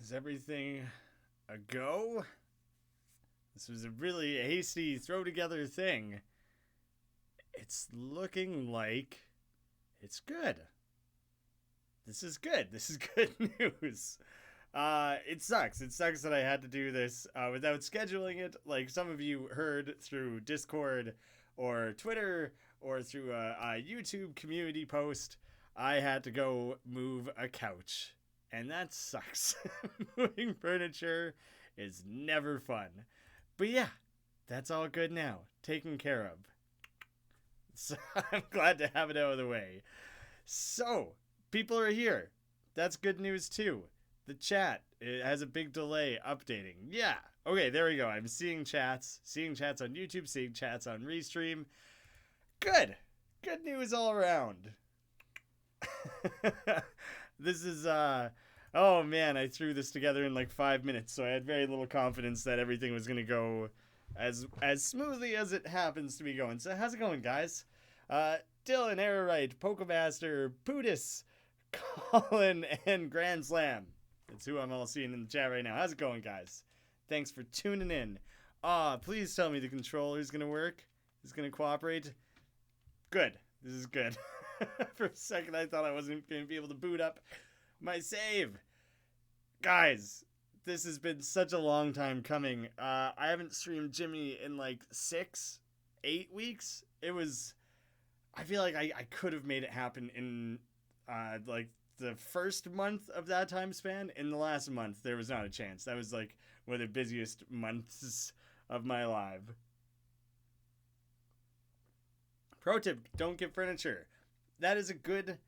Is everything a go? This was a really hasty throw together thing. It's looking like it's good. This is good. This is good news. It sucks. It sucks that I had to do this without scheduling it. Like some of you heard through Discord or Twitter or through a YouTube community post, I had to go move a couch. And that sucks. Moving furniture is never fun. But yeah, that's all good now. Taken care of. So I'm glad to have it out of the way. So, people are here. That's good news too. The chat, it has a big delay updating. Yeah. Okay, there we go. I'm seeing chats. Seeing chats on YouTube, seeing chats on Restream. Good. Good news all around. This is, oh man, I threw this together in like 5 minutes, so I had very little confidence that everything was going to go as smoothly as it happens to be going. So how's it going, guys? Dylan, Errorite, Pokemaster, Pootis, Colin, and Grand Slam. That's who I'm all seeing in the chat right now. How's it going, guys? Thanks for tuning in. Please tell me the controller's going to work. It's going to cooperate. Good. This is good. For a second, I thought I wasn't going to be able to boot up my save. Guys, this has been such a long time coming. I haven't streamed Jimmy in like 6-8 weeks. I feel like I could have made it happen in like the first month of that time span. In the last month, there was not a chance. That was like one of the busiest months of my life. Pro tip, don't get furniture. That is a good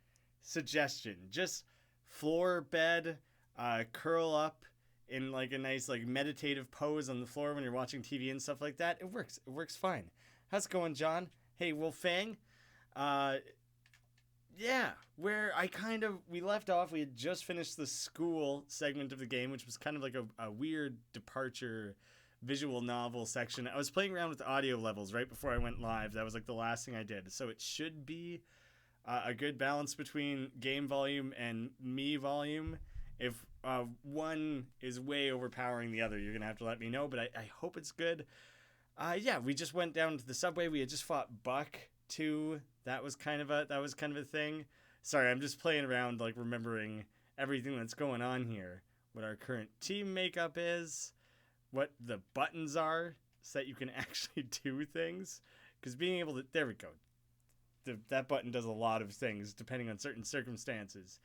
suggestion. Just floor, bed, curl up in like a nice like meditative pose on the floor when you're watching TV and stuff like that. It works. It works fine. How's it going, John? Hey, Wolfang. Yeah, where we left off, we had just finished the school segment of the game, which was kind of like a weird departure visual novel section. I was playing around with the audio levels right before I went live. That was like the last thing I did. So it should be a good balance between game volume and me volume. If one is way overpowering the other, you're going to have to let me know, but I hope it's good. Yeah, we just went down to the subway. We had just fought Buck too. That was kind of a thing. Sorry, I'm just playing around, like remembering everything that's going on here. What our current team makeup is, what the buttons are, so that you can actually do things. Because being able to, there we go. That button does a lot of things depending on certain circumstances.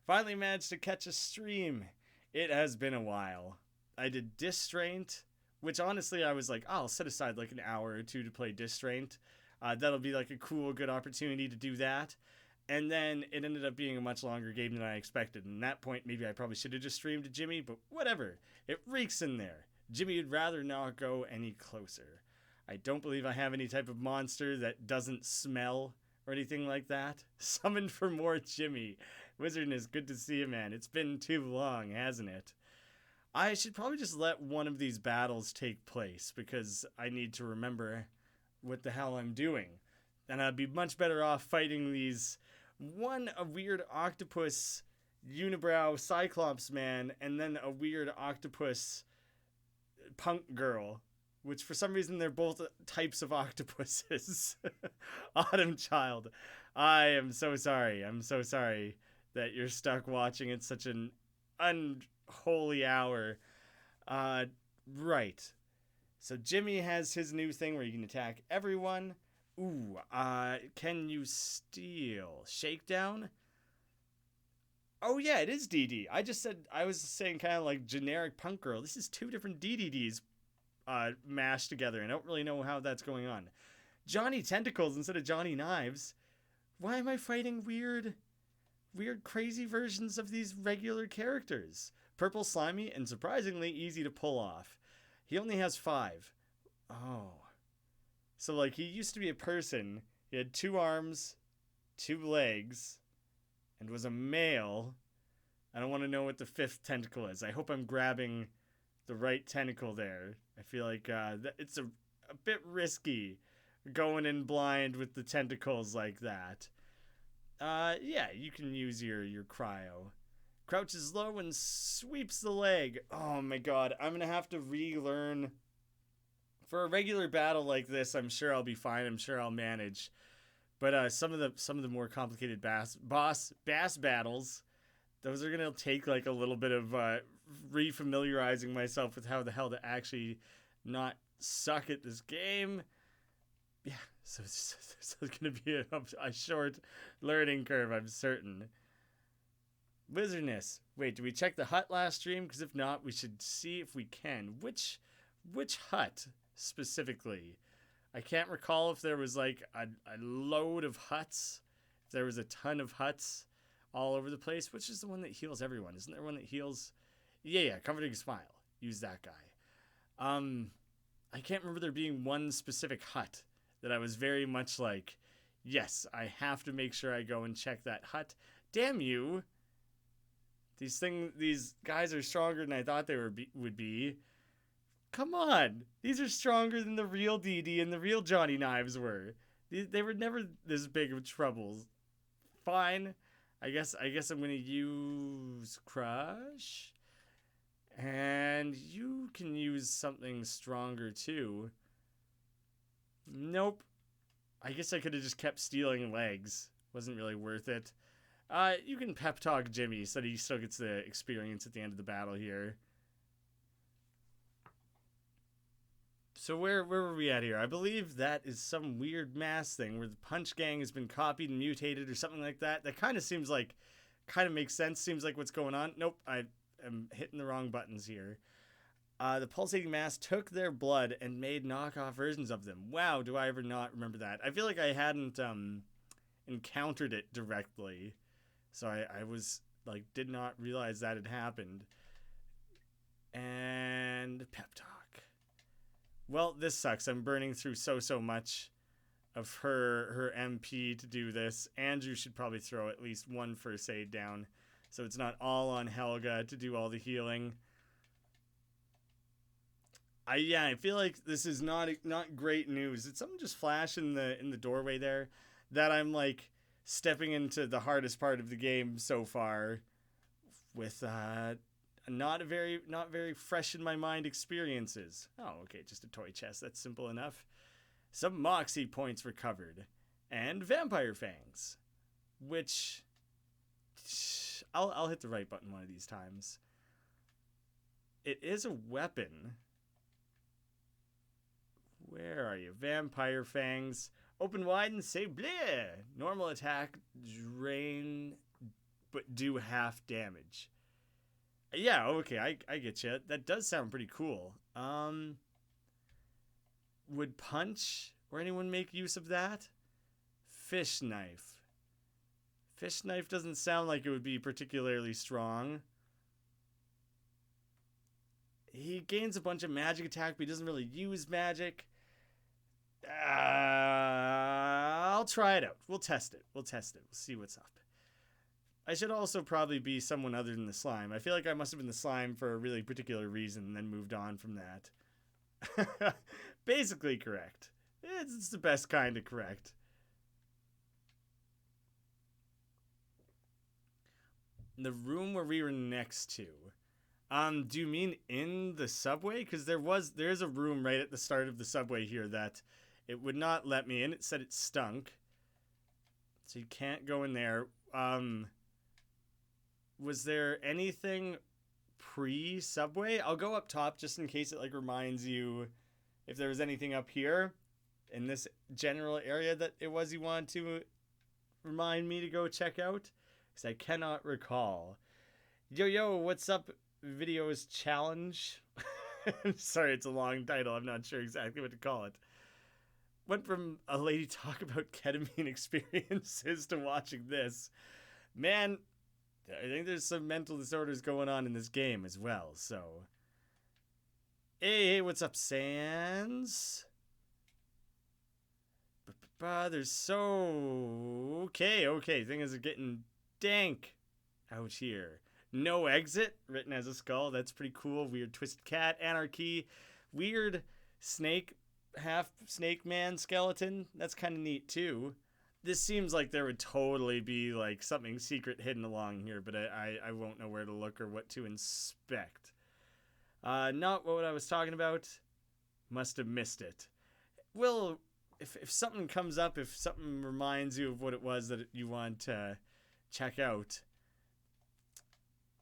Finally managed to catch a stream. It has been a while. I did Distraint, which honestly I was like, I'll set aside like an hour or two to play Distraint. That'll be like a cool, good opportunity to do that. And then it ended up being a much longer game than I expected. And at that point, maybe I probably should have just streamed to Jimmy, but whatever. It reeks in there. Jimmy would rather not go any closer. I don't believe I have any type of monster that doesn't smell or anything like that. Summoned for more Jimmy. Wizardness, good to see you, man. It's been too long, hasn't it? I should probably just let one of these battles take place because I need to remember what the hell I'm doing. And I'd be much better off fighting these, a weird octopus unibrow cyclops man and then a weird octopus punk girl, which for some reason they're both types of octopuses. Autumn Child, I am so sorry. I'm so sorry that you're stuck watching at such an unholy hour. Right. So Jimmy has his new thing where you can attack everyone. Ooh, can you steal? Shakedown? Oh yeah, it is DD. I was saying kind of like generic punk girl. This is two different DDDs mashed together, and I don't really know how that's going on. Johnny Tentacles instead of Johnny Knives. Why am I fighting weird, crazy versions of these regular characters? Purple Slimy and surprisingly easy to pull off. He only has 5. Oh. So, like, he used to be a person. He had 2 arms, 2 legs, and was a male. I don't want to know what the 5th tentacle is. I hope I'm grabbing the right tentacle there. I feel like it's a bit risky going in blind with the tentacles like that. Yeah, you can use your cryo. Crouches low and sweeps the leg. Oh my god, I'm gonna have to relearn. For a regular battle like this, I'm sure I'll be fine. I'm sure I'll manage. But some of the more complicated bass battles, those are gonna take like a little bit of refamiliarizing myself with how the hell to actually not suck at this game. Yeah, so it's gonna be a short learning curve, I'm certain. Wizardness. Wait, do we check the hut last stream? Because if not, we should see if we can. Which hut specifically? I can't recall if there was like a load of huts. If there was a ton of huts all over the place. Which is the one that heals everyone? Isn't there one that heals? Yeah, Comforting Smile. Use that guy. I can't remember there being one specific hut that I was very much like, yes, I have to make sure I go and check that hut. Damn you. These guys are stronger than I thought they would be. Come on. These are stronger than the real DD and the real Johnny Knives were. They were never this big of troubles. Fine. I guess I'm going to use Crush. And you can use something stronger too. Nope. I guess I could have just kept stealing legs. Wasn't really worth it. You can pep talk Jimmy so that he still gets the experience at the end of the battle here. So where were we at here? I believe that is some weird mass thing where the Punch Gang has been copied and mutated or something like that. That kind of makes sense. Seems like what's going on. Nope, I am hitting the wrong buttons here. The Pulsating Mass took their blood and made knockoff versions of them. Wow, do I ever not remember that? I feel like I hadn't encountered it directly. So I was like, did not realize that had happened. And pep talk. Well, this sucks. I'm burning through so much of her MP to do this. Andrew should probably throw at least one first aid down, so it's not all on Helga to do all the healing. I feel like this is not great news. Did something just flash in the doorway there that I'm like stepping into the hardest part of the game so far with not very fresh in my mind experiences. Oh, okay, just a toy chest. That's simple enough. Some Moxie points recovered and Vampire Fangs, which I'll hit the right button one of these times. It is a weapon. Where are you? Vampire Fangs. Open wide and say bleh. Normal attack, drain, but do half damage. Yeah, okay, I get you. That does sound pretty cool. Would Punch or anyone make use of that? Fish Knife. Fish Knife doesn't sound like it would be particularly strong. He gains a bunch of magic attack, but he doesn't really use magic. I'll try it out. We'll test it. We'll see what's up. I should also probably be someone other than the slime. I feel like I must have been the slime for a really particular reason and then moved on from that. Basically correct. It's the best kind of correct. The room where we were next to. Do you mean in the subway? Because there is a room right at the start of the subway here that it would not let me in. It said it stunk. So you can't go in there. Was there anything pre-subway? I'll go up top just in case it like reminds you if there was anything up here in this general area that it was you wanted to remind me to go check out. Because I cannot recall. Yo, what's up? Videos challenge. Sorry, it's a long title. I'm not sure exactly what to call it. Went from a lady talk about ketamine experiences to watching this. Man, I think there's some mental disorders going on in this game as well, so. Hey, what's up, Sans? There's so... Okay, things are getting dank out here. No exit, written as a skull. That's pretty cool. Weird twisted cat, anarchy. Weird snake, half snake man skeleton. That's kind of neat too. This seems like there would totally be like something secret hidden along here, but I won't know where to look or what to inspect. Not what I was talking about. Must have missed it. Well, if something comes up, if something reminds you of what it was that you want to check out,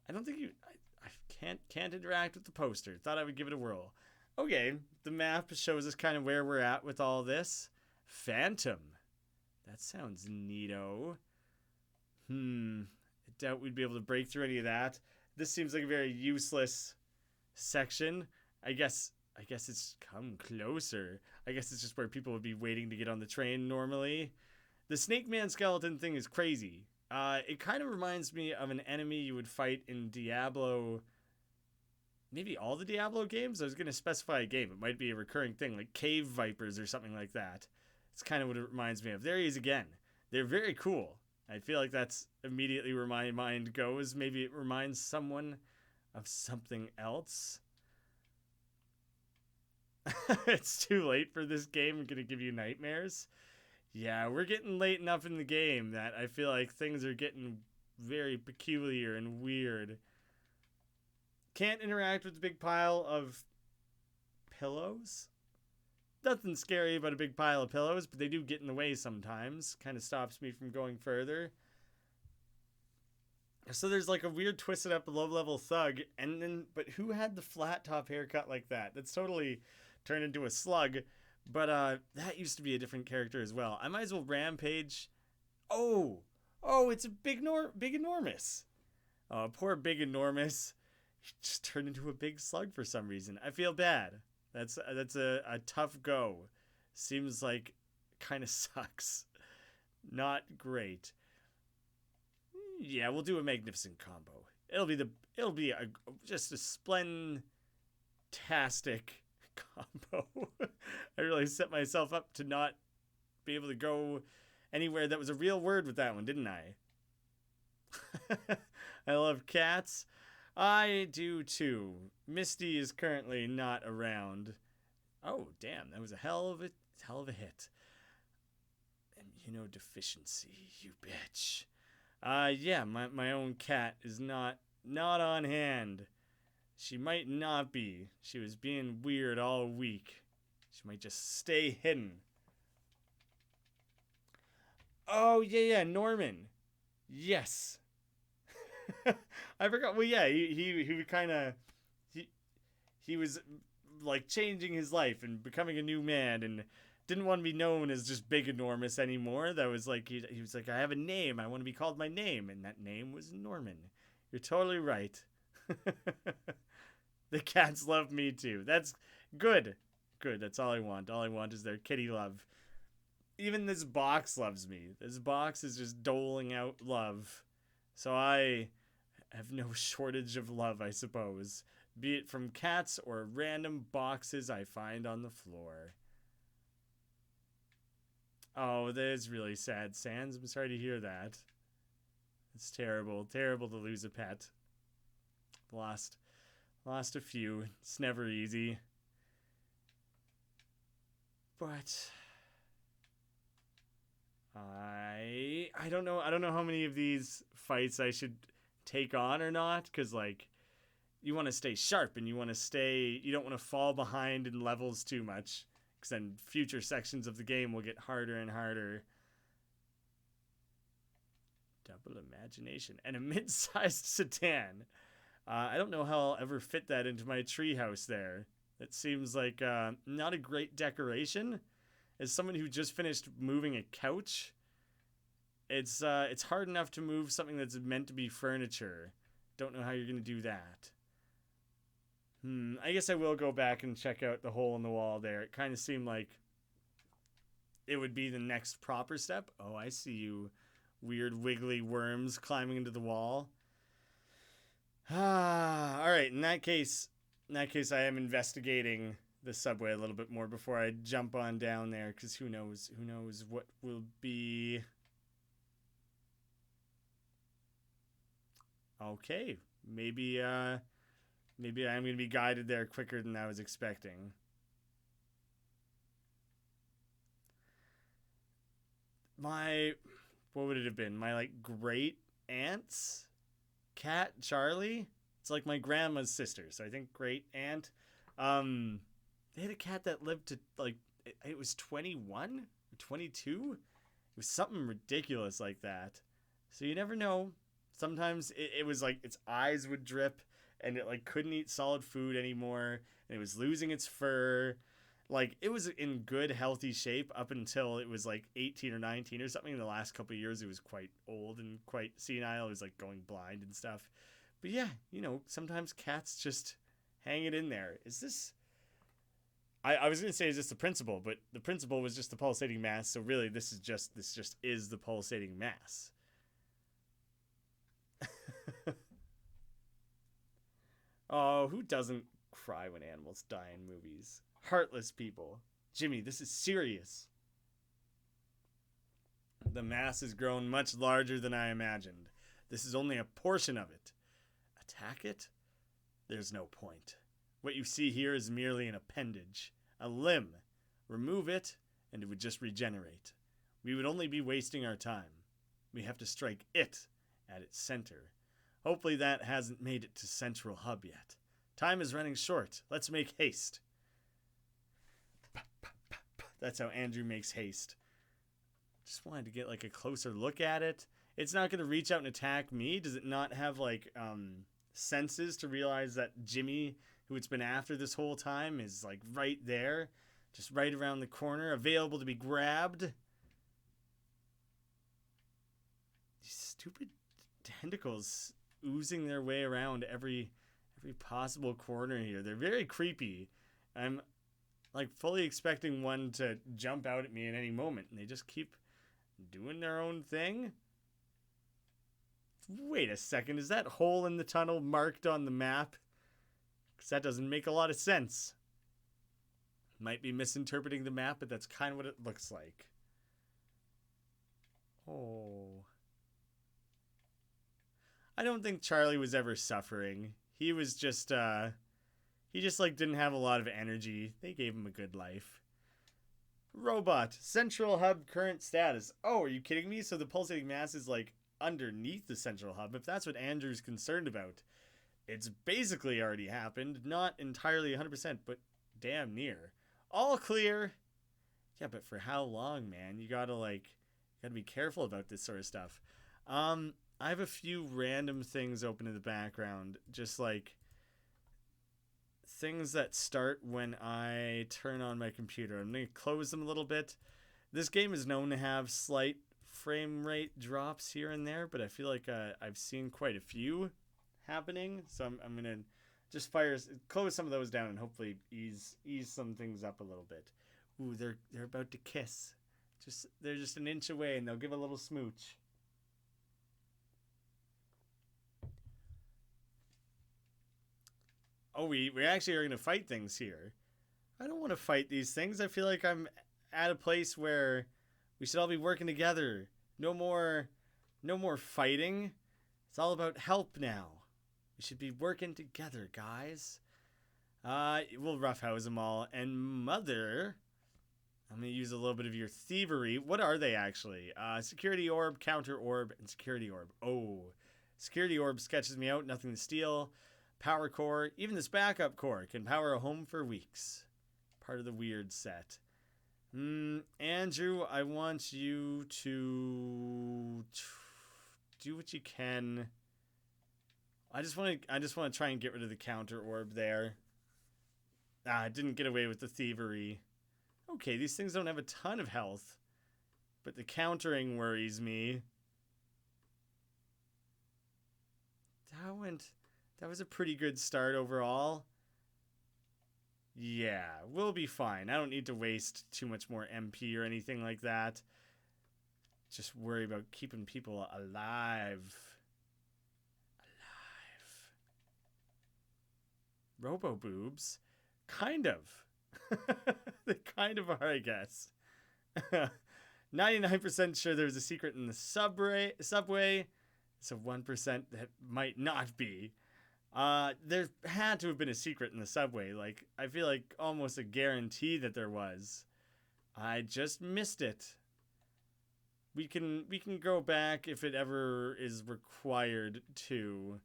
I don't think I can't interact with the poster. Thought I would give it a whirl. Okay, the map shows us kind of where we're at with all this. Phantom. That sounds neato. I doubt we'd be able to break through any of that. This seems like a very useless section. I guess it's come closer. I guess it's just where people would be waiting to get on the train normally. The Snake Man skeleton thing is crazy. It kind of reminds me of an enemy you would fight in Diablo. Maybe all the Diablo games? I was going to specify a game. It might be a recurring thing, like cave vipers or something like that. It's kind of what it reminds me of. There he is again. They're very cool. I feel like that's immediately where my mind goes. Maybe it reminds someone of something else. It's too late for this game. I'm going to give you nightmares. Yeah, we're getting late enough in the game that I feel like things are getting very peculiar and weird. Can't interact with the big pile of pillows. Nothing scary about a big pile of pillows, but they do get in the way sometimes. Kind of stops me from going further. So there's like a weird twisted up low-level thug, but who had the flat top haircut like that? That's totally turned into a slug. But that used to be a different character as well. I might as well rampage. Oh, it's a big enormous. Oh, poor big enormous. He just turned into a big slug for some reason. I feel bad. That's a tough go. Seems like kind of sucks. Not great. Yeah, we'll do a magnificent combo. It'll be just a splentastic combo. I really set myself up to not be able to go anywhere that was a real word with that one, didn't I? I love cats. I do too. Misty is currently not around. Oh, damn, that was a hell of a hit. Immunodeficiency, you bitch. Yeah, my own cat is not on hand. She might not be. She was being weird all week. She might just stay hidden. Oh, yeah, Norman. Yes. I forgot. Well, yeah, he kind of he was like changing his life and becoming a new man and didn't want to be known as just big enormous anymore. That was like he was like, I have a name. I want to be called my name, and that name was Norman. You're totally right. The cats love me too. That's good. Good. That's all I want. All I want is their kitty love. Even this box loves me. This box is just doling out love. So I have no shortage of love, I suppose. Be it from cats or random boxes I find on the floor. Oh, that is really sad, Sans. I'm sorry to hear that. It's terrible. Terrible to lose a pet. Lost a few. It's never easy. But I don't know. I don't know how many of these fights I should take on or not, because like you want to stay sharp and you don't want to fall behind in levels too much, because then future sections of the game will get harder and harder. Double imagination and a mid-sized sedan. I don't know how I'll ever fit that into my treehouse there. It seems like not a great decoration. As someone who just finished moving a couch, it's hard enough to move something that's meant to be furniture. Don't know how you're going to do that. I guess I will go back and check out the hole in the wall there. It kind of seemed like it would be the next proper step. Oh, I see you. Weird wiggly worms climbing into the wall. All right. In that case, I am investigating the subway a little bit more before I jump on down there, because who knows what will be. Okay, maybe I'm going to be guided there quicker than I was expecting. my, what would it have been? My like great aunt's cat, Charlie. It's like my grandma's sister, so I think great aunt. They had a cat that lived to like it was 21 or 22. It was something ridiculous like that. So you never know. Sometimes it was like its eyes would drip and it like couldn't eat solid food anymore and it was losing its fur. Like it was in good healthy shape up until it was like 18 or 19 or something. In the last couple of years it was quite old and quite senile. It was like going blind and stuff. But yeah, sometimes cats just hang it in there. Is this I was gonna say is this the principal, but the principal was just the pulsating mass, so really this just is the pulsating mass. Oh, who doesn't cry when animals die in movies? Heartless people. Jimmy, this is serious. The mass has grown much larger than I imagined. This is only a portion of it. Attack it? There's no point. What you see here is merely an appendage, a limb. Remove it, and it would just regenerate. We would only be wasting our time. We have to strike it at its center. Hopefully that hasn't made it to Central Hub yet. Time is running short. Let's make haste. That's how Andrew makes haste. Just wanted to get like a closer look at it. It's not going to reach out and attack me. Does it not have like senses to realize that Jimmy, who it's been after this whole time, is like right there, just right around the corner, available to be grabbed? These stupid tentacles oozing their way around every possible corner here. They're very creepy. I'm like fully expecting one to jump out at me at any moment, and they just keep doing their own thing. Wait a second, is that hole in the tunnel marked on the map? Because that doesn't make a lot of sense. Might be misinterpreting the map, but that's kind of what it looks like. Oh. I don't think Charlie was ever suffering. He was just, he just like didn't have a lot of energy. They gave him a good life. Robot, Central Hub current status. Oh, are you kidding me? So the pulsating mass is like underneath the Central Hub. If that's what Andrew's concerned about, it's basically already happened. Not entirely 100%, but damn near. All clear. Yeah, but for how long, man? You gotta be careful about this sort of stuff. I have a few random things open in the background, just like things that start when I turn on my computer. I'm going to close them a little bit. This game is known to have slight frame rate drops here and there, but I feel like I've seen quite a few happening, so I'm going to just close some of those down and hopefully ease some things up a little bit. Ooh, they're about to kiss. They're just an inch away and they'll give a little smooch. Oh, we actually are going to fight things here. I don't want to fight these things. I feel like I'm at a place where we should all be working together. No more fighting. It's all about help now. We should be working together, guys. We'll roughhouse them all. And Mother, I'm going to use a little bit of your thievery. What are they actually? Security orb, counter orb, and security orb. Oh, security orb sketches me out. Nothing to steal. Power core, even this backup core can power a home for weeks. Part of the weird set. Andrew, I want you to do what you can. I just want to try and get rid of the counter orb there. I didn't get away with the thievery. Okay, these things don't have a ton of health, but the countering worries me. That was a pretty good start overall. Yeah, we'll be fine. I don't need to waste too much more MP or anything like that. Just worry about keeping people alive. Robo-boobs? Kind of. They kind of are, I guess. 99% sure there's a secret in the subway. So 1% that might not be. There had to have been a secret in the subway. Like, I feel like almost a guarantee that there was. I just missed it. we can go back if it ever is required to.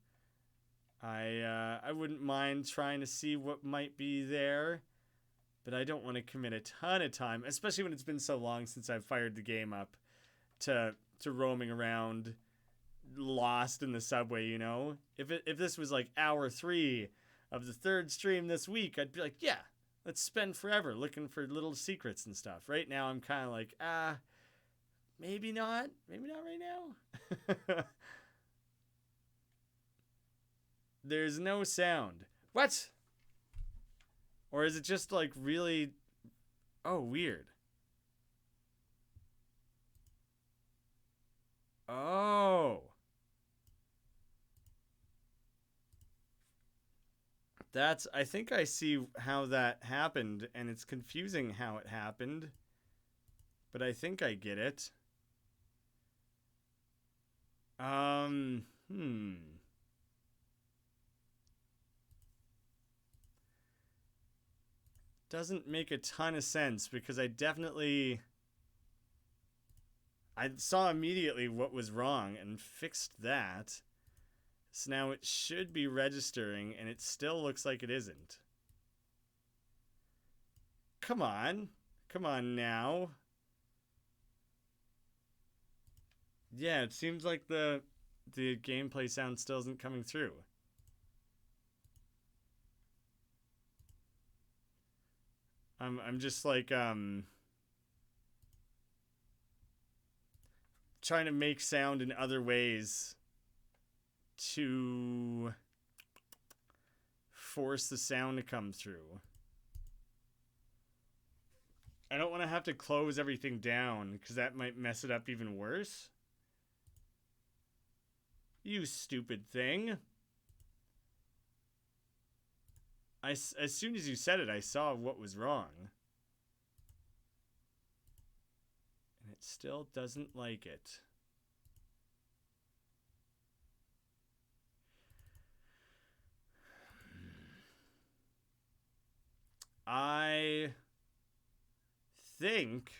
I wouldn't mind trying to see what might be there, but I don't want to commit a ton of time, especially when it's been so long since I've fired the game up, to roaming around lost in the subway, you know? If this was like hour 3 of the 3rd stream this week, I'd be like, yeah, let's spend forever looking for little secrets and stuff. Right now I'm kind of like, maybe not right now. There's no sound. What? Or is it just like really... Oh, weird. Oh. I think I see how that happened, and it's confusing how it happened. But I think I get it. Doesn't make a ton of sense, because I saw immediately what was wrong and fixed that. So now it should be registering, and it still looks like it isn't. Come on. Come on now. Yeah, it seems like the gameplay sound still isn't coming through. I'm just like trying to make sound in other ways to force the sound to come through. I don't want to have to close everything down, because that might mess it up even worse. You stupid thing. As soon as you said it, I saw what was wrong. And it still doesn't like it. I think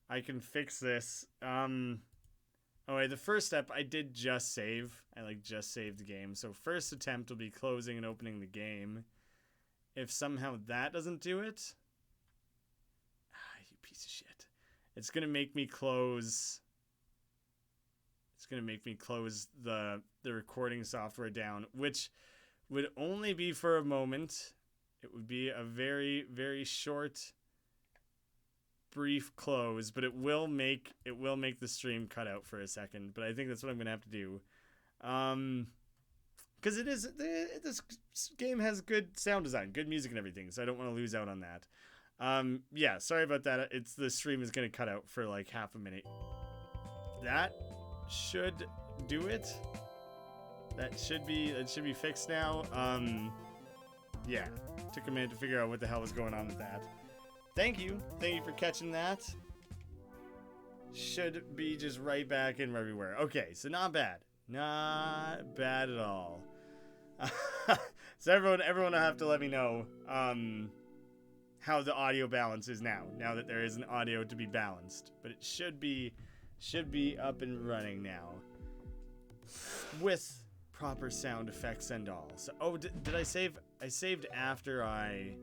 I can fix this. Oh, wait, the first step, I did just save. I just saved the game. So first attempt will be closing and opening the game. If somehow that doesn't do it, you piece of shit. It's gonna make me close. It's gonna make me close the recording software down, which would only be for a moment. It would be a very, very short, brief close, but it will make the stream cut out for a second. But I think that's what I'm gonna have to do, because this game has good sound design, good music and everything, so I don't want to lose out on that. Yeah, sorry about that. The stream is gonna cut out for like half a minute. That should do it. That should be fixed now. Yeah, took a minute to figure out what the hell was going on with that. Thank you for catching that. Should be just right back in where we were. Okay, so not bad at all. So everyone will have to let me know how the audio balance is now that there is an audio to be balanced, but it should be up and running now with proper sound effects and all. So did I save? I saved after I...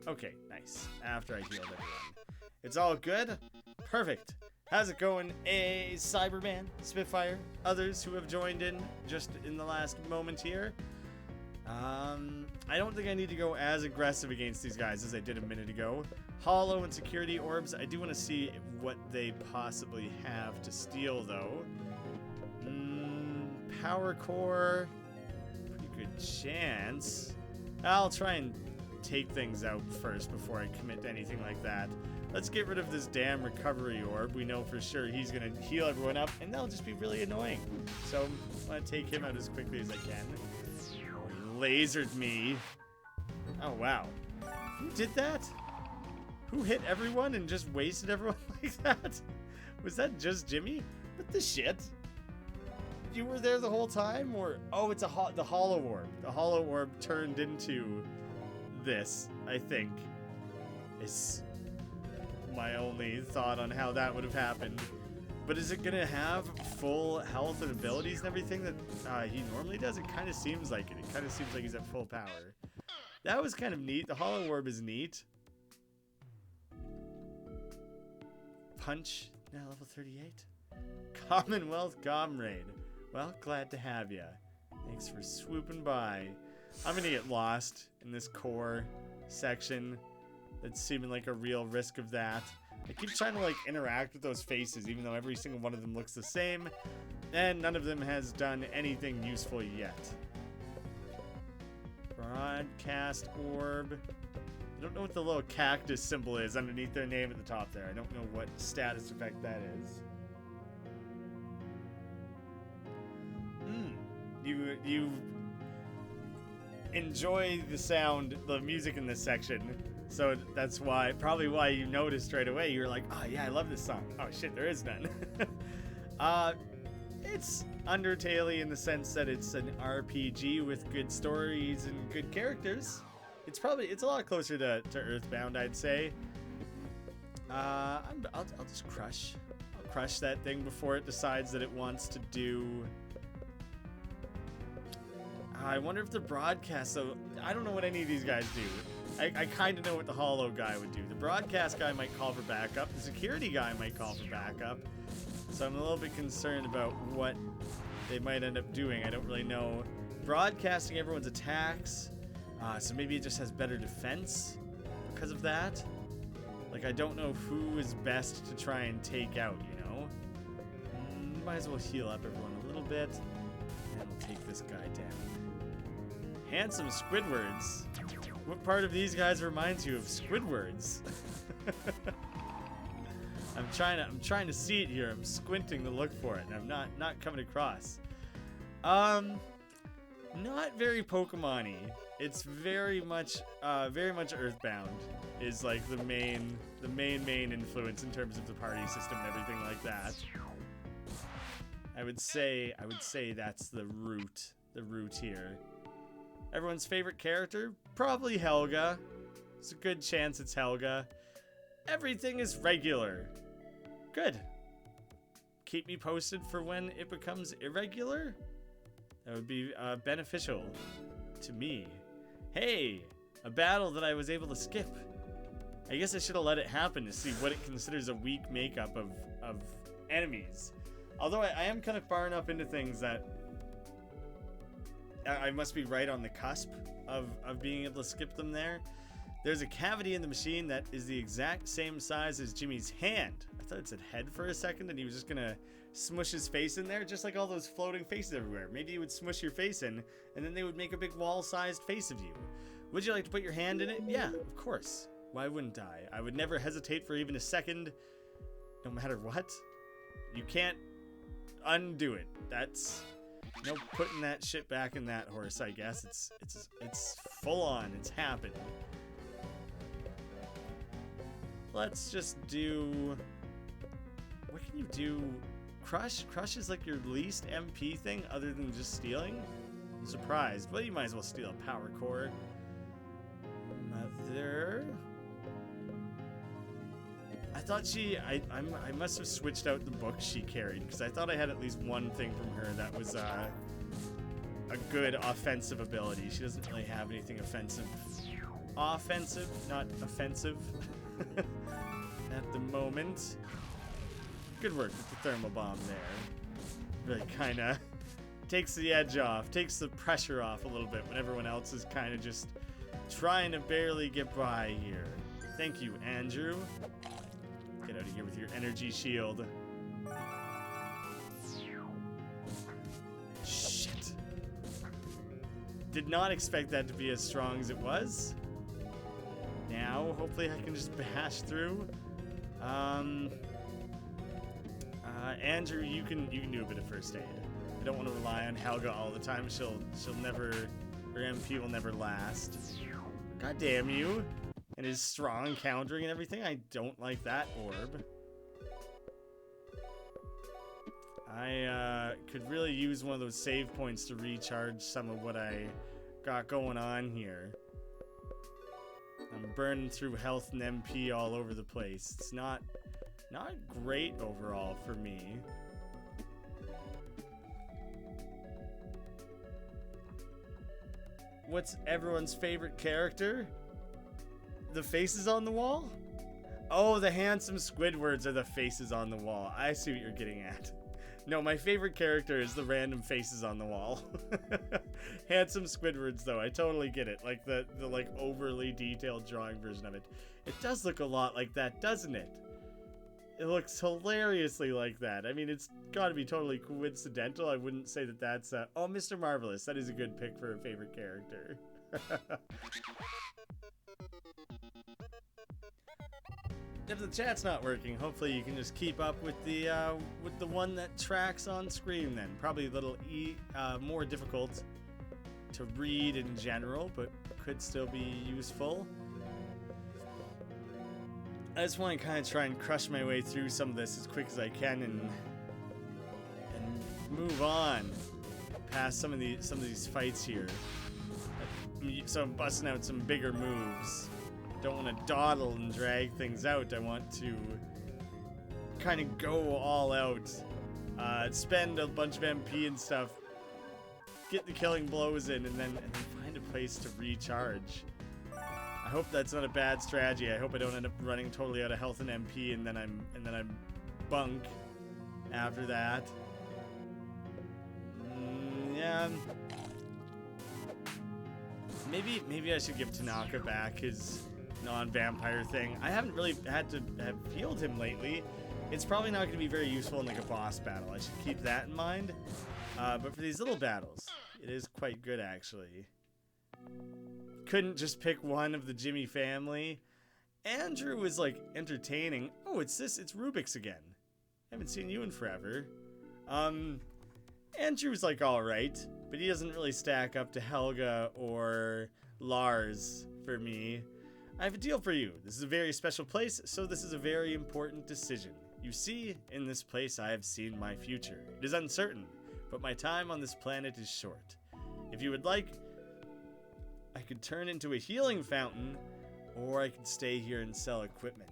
Okay, nice. After I healed everyone. It's all good? Perfect. How's it going, Cyberman, Spitfire, others who have joined in just in the last moment here? I don't think I need to go as aggressive against these guys as I did a minute ago. Hollow and security orbs, I do want to see what they possibly have to steal, though. Power core, pretty good chance. I'll try and take things out first before I commit to anything like that. Let's get rid of this damn recovery orb. We know for sure he's gonna heal everyone up, and that'll just be really annoying. So I'm gonna take him out as quickly as I can. Lasered me. Oh wow. Who did that? Who hit everyone and just wasted everyone like that? Was that just Jimmy? What the shit? You were there the whole time, or it's the hollow orb. The hollow orb turned into this, I think, is my only thought on how that would have happened. But is it gonna have full health and abilities and everything that he normally does? It kind of seems like it. It kind of seems like he's at full power. That was kind of neat. The Hollow Orb is neat. Punch, now level 38. Commonwealth Comrade. Well, glad to have ya. Thanks for swooping by. I'm gonna get lost in this core section. That's seeming like a real risk of that. I keep trying to like interact with those faces, even though every single one of them looks the same, and none of them has done anything useful yet. Broadcast orb. I don't know what the little cactus symbol is underneath their name at the top there. I don't know what status effect that is. You enjoy the sound, the music in this section, so that's probably why you noticed right away. You're like, oh yeah, I love this song. Oh shit, there is none. It's Undertale in the sense that it's an RPG with good stories and good characters. It's a lot closer to Earthbound, I'd say. I'll just crush. I'll crush that thing before it decides that it wants to do. I wonder if the broadcast. So I don't know what any of these guys do. I kind of know what the Hollow guy would do. The broadcast guy might call for backup. The security guy might call for backup. So I'm a little bit concerned about what they might end up doing. I don't really know. Broadcasting everyone's attacks. So maybe it just has better defense because of that. Like, I don't know who is best to try and take out, you know? Might as well heal up everyone a little bit. And we'll take this guy down. Handsome Squidwards. What part of these guys reminds you of Squidwards? I'm trying to see it here. I'm squinting to look for it, and I'm not coming across. Not very Pokemon-y. It's very much Earthbound is like the main influence in terms of the party system and everything like that. I would say that's the root here. Everyone's favorite character? Probably Helga. It's a good chance it's Helga. Everything is regular. Good. Keep me posted for when it becomes irregular. That would be beneficial to me. Hey, a battle that I was able to skip. I guess I should have let it happen to see what it considers a weak makeup of enemies. Although I am kind of far enough into things that I must be right on the cusp of being able to skip them there. There's a cavity in the machine that is the exact same size as Jimmy's hand. I thought it said head for a second and he was just gonna smush his face in there, just like all those floating faces everywhere. Maybe you would smush your face in and then they would make a big wall-sized face of you. Would you like to put your hand in it? Yeah, of course. Why wouldn't I? I would never hesitate for even a second, no matter what. You can't undo it. That's no putting that shit back in that horse, I guess. It's full on. It's happened. Let's just do... What can you do? Crush? Crush is like your least MP thing other than just stealing? I'm surprised. Well, you might as well steal a power core. Mother... I thought I must have switched out the book she carried, because I thought I had at least one thing from her that was a good offensive ability. She doesn't really have anything offensive. Offensive, not offensive. At the moment. Good work with the thermal bomb there. Really kind of takes the edge off, takes the pressure off a little bit when everyone else is kind of just trying to barely get by here. Thank you, Andrew. Get out of here with your energy shield. Shit. Did not expect that to be as strong as it was. Now, hopefully I can just bash through. Andrew, you can do a bit of first aid. I don't want to rely on Helga all the time. She'll never, her MP will never last. God damn you. And his strong countering and everything. I don't like that orb. I could really use one of those save points to recharge some of what I got going on here. I'm burning through health and MP all over the place. It's not Not great overall for me. What's everyone's favorite character? The faces on the wall? Oh, the handsome Squidwards are the faces on the wall. I see what you're getting at. No, my favorite character is the random faces on the wall. Handsome Squidwards, though, I totally get it. Like the like overly detailed drawing version of it. It does look a lot like that, doesn't it? It looks hilariously like that. I mean, it's got to be totally coincidental. I wouldn't say that that's oh, Mr. Marvelous. That is a good pick for a favorite character. If the chat's not working, hopefully you can just keep up with the one that tracks on screen then. Probably a little more difficult to read in general, but could still be useful. I just want to kind of try and crush my way through some of this as quick as I can and move on past some of these fights here. So I'm busting out some bigger moves. Don't want to dawdle and drag things out. I want to kind of go all out, spend a bunch of MP and stuff, get the killing blows in, and then find a place to recharge. I hope that's not a bad strategy. I hope I don't end up running totally out of health and MP, and then I'm bunk after that. Yeah. Maybe I should give Tanaka back his non-vampire thing. I haven't really had to have healed him lately. It's probably not going to be very useful in like a boss battle. I should keep that in mind. But for these little battles, it is quite good actually. Couldn't just pick one of the Jimmy family. Andrew was like entertaining. Oh, it's Rubik's again. Haven't seen you in forever. Andrew's like alright, but he doesn't really stack up to Helga or Lars for me. I have a deal for you. This is a very special place, so this is a very important decision. You see, in this place I have seen my future. It is uncertain, but my time on this planet is short. If you would like, I could turn into a healing fountain, or I could stay here and sell equipment.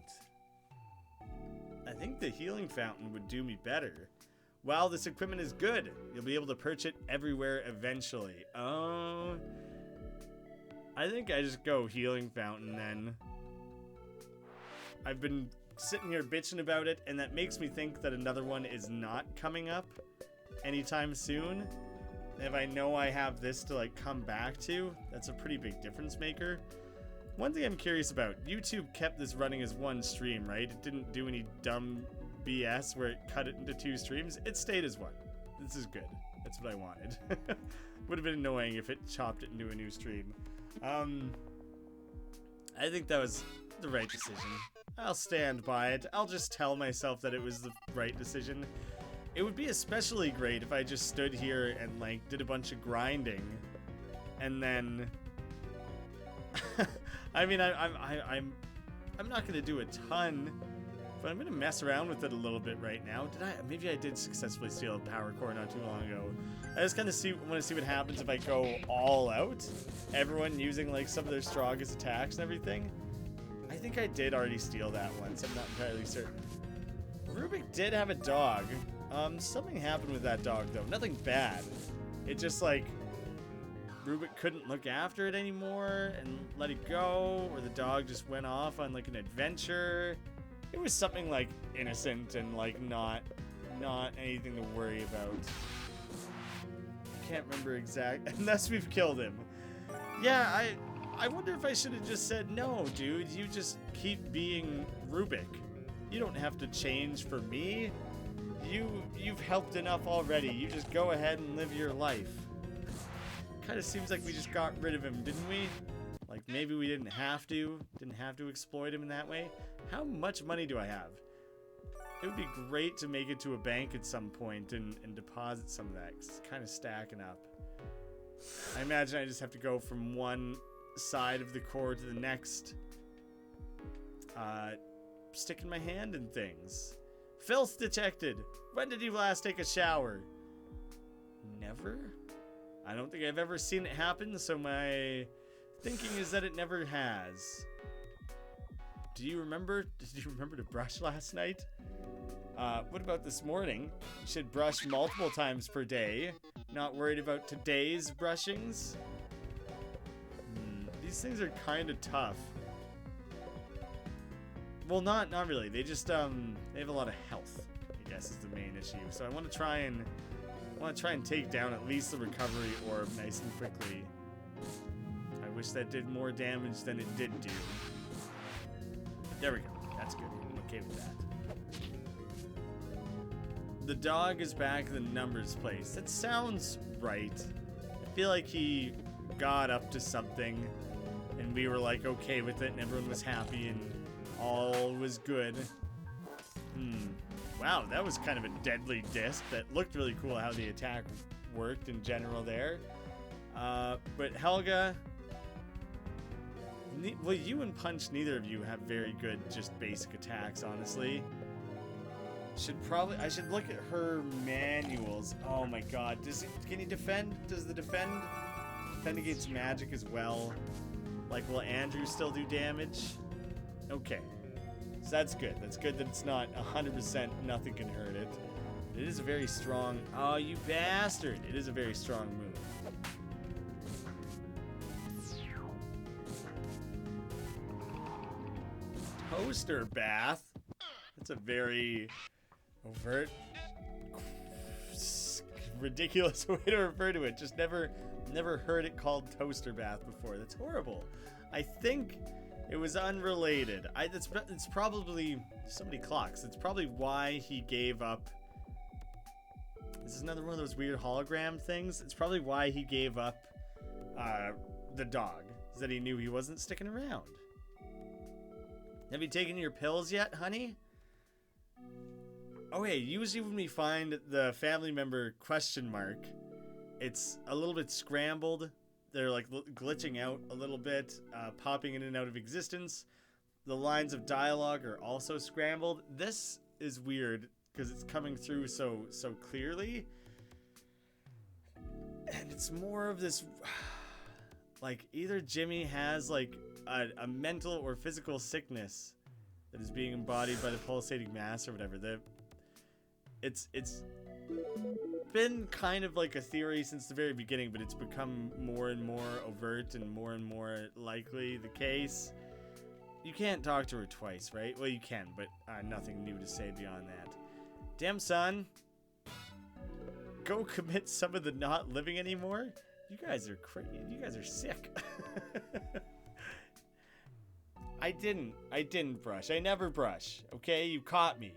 I think the healing fountain would do me better. While this equipment is good, you'll be able to purchase it everywhere eventually. Oh, I think I just go healing fountain then. I've been sitting here bitching about it, and that makes me think that another one is not coming up anytime soon. If I know I have this to like come back to, that's a pretty big difference maker. One thing I'm curious about, YouTube kept this running as one stream, right? It didn't do any dumb BS where it cut it into 2 streams. It stayed as one. This is good. That's what I wanted. Would have been annoying if it chopped it into a new stream. I think that was the right decision. I'll stand by it. I'll just tell myself that it was the right decision. It would be especially great if I just stood here and like did a bunch of grinding and then I mean I'm not gonna do a ton, but I'm gonna mess around with it a little bit right now. Maybe I did successfully steal a power core not too long ago. I just kind of want to see what happens if I go all out. Everyone using like some of their strongest attacks and everything. I think I did already steal that once. I'm not entirely certain. Rubik did have a dog. Something happened with that dog though. Nothing bad. It just like Rubik couldn't look after it anymore and let it go, or the dog just went off on like an adventure. It was something like innocent and like not anything to worry about. I can't remember exact unless we've killed him. Yeah, I wonder if I should have just said, no, dude, you just keep being Rubik. You don't have to change for me. You've helped enough already. You just go ahead and live your life. Kind of seems like we just got rid of him, didn't we? Like maybe we didn't have to exploit him in that way. How much money do I have? It would be great to make it to a bank at some point and deposit some of that, 'cause it's kind of stacking up. I imagine I just have to go from one side of the core to the next. Sticking my hand in things. Filth detected. When did you last take a shower? Never? I don't think I've ever seen it happen, so my thinking is that it never has. Did you remember to brush last night? What about this morning? You should brush multiple times per day. Not worried about today's brushings? These things are kind of tough. Well, not really. They just they have a lot of health, I guess, is the main issue. So I want to try and take down at least the recovery orb nice and quickly. I wish that did more damage than it did do. There we go. That's good. I'm okay with that. The dog is back in the numbers place. That sounds right. I feel like he got up to something and we were like okay with it and everyone was happy and all was good. Wow, that was kind of a deadly disc. That looked really cool how the attack worked in general there. But Helga, well, you and Punch, neither of you have very good just basic attacks, honestly. I should look at her manuals. Oh my god, can he defend? Does the defend against magic as well? Like, will Andrew still do damage? Okay. So that's good. That's good that it's not 100% nothing can hurt it. It is a very strong... Oh, you bastard! It is a very strong move. Toaster bath? That's a very overt, ridiculous way to refer to it. Just never heard it called toaster bath before. That's horrible. I think it was unrelated. It's probably somebody clocks. It's probably why he gave up. This is another one of those weird hologram things. It's probably why he gave up the dog. Is that he knew he wasn't sticking around. Have you taken your pills yet, honey? Oh, hey, usually when we find the family member question mark, it's a little bit scrambled. They're like glitching out a little bit, popping in and out of existence. The lines of dialogue are also scrambled. This is weird because it's coming through so clearly. And it's more of this, like either Jimmy has like a mental or physical sickness that is being embodied by the pulsating mass or whatever. It's been kind of like a theory since the very beginning, but it's become more and more overt and more likely the case. You can't talk to her twice, right? Well, you can, but nothing new to say beyond that. Damn, son. Go commit some of the not living anymore? You guys are crazy. You guys are sick. I didn't brush. I never brush. Okay? You caught me.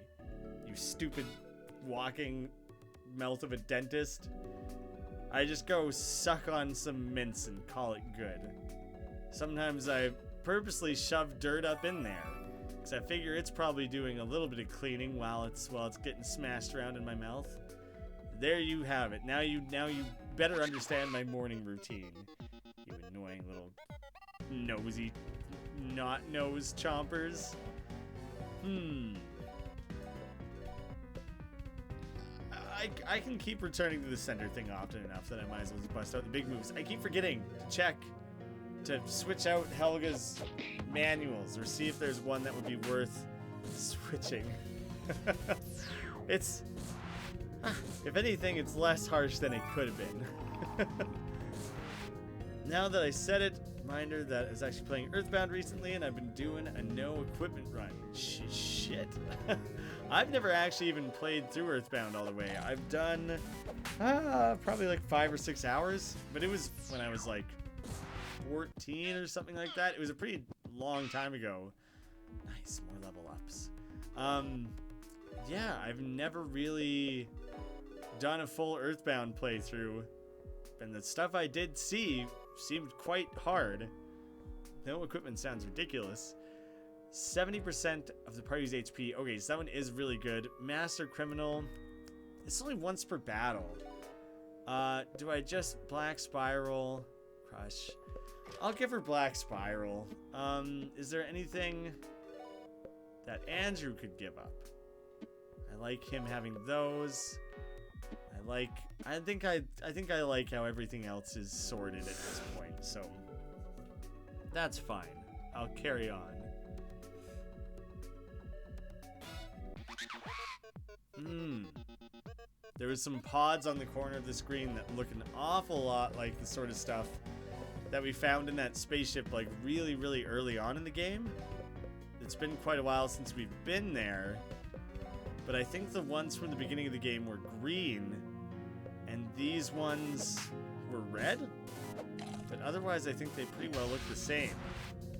You stupid walking mouth of a dentist. I just go suck on some mints and call it good. Sometimes I purposely shove dirt up in there because I figure it's probably doing a little bit of cleaning while it's getting smashed around in my mouth. There you have it. Now you better understand my morning routine. You annoying little nosy not nose chompers. I can keep returning to the center thing often enough that I might as well just bust out the big moves. I keep forgetting to check to switch out Helga's manuals or see if there's one that would be worth switching. It's if anything, it's less harsh than it could have been. Now that I said it, reminder that I was actually playing Earthbound recently and I've been doing a no equipment run. Shit. I've never actually even played through Earthbound all the way. I've done probably like 5 or 6 hours, but it was when I was like 14 or something like that. It was a pretty long time ago. Nice, more level ups. Yeah, I've never really done a full Earthbound playthrough, and the stuff I did see seemed quite hard. No equipment sounds ridiculous. 70% of the party's HP. Okay, so that one is really good. Master Criminal. It's only once per battle. Do I just Black Spiral? Crush. I'll give her Black Spiral. Is there anything that Andrew could give up? I like him having those. I think I like how everything else is sorted at this point, so that's fine. I'll carry on. There was some pods on the corner of the screen that look an awful lot like the sort of stuff that we found in that spaceship like really, really early on in the game. It's been quite a while since we've been there, but I think the ones from the beginning of the game were green, and these ones were red? But otherwise, I think they pretty well look the same.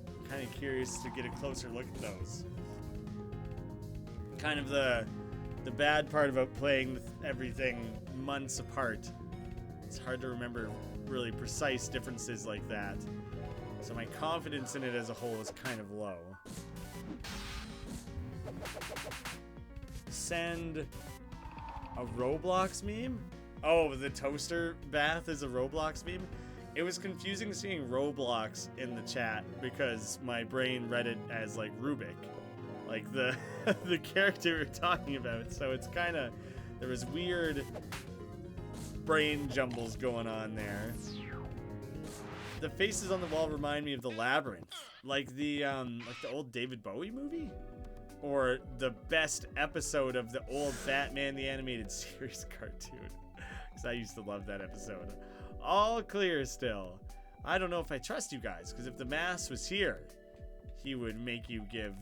I'm kind of curious to get a closer look at those. Kind of the bad part about playing with everything months apart. It's hard to remember really precise differences like that. So my confidence in it as a whole is kind of low. Send a Roblox meme? Oh, the toaster bath is a Roblox meme? It was confusing seeing Roblox in the chat because my brain read it as like Rubik. Like the the character we're talking about. So it's kind of, there was weird brain jumbles going on there. The faces on the wall remind me of the Labyrinth, like the old David Bowie movie, or the best episode of the old Batman the Animated Series cartoon, because I used to love that episode. All clear still. I don't know if I trust you guys, because if the mask was here, he would make you give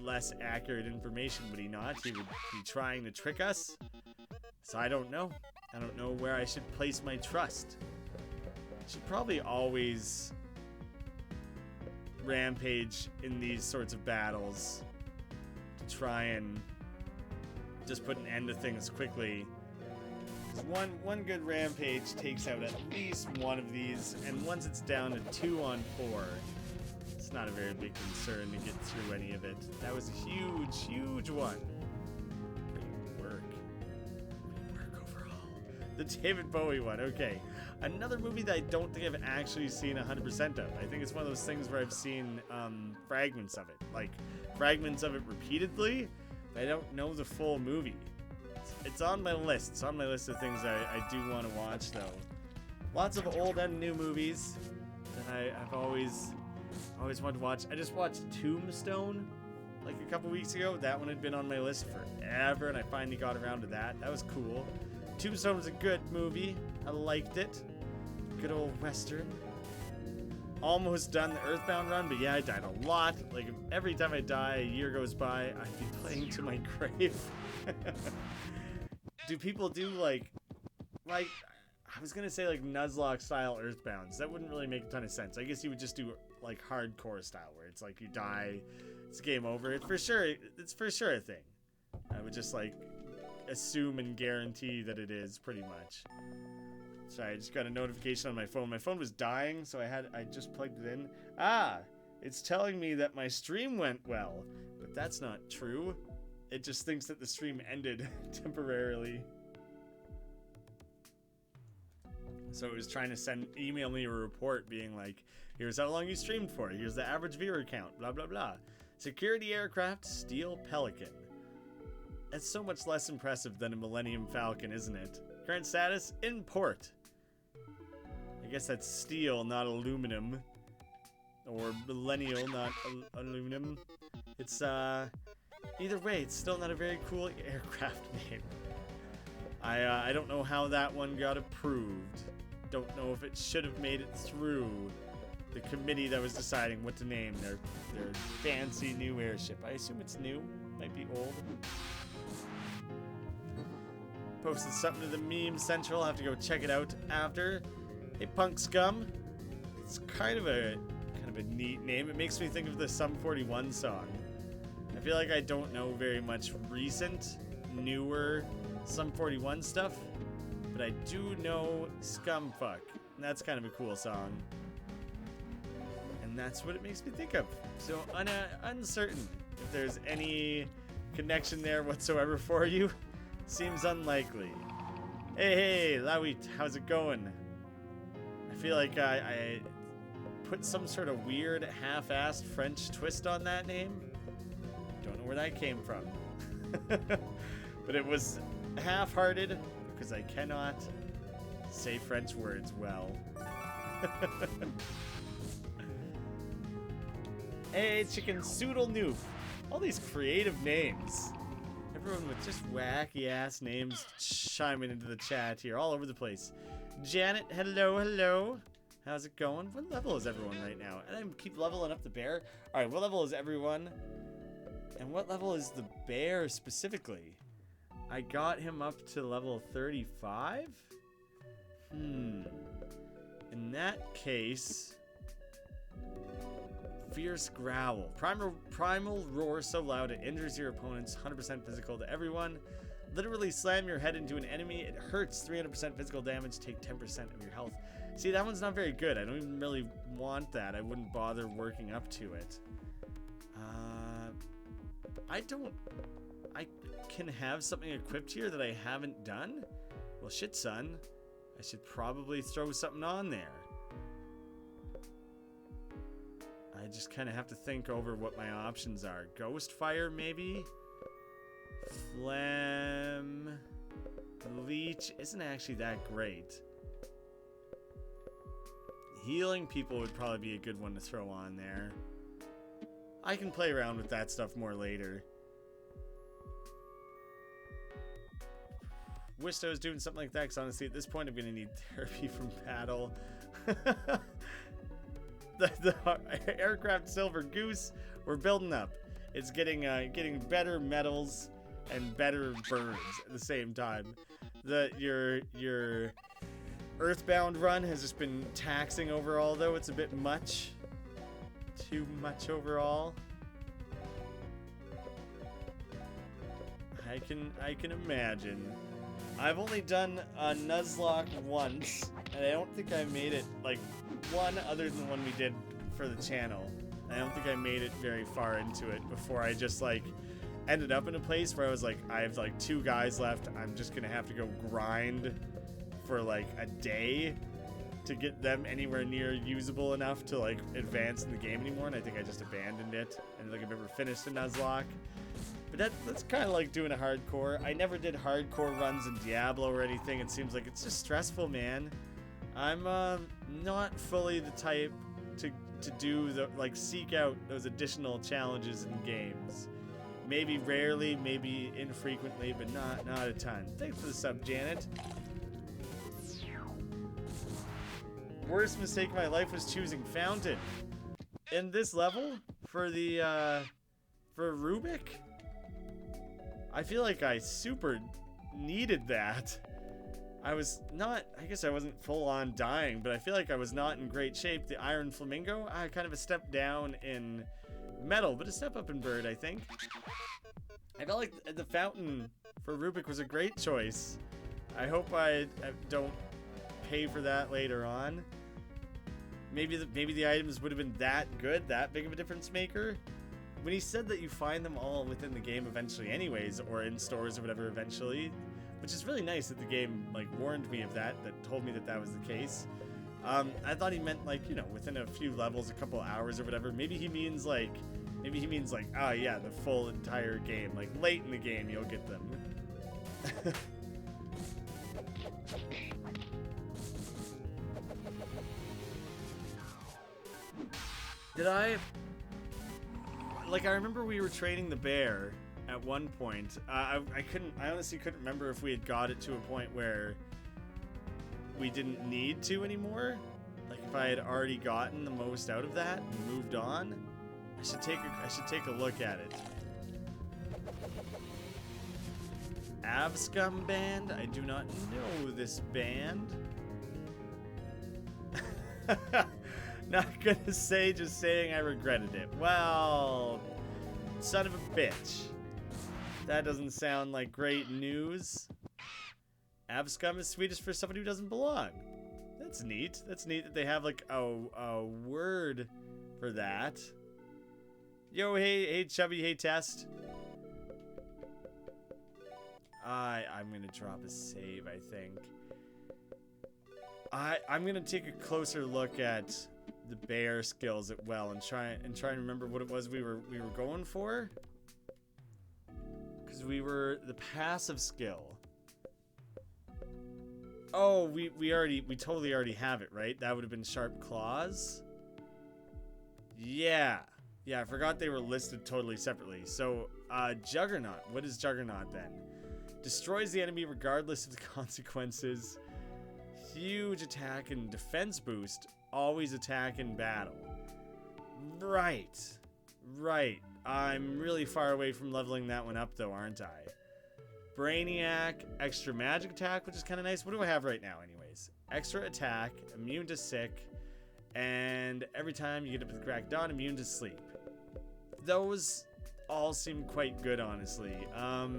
less accurate information, would he not? He would be trying to trick us. So I don't know. I don't know where I should place my trust. I should probably always rampage in these sorts of battles to try and just put an end to things quickly. One good rampage takes out at least one of these, and once it's down to 2 on 4, it's not a very big concern to get through any of it. That was a huge, huge one. Great work. Great work overall. The David Bowie one, okay. Another movie that I don't think I've actually seen 100% of. I think it's one of those things where I've seen fragments of it. Like, fragments of it repeatedly, but I don't know the full movie. It's on my list. It's on my list of things I do want to watch, though. Lots of old and new movies that I've always wanted to watch. I just watched Tombstone like a couple weeks ago. That one had been on my list forever, and I finally got around to that. That was cool. Tombstone was a good movie. I liked it. Good old Western. Almost done the Earthbound run, but yeah, I died a lot. Like, every time I die, a year goes by, I'd be playing to my grave. Do people do like I was gonna say like Nuzlocke style Earthbounds? That wouldn't really make a ton of sense. I guess you would just do like hardcore style, where it's like you die, it's game over. It's for sure a thing. I would just like assume and guarantee that it is, pretty much. Sorry, I just got a notification on my phone. My phone was dying, so I just plugged it in. It's telling me that my stream went well, but that's not true. It just thinks that the stream ended temporarily. So it was trying to email me a report being like, here's how long you streamed for, here's the average viewer count, blah blah blah. Security aircraft, Steel Pelican. That's so much less impressive than a Millennium Falcon, isn't it? Current status, in port. I guess that's steel, not aluminum. Or millennial, not aluminum. It's, either way, it's still not a very cool aircraft name. I don't know how that one got approved. Don't know if it should have made it through the committee that was deciding what to name their fancy new airship. I assume it's new, might be old. Posted something to the Meme Central. I'll have to go check it out after. Hey, Punk Scum. It's kind of a neat name. It makes me think of the Sum 41 song. I feel like I don't know very much recent, newer Sum 41 stuff, but I do know Scumfuck, and that's kind of a cool song. And that's what it makes me think of. So uncertain if there's any connection there whatsoever for you. Seems unlikely. Hey, Lawit, how's it going? I feel like I put some sort of weird half-assed French twist on that name. Don't know where that came from. But it was half-hearted because I cannot say French words well. Hey, Chicken Soodle Noof. All these creative names. everyone with just wacky ass names chiming into the chat here, all over the place. Janet, hello, hello. How's it going? What level is everyone right now? And I keep leveling up the bear. All right, what level is everyone? And what level is the bear specifically? I got him up to level 35? In that case... Fierce Growl. Primal roar so loud it injures your opponents. 100% physical to everyone. Literally slam your head into an enemy. It hurts. 300% physical damage. Take 10% of your health. See, that one's not very good. I don't even really want that. I wouldn't bother working up to it. I can have something equipped here that I haven't done? Well, shit, son. I should probably throw something on there. I just kind of have to think over what my options are. Ghost Fire, maybe? Phlegm. Leech isn't actually that great. Healing people would probably be a good one to throw on there. I can play around with that stuff more later. Wish I was doing something like that, because honestly at this point I'm going to need therapy from battle. The aircraft Silver Goose, we're building up. It's getting better metals and better birds at the same time. Your Earthbound run has just been taxing overall, though. It's a bit much. Too much overall. I can imagine. I've only done a Nuzlocke once, and I don't think I made it, like, one other than the one we did for the channel. I don't think I made it very far into it before I just, like, ended up in a place where I was like, I have, like, 2 guys left. I'm just gonna have to go grind for, like, a day to get them anywhere near usable enough to, like, advance in the game anymore, and I think I just abandoned it. I don't think I've ever finished a Nuzlocke. But that's kind of like doing a hardcore. I never did hardcore runs in Diablo or anything. It seems like it's just stressful, man. I'm not fully the type to do the, like, seek out those additional challenges in games. Maybe rarely, maybe infrequently, but not a ton. Thanks for the sub, Janet. Worst mistake of my life was choosing Fountain. In this level, for the for Rubik, I feel like I super needed that. I guess I wasn't full on dying, but I feel like I was not in great shape. The Iron Flamingo, kind of a step down in metal, but a step up in bird, I think. I felt like the Fountain for Rubik was a great choice. I hope I don't pay for that later on. Maybe the items would have been that good, that big of a difference maker. When he said that you find them all within the game eventually anyways, or in stores or whatever eventually, which is really nice that the game, like, warned me of that told me that was the case. I thought he meant, like, you know, within a few levels, a couple hours or whatever. Maybe he means like, oh yeah, the full entire game. Like, late in the game, you'll get them. I remember we were training the bear at one point. I honestly couldn't remember if we had got it to a point where we didn't need to anymore. Like, if I had already gotten the most out of that and moved on. I should take a look at it. Abscum band? I do not know this band. Not gonna say, just saying I regretted it. Well, son of a bitch. That doesn't sound like great news. Abscum is Swedish for somebody who doesn't belong. That's neat. That's neat that they have, like, a word for that. Yo, hey Chubby, hey Test. I'm gonna drop a save, I think. I'm gonna take a closer look at the bear skills at well and try and remember what it was we were going for. Because we were the passive skill. Oh, we totally already have it, right? That would have been Sharp Claws. Yeah, I forgot they were listed totally separately. So Juggernaut. What is Juggernaut then? Destroys the enemy regardless of the consequences. Huge attack and defense boost. Always attack in battle. Right. Right. I'm really far away from leveling that one up though, aren't I? Brainiac, extra magic attack, which is kind of nice. What do I have right now anyways? Extra attack, immune to sick, and every time you get up at the crack dawn, immune to sleep. Those all seem quite good, honestly. I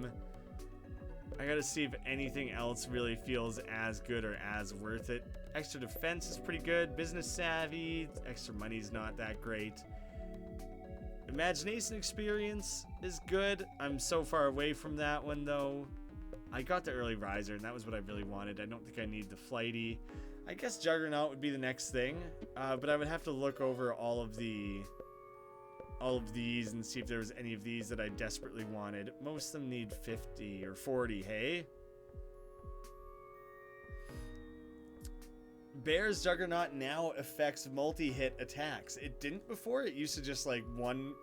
gotta see if anything else really feels as good or as worth it. Extra defense is pretty good. Business savvy, extra money's not that great. Imagination experience is good. I'm so far away from that one though. I got the early riser and that was what I really wanted. I don't think I need the flighty. I guess Juggernaut would be the next thing, but I would have to look over all of these and see if there was any of these that I desperately wanted. Most of them need 50 or 40, hey? Bear's Juggernaut now affects multi-hit attacks. It didn't before. It used to just like one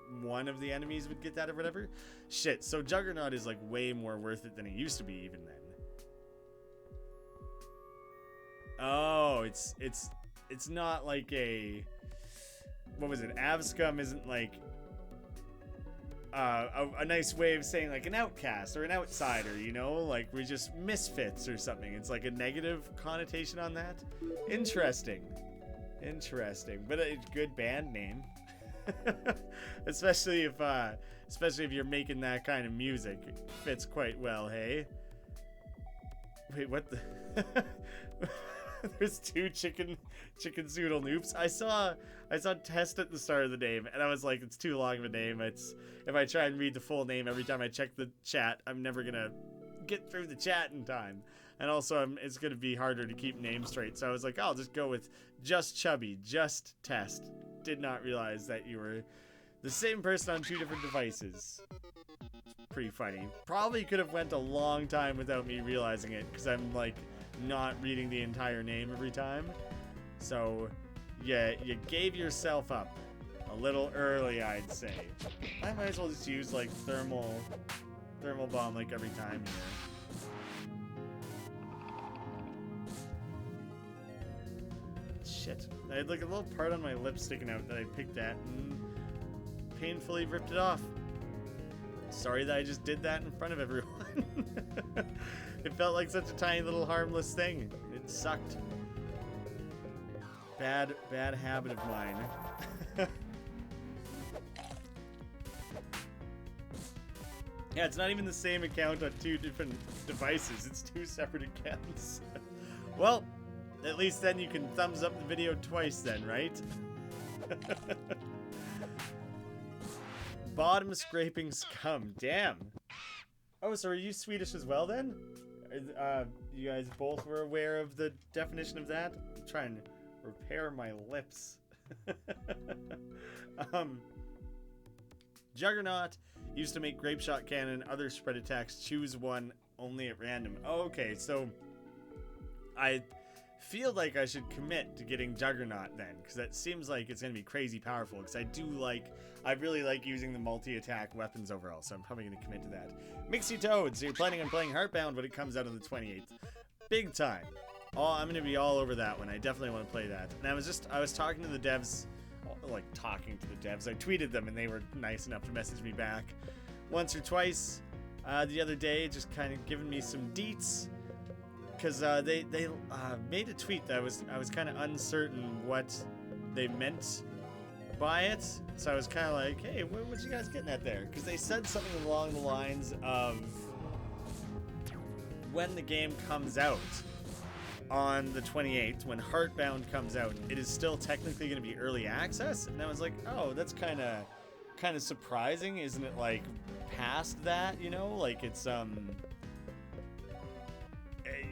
of the enemies would get that or whatever. Shit, so Juggernaut is like way more worth it than it used to be even then. Oh, it's not like a, what was it? Avscum isn't like a nice way of saying like an outcast or an outsider, you know, like we're just misfits or something. It's like a negative connotation on that. Interesting, but a good band name. especially if you're making that kind of music. It fits quite well, hey? Wait, what the? There's two chicken zoodle noops. I saw test at the start of the name, and I was like, it's too long of a name. If I try and read the full name every time I check the chat, I'm never gonna get through the chat in time. And also, it's gonna be harder to keep names straight. So I was like, I'll just go with just Chubby, just Test. Did not realize that you were the same person on two different devices. Pretty funny. Probably could have went a long time without me realizing it, because I'm like not reading the entire name every time. So yeah, you gave yourself up a little early, I'd say. I might as well just use like thermal bomb like every time here. Shit, I had like a little part on my lip sticking out that I picked at and painfully ripped it off. Sorry that I just did that in front of everyone. It felt like such a tiny little harmless thing. It sucked. Bad habit of mine. Yeah, it's not even the same account on two different devices. It's two separate accounts. Well, at least then you can thumbs up the video twice then, right? Bottom scraping scum. Damn. Oh, so are you Swedish as well then? You guys both were aware of the definition of that? I'm trying to repair my lips. Juggernaut used to make grape shot cannon, other spread attacks. Choose one only at random. Oh, okay, so I feel like I should commit to getting Juggernaut then, because that seems like it's going to be crazy powerful, because I really like using the multi-attack weapons overall, so I'm probably going to commit to that. Mixy Toad, so you're planning on playing Heartbound when it comes out on the 28th. Big time. Oh, I'm going to be all over that one. I definitely want to play that. And I was talking to the devs, I tweeted them and they were nice enough to message me back once or twice the other day, just kind of giving me some deets. Because they made a tweet that I was kind of uncertain what they meant by it. So I was kind of like, hey, what you guys getting at there? Because they said something along the lines of when the game comes out on the 28th, when Heartbound comes out, it is still technically going to be early access. And I was like, oh, that's kind of surprising, isn't it? Like past that, you know, like it's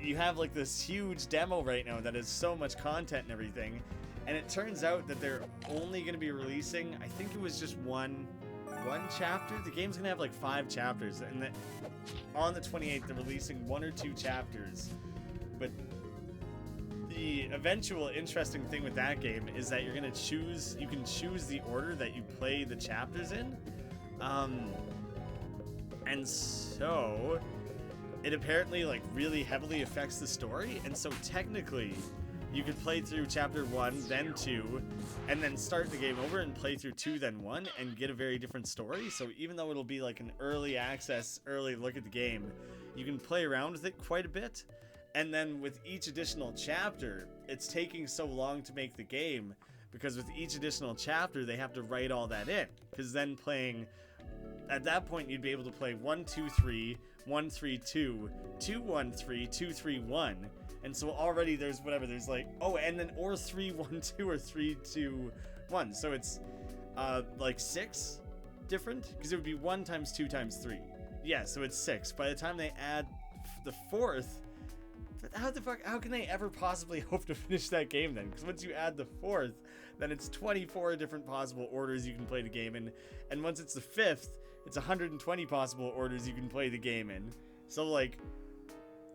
you have like this huge demo right now that has so much content and everything, and it turns out that they're only going to be releasing, I think it was just one chapter. The game's going to have like 5 chapters, and on the 28th they're releasing 1 or 2 chapters. But the eventual interesting thing with that game is that you can choose the order that you play the chapters in. And so it apparently like really heavily affects the story, and so technically you could play through chapter 1, then 2, and then start the game over and play through 2, then 1, and get a very different story. So even though it'll be like an early access, early look at the game, you can play around with it quite a bit. And then with each additional chapter, it's taking so long to make the game, because with each additional chapter, they have to write all that in. Because then playing, at that point, you'd be able to play 1, 2, 3, 1, 3, 2, 2, 1, 3, 2, 3, 1. And so already there's whatever, there's like, oh, and then or 3, 1, 2, or 3, 2, 1. So it's like 6 different, because it would be 1 times 2 times 3. Yeah, so it's 6. By the time they add the 4th, how can they ever possibly hope to finish that game then? Because once you add the 4th, then it's 24 different possible orders you can play the game in. And once it's the 5th, it's 120 possible orders you can play the game in. So like,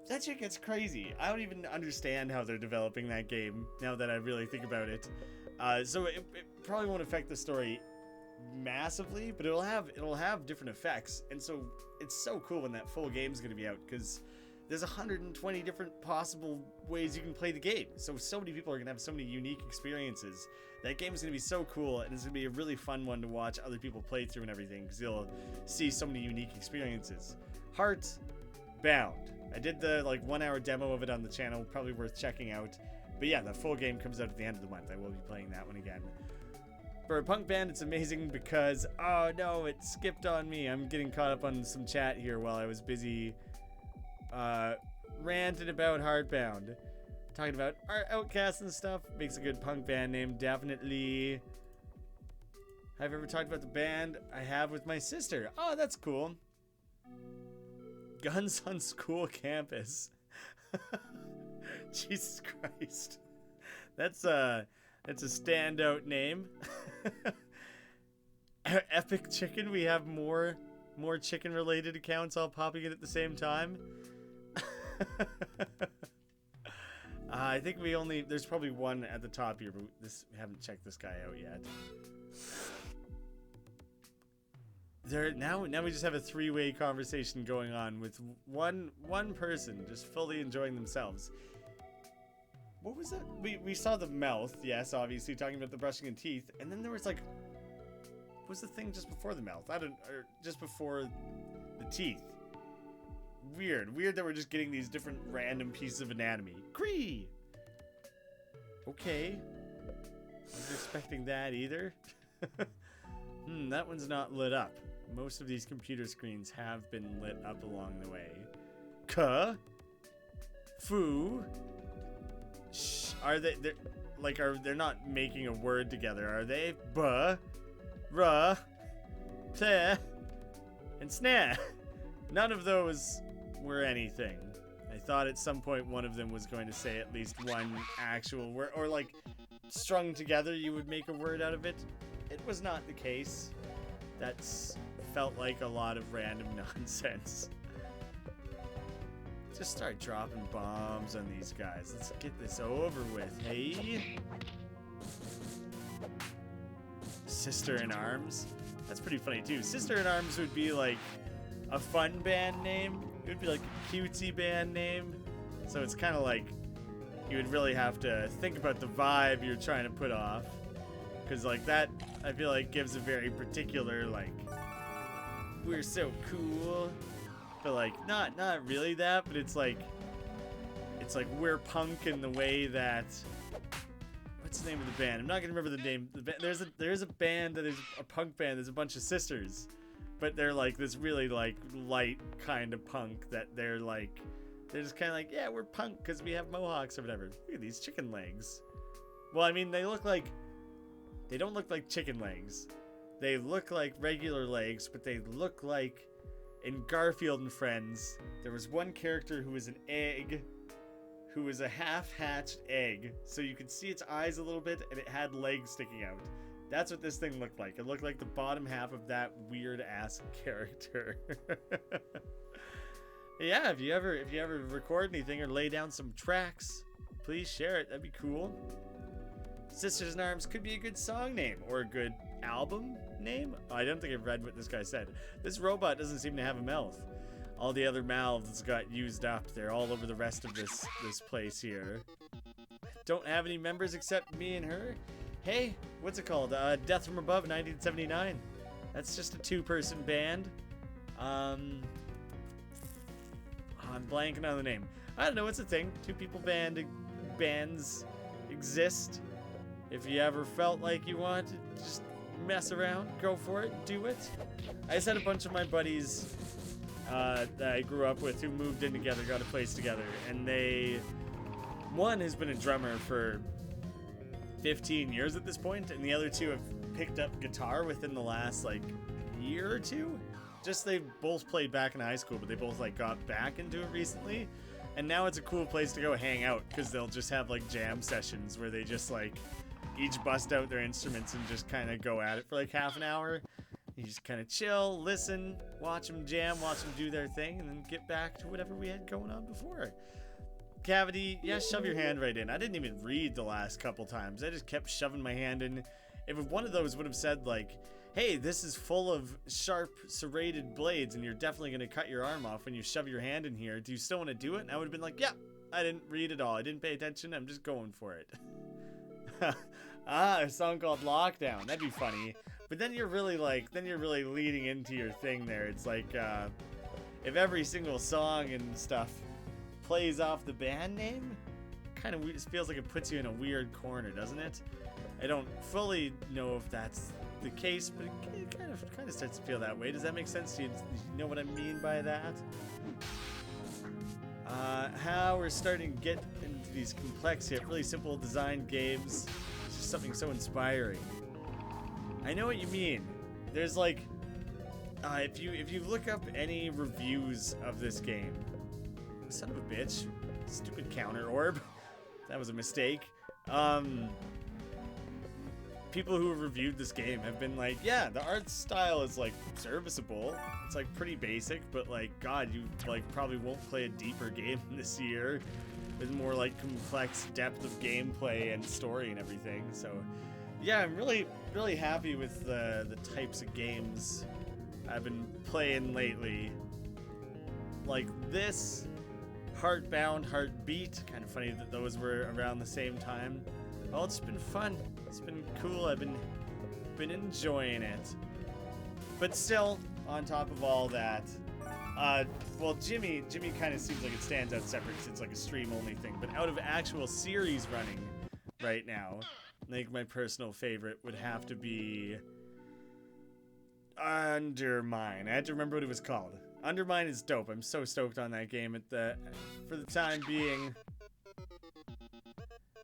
that shit gets crazy. I don't even understand how they're developing that game now that I really think about it. So it probably won't affect the story massively, but it'll have different effects. And so it's so cool when that full game's going to be out, because there's 120 different possible ways you can play the game. So many people are going to have so many unique experiences. That game is going to be so cool, and it's going to be a really fun one to watch other people play through and everything, because you'll see so many unique experiences. Earthbound. I did the like 1 hour demo of it on the channel, probably worth checking out. But yeah, the full game comes out at the end of the month. I will be playing that one again. For a punk band, it's amazing because, oh no, it skipped on me. I'm getting caught up on some chat here while I was busy ranting about Earthbound. Talking about our Outcasts and stuff. Makes a good punk band name, definitely. Have you ever talked about the band? I have with my sister. Oh, that's cool. Guns on School Campus. Jesus Christ. That's a standout name. Epic Chicken. We have more chicken related accounts all popping in at the same time. I think there's probably one at the top here, but we haven't checked this guy out yet. Now we just have a 3-way conversation going on with one person just fully enjoying themselves. What was it? We saw the mouth, yes, obviously talking about the brushing of teeth, and then there was like, what was the thing just before the mouth? Or just before the teeth. Weird that we're just getting these different random pieces of anatomy. Cree. Okay. Wasn't expecting that either. That one's not lit up. Most of these computer screens have been lit up along the way. Ka. Fu. Shh. Are they're not making a word together, are they? Buh. Ruh. Te. And snah. None of those were anything. I thought at some point one of them was going to say at least one actual word, or like strung together you would make a word out of it. It was not the case. That's felt like a lot of random nonsense. Just start dropping bombs on these guys. Let's get this over with, hey? Sister in Arms. That's pretty funny too. Sister in Arms would be like a fun band name. It would be like a cutesy band name. So it's kind of like you would really have to think about the vibe you're trying to put off. Because like that, I feel like gives a very particular like, we're so cool. But like not really that, but it's like we're punk in the way that, what's the name of the band? I'm not gonna remember the name. There's a band that is a punk band. There's a bunch of sisters, but they're like this really like light kind of punk that they're just kind of like, yeah, we're punk because we have mohawks or whatever. Look at these chicken legs. Well, I mean, they don't look like chicken legs. They look like regular legs, but they look like, in Garfield and Friends, there was one character who was an egg, who was a half-hatched egg, so you could see its eyes a little bit, and it had legs sticking out. That's what this thing looked like. It looked like the bottom half of that weird-ass character. Yeah, if you ever record anything or lay down some tracks, please share it. That'd be cool. Sisters in Arms could be a good song name, or a good album name? Oh, I don't think I've read what this guy said. This robot doesn't seem to have a mouth. All the other mouths got used up. They're all over the rest of this place here. Don't have any members except me and her. Hey, what's it called? Death from Above 1979. That's just a 2-person band. I'm blanking on the name. I don't know, it's a thing. 2-people bands exist. If you ever felt like you want to just mess around, go for it, do it. I just had a bunch of my buddies that I grew up with who moved in together, got a place together, and one has been a drummer for 15 years at this point, and the other 2 have picked up guitar within the last like year or 2. Just they both played back in high school, but they both like got back into it recently, and now it's a cool place to go hang out because they'll just have like jam sessions where they just like each bust out their instruments and just kind of go at it for like half an hour. You just kind of chill, listen, watch them jam, watch them do their thing, and then get back to whatever we had going on before. Cavity, yeah, shove your hand right in. I didn't even read the last couple times. I just kept shoving my hand in. If one of those would have said like, hey, this is full of sharp serrated blades and you're definitely going to cut your arm off when you shove your hand in here, do you still want to do it? And I would have been like, yeah, I didn't read it all. I didn't pay attention. I'm just going for it. A song called Lockdown. That'd be funny. But then you're really leading into your thing there. It's like, if every single song and stuff plays off the band name, kind of feels like it puts you in a weird corner, doesn't it? I don't fully know if that's the case, but it kind of starts to feel that way. Does that make sense? Do you know what I mean by that? How we're starting to get into these complex yet really simple design games. It's just something so inspiring. I know what you mean. There's like, if you look up any reviews of this game, son of a bitch, stupid counter orb, that was a mistake. People who have reviewed this game have been like, yeah, the art style is like serviceable. It's like pretty basic, but like, God, you like probably won't play a deeper game this year with more like complex depth of gameplay and story and everything. So yeah, I'm really, really happy with the types of games I've been playing lately. Like this, Heartbound, Heartbeat, kind of funny that those were around the same time. Well, it's been fun. It's been cool. I've been enjoying it. But still, on top of all that, well, Jimmy kind of seems like it stands out separate because it's like a stream-only thing. But out of actual series running right now, I think my personal favorite would have to be Undermine. I had to remember what it was called. Undermine is dope. I'm so stoked on that game for the time being.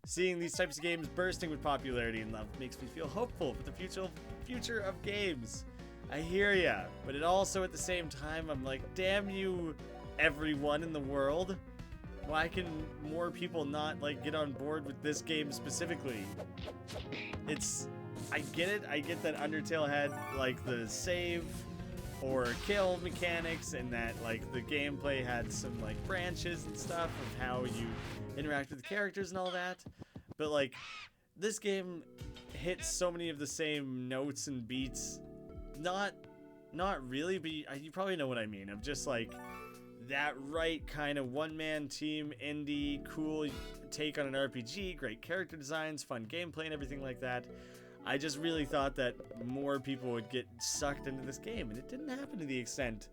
Seeing these types of games bursting with popularity and love makes me feel hopeful for the future of games. I hear ya, but it also at the same time I'm like, damn you, everyone in the world. Why can more people not like get on board with this game specifically? I get it. I get that Undertale had like the save or kill mechanics and that like the gameplay had some like branches and stuff of how you interact with the characters and all that, but like this game hits so many of the same notes and beats, not really, but you probably know what I mean, of just like that right kind of one-man team indie cool take on an RPG, great character designs, fun gameplay and everything like that. I just really thought that more people would get sucked into this game, and it didn't happen to the extent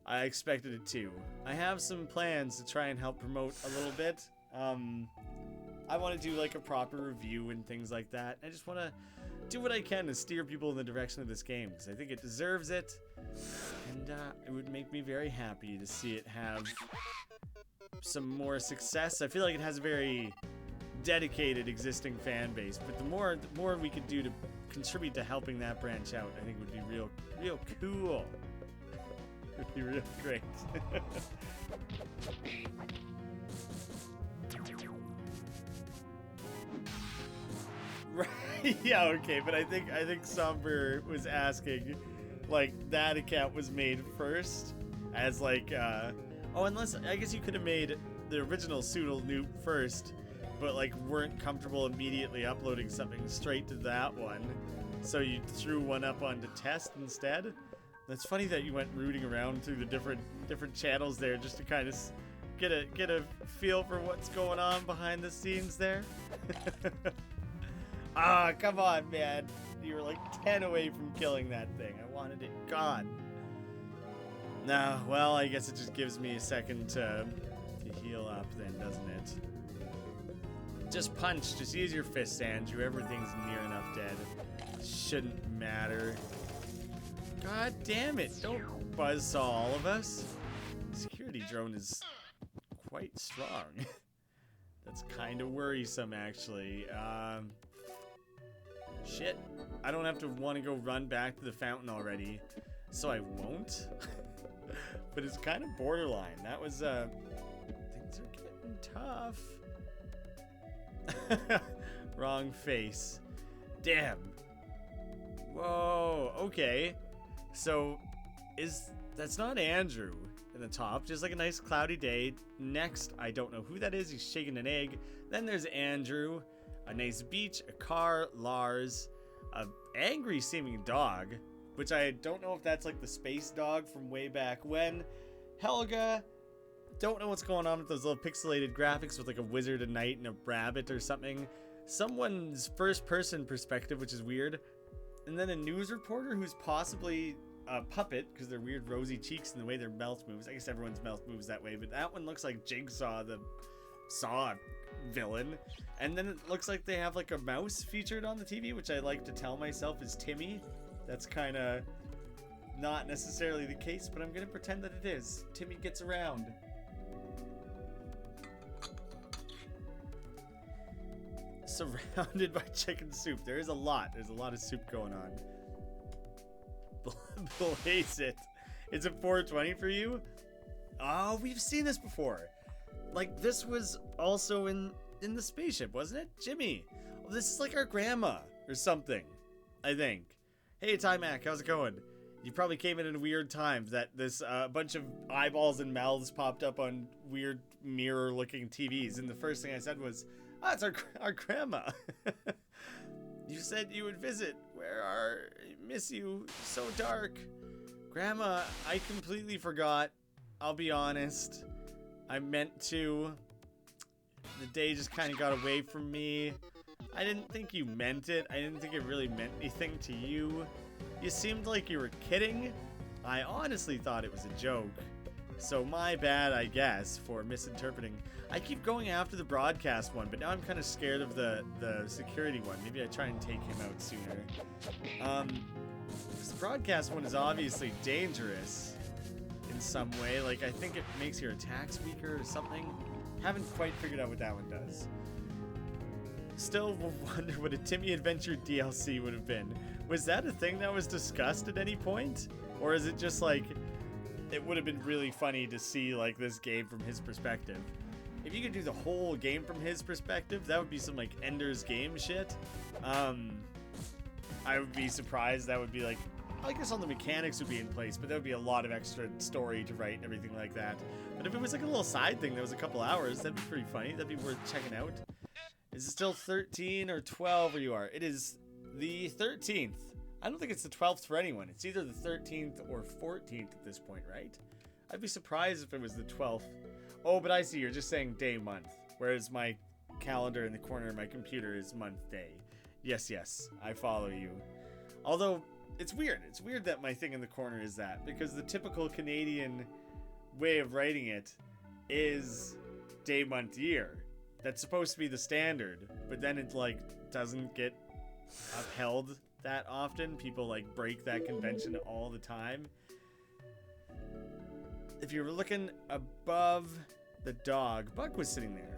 I expected it to. I have some plans to try and help promote a little bit. I want to do like a proper review and things like that. I just want to do what I can to steer people in the direction of this game because I think it deserves it, and it would make me very happy to see it have some more success. I feel like it has a very dedicated existing fan base, but the more we could do to contribute to helping that branch out, I think would be real cool. It would be real great. Right, yeah, okay, but I think Somber was asking, like, that account was made first, as like, unless, I guess you could have made the original Soodle Noob first, but like weren't comfortable immediately uploading something straight to that one. So you threw one up onto test instead? That's funny that you went rooting around through the different channels there just to kind of get a feel for what's going on behind the scenes there. Ah, come on, man. You were like 10 away from killing that thing. I wanted it gone. Nah, well, I guess it just gives me a second to heal up then, doesn't it? Just punch. Just use your fists, Andrew. Everything's near enough dead. Shouldn't matter. God damn it. Don't buzzsaw all of us. Security drone is quite strong. That's kind of worrisome, actually. Shit. I don't have to want to go run back to the fountain already, so I won't. But it's kind of borderline. That was, things are getting tough. Wrong face. Damn. Whoa, okay. So, that's not Andrew in the top, just like a nice cloudy day. Next, I don't know who that is, he's shaking an egg. Then there's Andrew, a nice beach, a car, Lars, a angry seeming dog, which I don't know if that's like the space dog from way back when. Helga, don't know what's going on with those little pixelated graphics with like a wizard, a knight, and a rabbit or something. Someone's first person perspective, which is weird. And then a news reporter who's possibly a puppet because they're weird rosy cheeks and the way their mouth moves. I guess everyone's mouth moves that way, but that one looks like Jigsaw, the Saw villain. And then it looks like they have like a mouse featured on the TV, which I like to tell myself is Timmy. That's kind of not necessarily the case, but I'm going to pretend that it is. Timmy gets around. Surrounded by chicken soup. There is a lot. There's a lot of soup going on. Blaze it. Is it 420 for you? Oh, we've seen this before. Like, this was also in the spaceship, wasn't it? Jimmy. Oh, this is like our grandma or something, I think. Hey, Ty-Mac, how's it going? You probably came in at a weird time that this bunch of eyeballs and mouths popped up on weird mirror-looking TVs, and the first thing I said was, "Ah, it's our grandma." You said you would visit. Where are? Miss you. So dark. Grandma, I completely forgot. I'll be honest. I meant to. The day just kind of got away from me. I didn't think you meant it. I didn't think it really meant anything to you. You seemed like you were kidding. I honestly thought it was a joke. So my bad, I guess, for misinterpreting. I keep going after the broadcast one, but now I'm kind of scared of the security one. Maybe I try and take him out sooner. This broadcast one is obviously dangerous in some way. Like, I think it makes your attacks weaker or something. Haven't quite figured out what that one does. Still wonder what a Timmy Adventure DLC would have been. Was that a thing that was discussed at any point? Or is it just like, it would have been really funny to see like this game from his perspective? If you could do the whole game from his perspective, that would be some like Ender's Game shit. I would be surprised. That would be like, I guess all the mechanics would be in place, but there would be a lot of extra story to write and everything like that. But if it was like a little side thing that was a couple hours, that'd be pretty funny. That'd be worth checking out. Is it still 13 or 12 where you are? It is the 13th. I don't think it's the 12th for anyone. It's either the 13th or 14th at this point, right? I'd be surprised if it was the 12th. Oh, but I see. You're just saying day, month. Whereas my calendar in the corner of my computer is month, day. Yes, yes. I follow you. Although, it's weird. It's weird that my thing in the corner is that. Because the typical Canadian way of writing it is day, month, year. That's supposed to be the standard. But then it, like, doesn't get upheld that often. People like break that convention all the time. If you were looking above the dog, Buck was sitting there.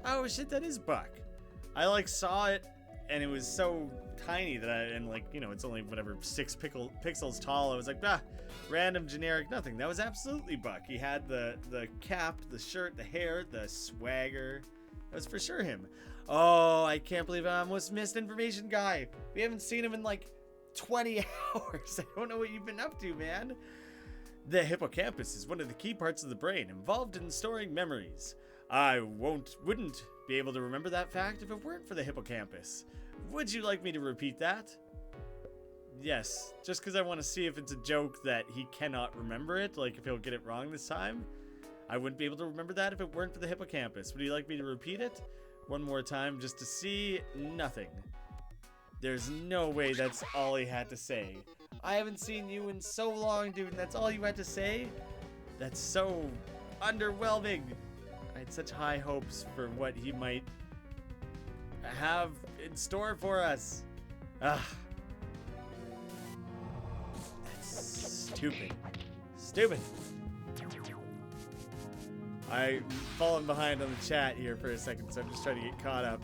Oh shit, that is Buck. I like saw it and it was so tiny that and like, you know, it's only whatever 6 pixels tall. I was like, random generic nothing. That was absolutely Buck. He had the cap, the shirt, the hair, the swagger. That was for sure him. Oh, I can't believe I almost missed information guy. We haven't seen him in like 20 hours. I don't know what you've been up to, man. The hippocampus is one of the key parts of the brain involved in storing memories. I wouldn't be able to remember that fact if it weren't for the hippocampus. Would you like me to repeat that? Yes, just because I want to see if it's a joke that he cannot remember it, like if he'll get it wrong this time. I wouldn't be able to remember that if it weren't for the hippocampus. Would you like me to repeat it one more time just to see? Nothing. There's no way that's all he had to say. I haven't seen you in so long, dude, and that's all you had to say? That's so underwhelming. I had such high hopes for what he might have in store for us. Ugh. That's stupid. Stupid. I'm falling behind on the chat here for a second, so I'm just trying to get caught up.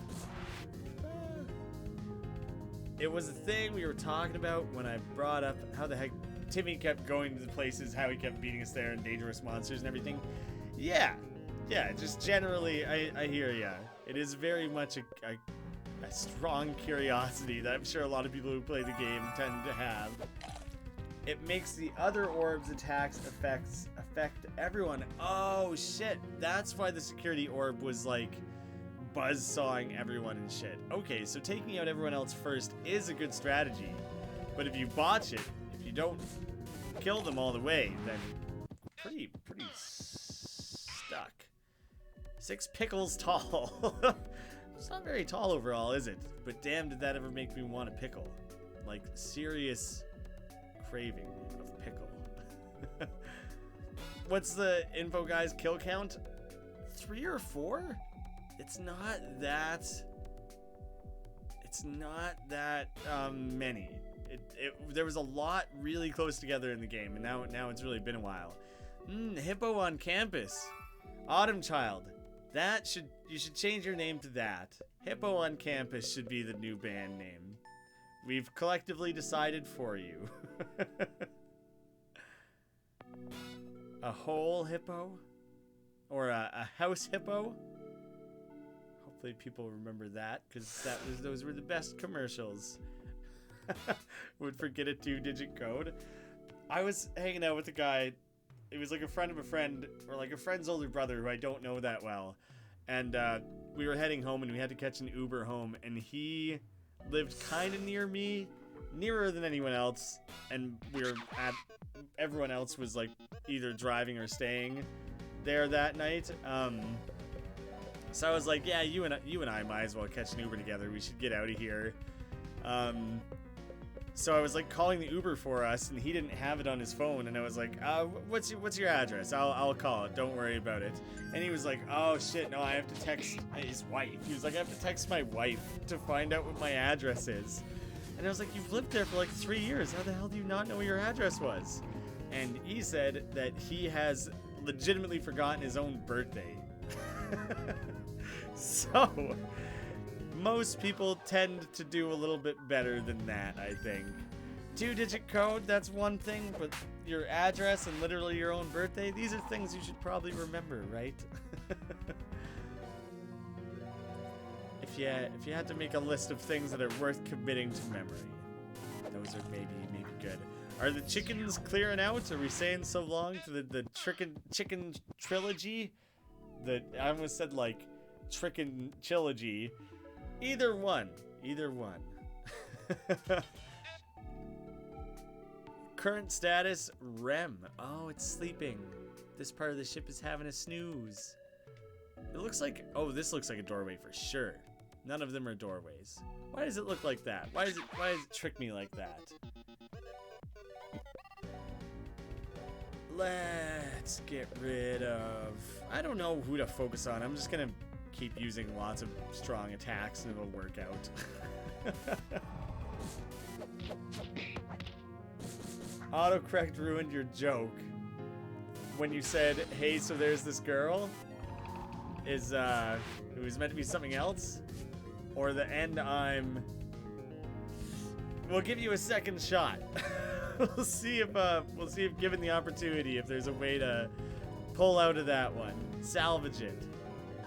It was a thing we were talking about when I brought up how the heck Timmy kept going to the places, how he kept beating us there, and dangerous monsters and everything. Yeah, just generally, I hear ya. It is very much a strong curiosity that I'm sure a lot of people who play the game tend to have. It makes the other orbs' attacks affect everyone. Oh shit, that's why the security orb was like buzzsawing everyone and shit. Okay, so taking out everyone else first is a good strategy, but if you botch it, if you don't kill them all the way, then pretty stuck. 6 pickles tall. It's not very tall overall, is it? But damn, did that ever make me want a pickle. Like, serious craving of pickle. What's the info guy's kill count? 3 or 4? It's not that many. There was a lot really close together in the game, and now it's really been a while. Hippo on campus. Autumn Child. You should change your name to that. Hippo on campus should be the new band name. We've collectively decided for you. A whole hippo? Or a house hippo? Hopefully people remember that, because those were the best commercials. Would forget a 2-digit code. I was hanging out with a guy. It was like a friend of a friend, or like a friend's older brother who I don't know that well. And we were heading home, and we had to catch an Uber home, and he lived kind of near me, nearer than anyone else, and everyone else was like either driving or staying there that night. So I was like, yeah, you and I might as well catch an Uber together. We should get out of here. So I was like calling the Uber for us, and he didn't have it on his phone, and I was like, what's your address? I'll call it. Don't worry about it. And he was like, oh shit, no, I have to text his wife. He was like, I have to text my wife to find out what my address is. And I was like, you've lived there for like 3 years. How the hell do you not know what your address was? And he said that he has legitimately forgotten his own birthday. So most people tend to do a little bit better than that, I think. 2-digit code, that's one thing, but your address and literally your own birthday, these are things you should probably remember, right? If you had to make a list of things that are worth committing to memory, those are maybe good. Are the chickens clearing out? Are we saying so long to the chicken trilogy? I almost said like chicken trilogy. Either one. Current status, REM. Oh, it's sleeping. This part of the ship is having a snooze. It looks like, oh, this looks like a doorway for sure. None of them are doorways. Why does it look like that? Why does it trick me like that? Let's get rid of, I don't know who to focus on. I'm just gonna keep using lots of strong attacks and it'll work out. Autocorrect ruined your joke when you said, hey, so there's this girl who was meant to be something else, or the end we'll give you a second shot. We'll see if given the opportunity, if there's a way to pull out of that one, salvage it.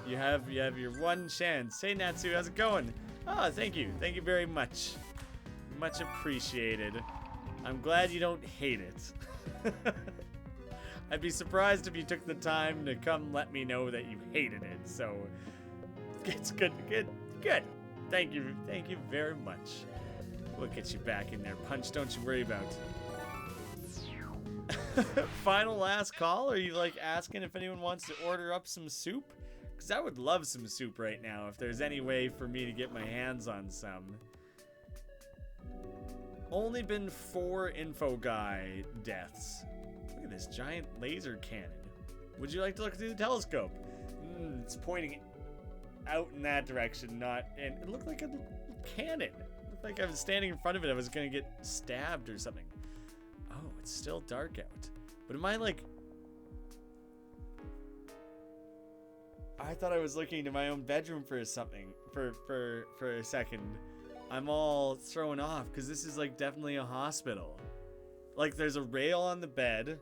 You have your one chance. Hey Natsu, how's it going? Oh, thank you very much. Much appreciated. I'm glad you don't hate it. I'd be surprised if you took the time to come let me know that you hated it. So it's good. Thank you very much. We'll get you back in there, Punch. Don't you worry about it. Final last call? Are you like asking if anyone wants to order up some soup? Because I would love some soup right now if there's any way for me to get my hands on some. Only been 4 info guy deaths. Look at this giant laser cannon. Would you like to look through the telescope? It's pointing out in that direction, not in. It looked like a cannon. It looked like I was standing in front of it. I was gonna get stabbed or something. Oh, it's still dark out. But am I like? I thought I was looking into my own bedroom for something for a second. I'm all thrown off because this is like definitely a hospital. Like there's a rail on the bed.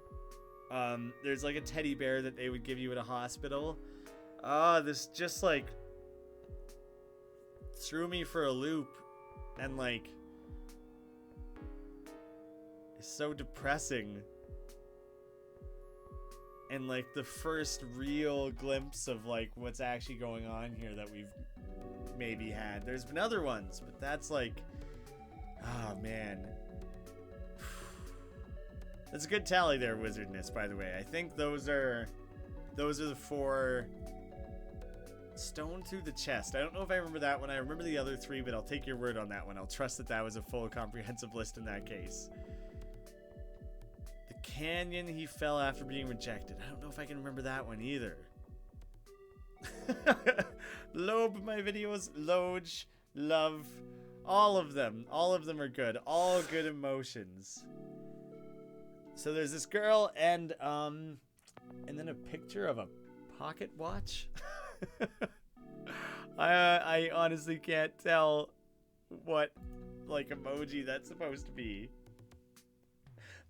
There's like a teddy bear that they would give you at a hospital. This just like threw me for a loop, and like it's so depressing. And like the first real glimpse of like what's actually going on here that we've maybe had. There's been other ones, but that's like, oh man. That's a good tally there, Wizardness, by the way. I think those are the 4 stone through the chest. I don't know if I remember that one. I remember the other 3, but I'll take your word on that one. I'll trust that that was a full comprehensive list in that case. The canyon he fell after being rejected. I don't know if I can remember that one either. Lobe my videos, Loge, love, all of them are good. All good emotions. So there's this girl and then a picture of a pocket watch. I honestly can't tell what like emoji that's supposed to be.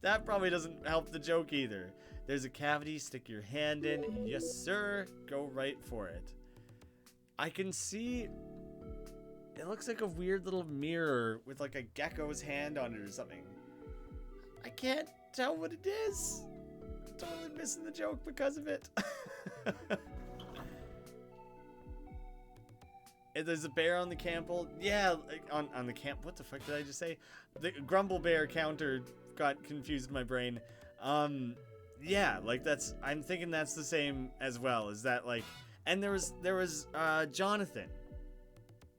That probably doesn't help the joke either. There's a cavity, stick your hand in. Yes, sir. Go right for it. I can see... It looks like a weird little mirror with like a gecko's hand on it or something. I can't tell what it is. I'm totally missing the joke because of it. There's a bear on the cample. Yeah, on the camp. What the fuck did I just say? The Grumble Bear counter got confused in my brain. Yeah, like that's. I'm thinking that's the same as well. Is that like? And there was Jonathan.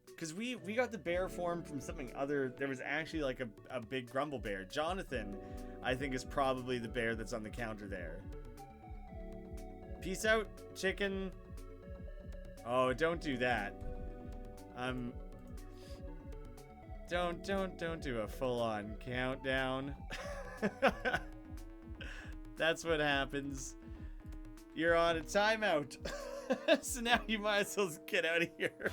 Because we got the bear form from something other. There was actually like a big Grumble Bear. Jonathan, I think, is probably the bear that's on the counter there. Peace out, chicken. Oh, don't do that. Don't do a full-on countdown. That's what happens. You're on a timeout. So now you might as well get out of here.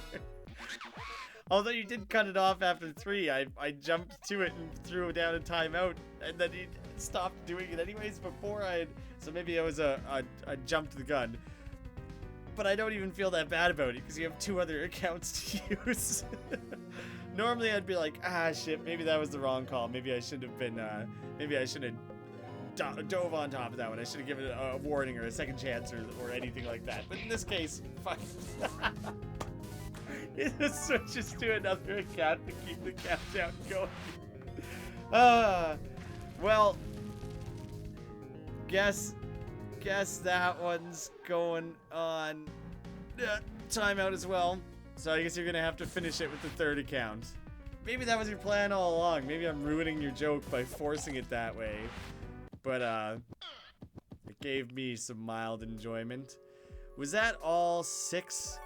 Although you did cut it off after 3, I jumped to it and threw down a timeout, and then he stopped doing it anyways before so maybe I was I jumped the gun. But I don't even feel that bad about it because you have 2 other accounts to use. Normally I'd be like, shit, maybe that was the wrong call. Maybe I should have been, maybe I should have dove on top of that one. I should have given it a warning or a second chance or anything like that. But in this case, fuck. It just switches to another account to keep the countdown going. Well, guess that one's going on timeout as well. So I guess you're gonna have to finish it with the 3rd account. Maybe that was your plan all along. Maybe I'm ruining your joke by forcing it that way. But it gave me some mild enjoyment. Was that all 6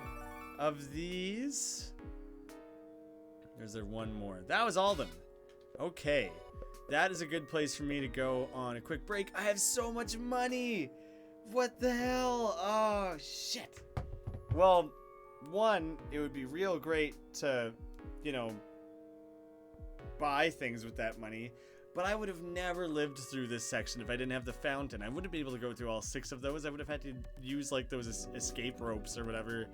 of these? Or is there one more? That was all of them. Okay. That is a good place for me to go on a quick break. I have so much money. What the hell? Oh, shit. Well, one, it would be real great to, buy things with that money. But I would have never lived through this section if I didn't have the fountain. I wouldn't be able to go through all 6 of those. I would have had to use like those escape ropes or whatever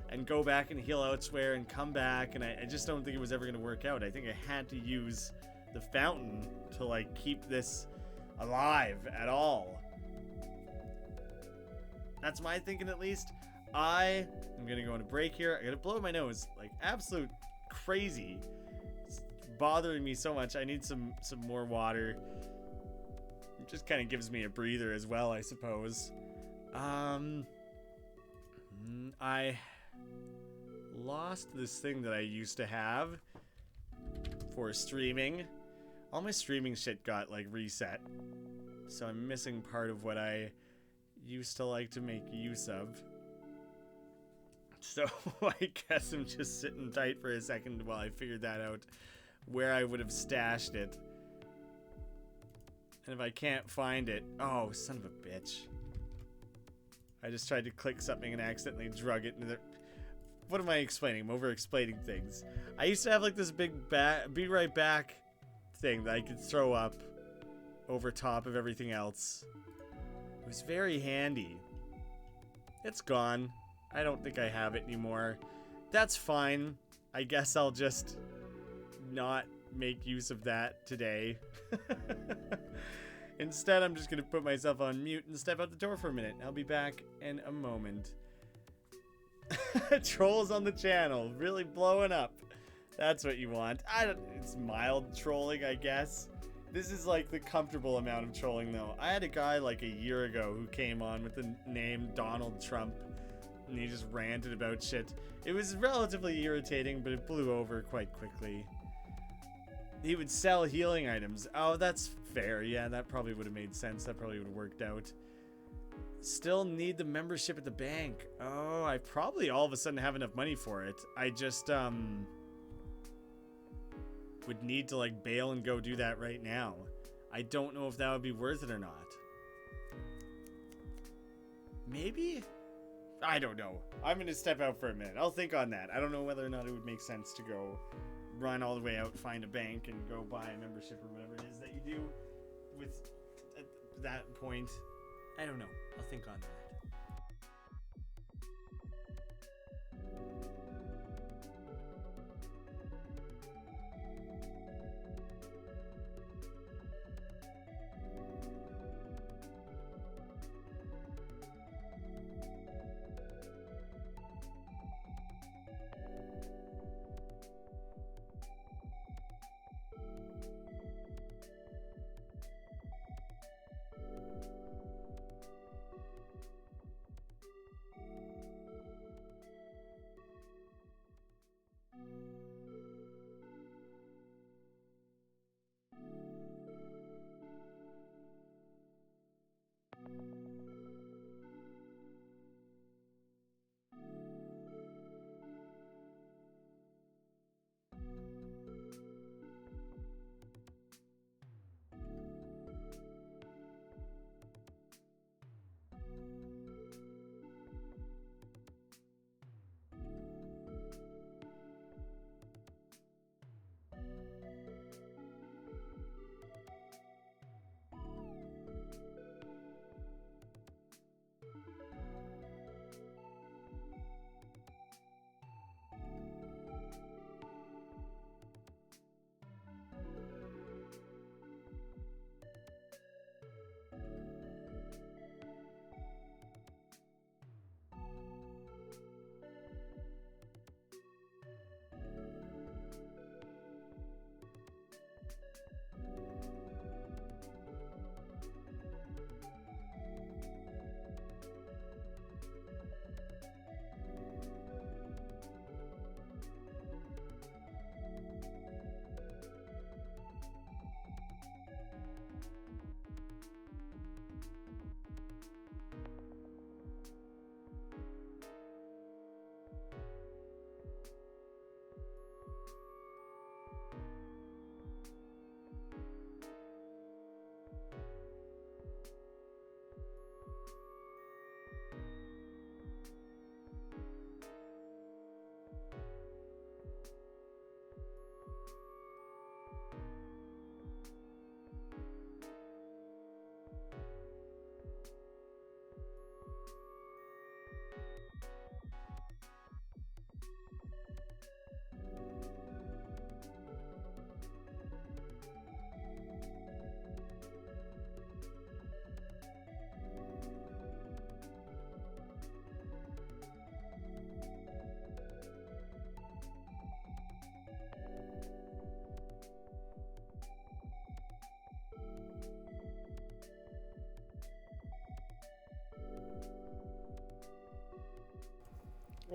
and go back and heal elsewhere and come back. And I just don't think it was ever going to work out. I think I had to use the fountain to like keep this alive at all. That's my thinking, at least. I am gonna go on a break here. I gotta blow my nose like absolute crazy. It's bothering me so much. I need some more water. It just kind of gives me a breather as well, I suppose. I lost this thing that I used to have for streaming. All my streaming shit got like reset, so I'm missing part of what I used to like to make use of. So I guess I'm just sitting tight for a second while I figured that out, where I would have stashed it. And if I can't find it, oh, son of a bitch. I just tried to click something and accidentally drug it into the... What am I explaining? I'm over-explaining things. I used to have like this big be right back thing that I could throw up over top of everything else. It was very handy. It's gone. I don't think I have it anymore. That's fine. I guess I'll just not make use of that today. Instead, I'm just going to put myself on mute and step out the door for a minute. I'll be back in a moment. Trolls on the channel. Really blowing up. That's what you want. It's mild trolling, I guess. This is like the comfortable amount of trolling, though. I had a guy like a year ago who came on with the name Donald Trump. And he just ranted about shit. It was relatively irritating, but it blew over quite quickly. He would sell healing items. Oh, that's fair. Yeah, that probably would have made sense. That probably would have worked out. Still need the membership at the bank. Oh, I probably all of a sudden have enough money for it. I just, would need to, like, bail and go do that right now. I don't know if that would be worth it or not. Maybe? I don't know. I'm going to step out for a minute. I'll think on that. I don't know whether or not it would make sense to go run all the way out, find a bank, and go buy a membership or whatever it is that you do with at that point. I don't know. I'll think on that.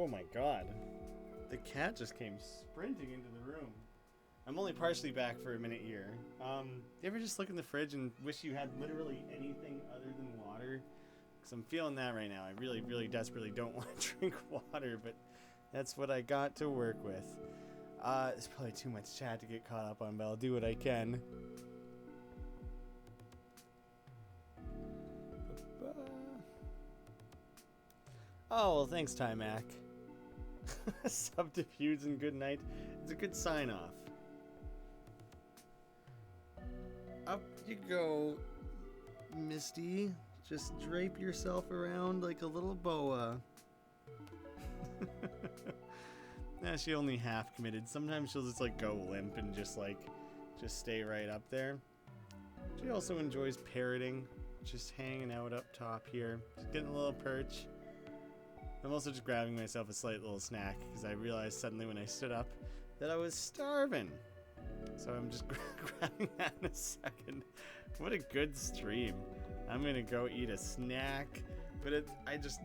Oh my god. The cat just came sprinting into the room. I'm only partially back for a minute here. You ever just look in the fridge and wish you had literally anything other than water? Because I'm feeling that right now. I really, really desperately don't want to drink water, but that's what I got to work with. There's probably too much chat to get caught up on, but I'll do what I can. Oh, well, thanks, Timac. Subterfuge and good night. It's a good sign-off. Up you go, Misty. Just drape yourself around like a little boa. Nah, she only half committed. Sometimes she'll just like go limp and just stay right up there. She also enjoys parroting, just hanging out up top here, just getting a little perch. I'm also just grabbing myself a slight little snack because I realized suddenly when I stood up that I was starving. So I'm just grabbing that in a second. What a good stream. I'm gonna go eat a snack, but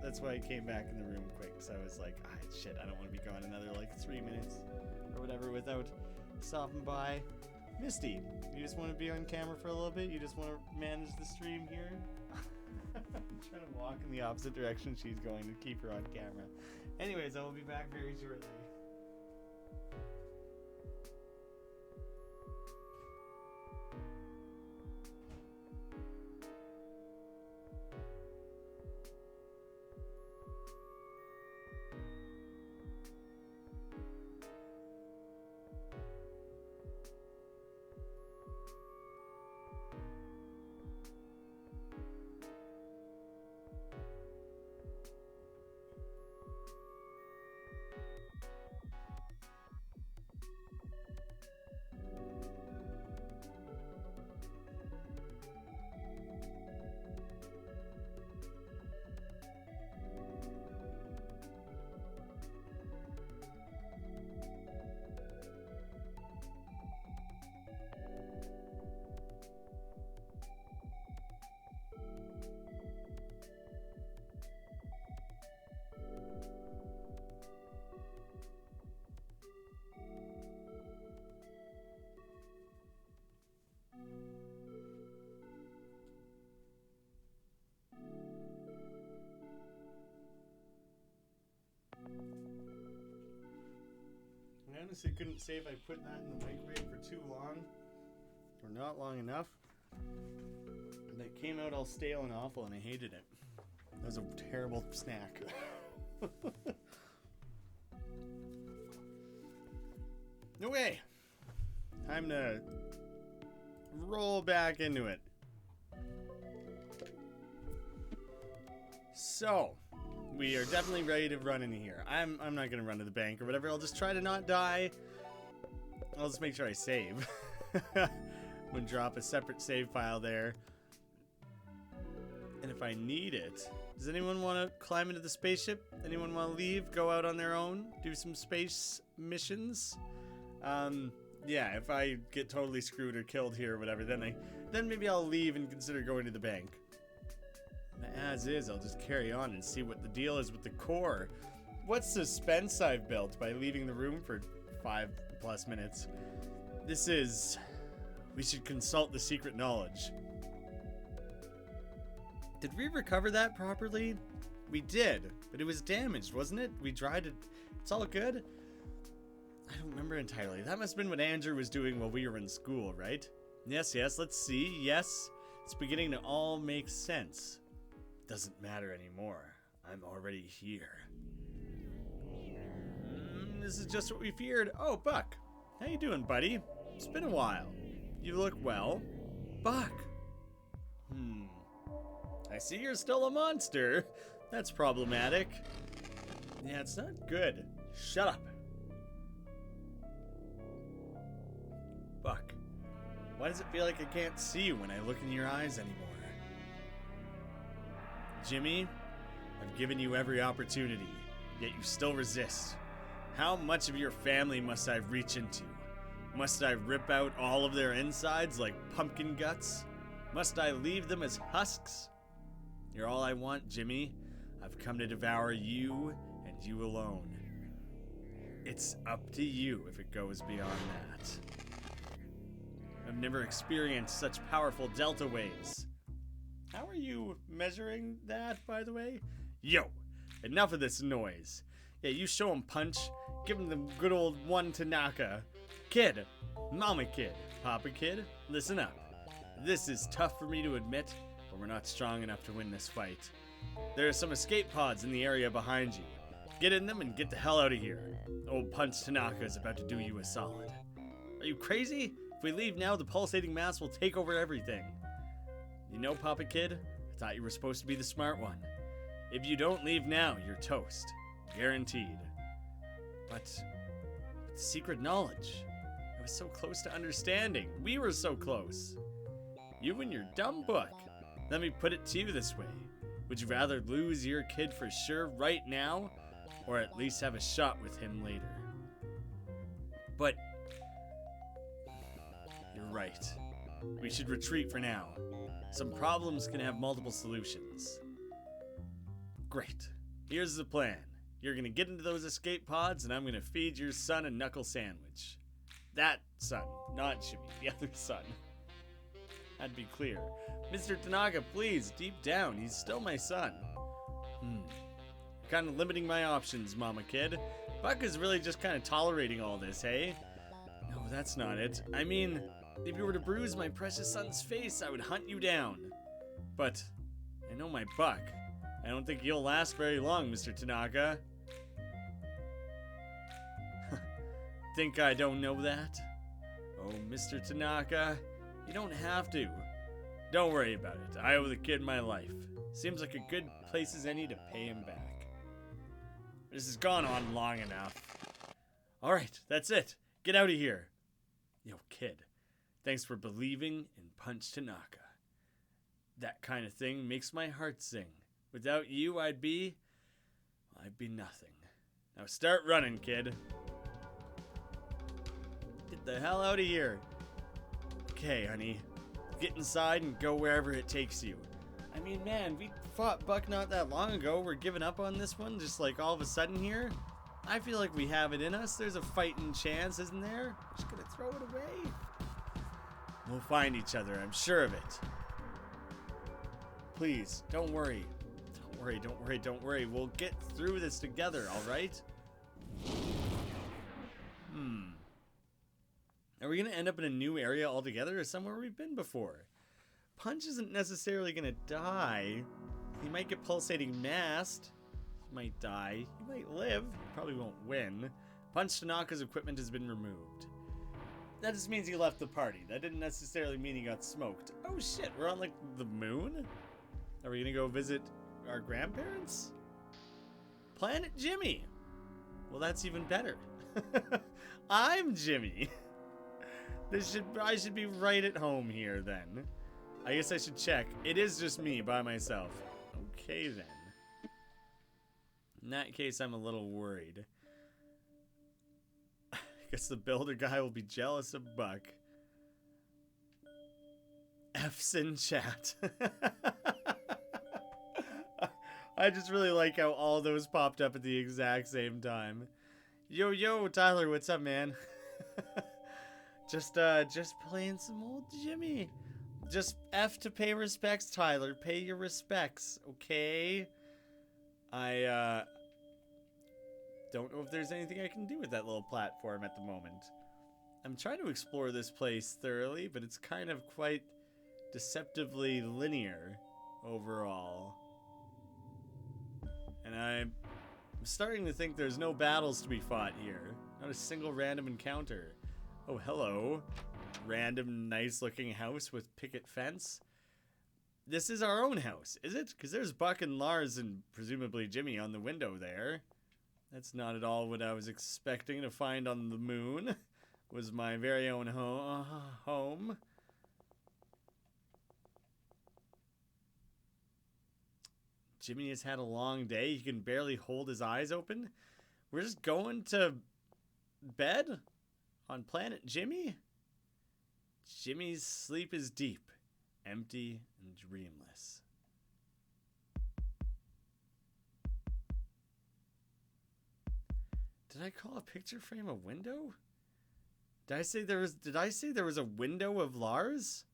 that's why I came back in the room quick. So I was like, shit, I don't want to be gone another like 3 minutes or whatever without stopping by. Misty, you just want to be on camera for a little bit? You just want to manage the stream here? I'm trying to walk in the opposite direction she's going to keep her on camera. Anyways, I will be back very shortly. I honestly couldn't say if I put that in the microwave for too long or not long enough. And it came out all stale and awful and I hated it. That was a terrible snack. No way! Time to roll back into it. So, we are definitely ready to run in here. I'm not gonna run to the bank or whatever. I'll just try to not die. I'll just make sure I save. I'm gonna drop a separate save file there. And if I need it, does anyone want to climb into the spaceship? Anyone want to leave? Go out on their own? Do some space missions? Yeah, if I get totally screwed or killed here or whatever, then maybe I'll leave and consider going to the bank. As is, I'll just carry on and see what the deal is with the core. What suspense I've built by leaving the room for 5+ minutes. This is... We should consult the secret knowledge. Did we recover that properly? We did, but it was damaged, wasn't it? We tried it. It's all good? I don't remember entirely. That must have been what Andrew was doing while we were in school, right? Yes, let's see. Yes, it's beginning to all make sense. Doesn't matter anymore. I'm already here. This is just what we feared. Oh, Buck. How you doing, buddy? It's been a while. You look well. Buck. I see you're still a monster. That's problematic. Yeah, it's not good. Shut up. Buck. Why does it feel like I can't see you when I look in your eyes anymore? Jimmy, I've given you every opportunity, yet you still resist. How much of your family must I reach into? Must I rip out all of their insides like pumpkin guts? Must I leave them as husks? You're all I want, Jimmy. I've come to devour you and you alone. It's up to you if it goes beyond that. I've never experienced such powerful delta waves. How are you measuring that, by the way? Yo, enough of this noise. Yeah, you show him Punch. Give him the good old one Tanaka. Kid, Mama Kid, Papa Kid, listen up. This is tough for me to admit, but we're not strong enough to win this fight. There are some escape pods in the area behind you. Get in them and get the hell out of here. Old Punch Tanaka is about to do you a solid. Are you crazy? If we leave now, the pulsating mass will take over everything. You know, Papa Kid, I thought you were supposed to be the smart one. If you don't leave now, you're toast. Guaranteed. But secret knowledge. I was so close to understanding. We were so close. You and your dumb book. Let me put it to you this way. Would you rather lose your kid for sure right now, or at least have a shot with him later? But you're right. We should retreat for now. Some problems can have multiple solutions. Great. Here's the plan. You're gonna get into those escape pods, and I'm gonna feed your son a knuckle sandwich. That son, not Jimmy, the other son. Had to be clear. Mr. Tanaka, please, deep down, he's still my son. Kind of limiting my options, Mama Kid. Buck is really just kind of tolerating all this, hey? No, that's not it. I mean, if you were to bruise my precious son's face, I would hunt you down. But I know my Buck. I don't think you'll last very long, Mr. Tanaka. Think I don't know that? Oh, Mr. Tanaka, you don't have to. Don't worry about it. I owe the kid my life. Seems like a good place as any to pay him back. This has gone on long enough. Alright, that's it. Get out of here. Yo, kid, thanks for believing in Punch Tanaka. That kind of thing makes my heart sing. Without you, I'd be nothing. Now start running, kid. Get the hell out of here. Okay, honey. Get inside and go wherever it takes you. I mean, man, we fought Buck not that long ago. We're giving up on this one just like all of a sudden here. I feel like we have it in us. There's a fighting chance, isn't there? We're just gonna throw it away. We'll find each other, I'm sure of it. Please, don't worry. Don't worry. We'll get through this together, alright? Are we going to end up in a new area altogether or somewhere we've been before? Punch isn't necessarily going to die. He might get pulsating masked. He might die. He might live. He probably won't win. Punch Tanaka's equipment has been removed. That just means he left the party. That didn't necessarily mean he got smoked. Oh shit, we're on like the moon? Are we going to go visit our grandparents? Planet Jimmy. Well, that's even better. I'm Jimmy. I should be right at home here then. I guess I should check. It is just me by myself. Okay then. In that case, I'm a little worried. I guess the builder guy will be jealous of Buck. F's in chat. I just really like how all those popped up at the exact same time. Yo, Tyler, what's up, man? Just playing some old Jimmy. Just F to pay respects, Tyler. Pay your respects, okay? I don't know if there's anything I can do with that little platform at the moment. I'm trying to explore this place thoroughly, but it's kind of quite deceptively linear overall. And I'm starting to think there's no battles to be fought here. Not a single random encounter. Oh, hello. Random nice looking house with picket fence. This is our own house, is it? Because there's Buck and Lars and presumably Jimmy on the window there. That's not at all what I was expecting to find on the moon. Was my very own home. Jimmy has had a long day. He can barely hold his eyes open. We're just going to bed on planet Jimmy? Jimmy's sleep is deep, empty, and dreamless. Did I call a picture frame a window? Did I say there was a window of Lars?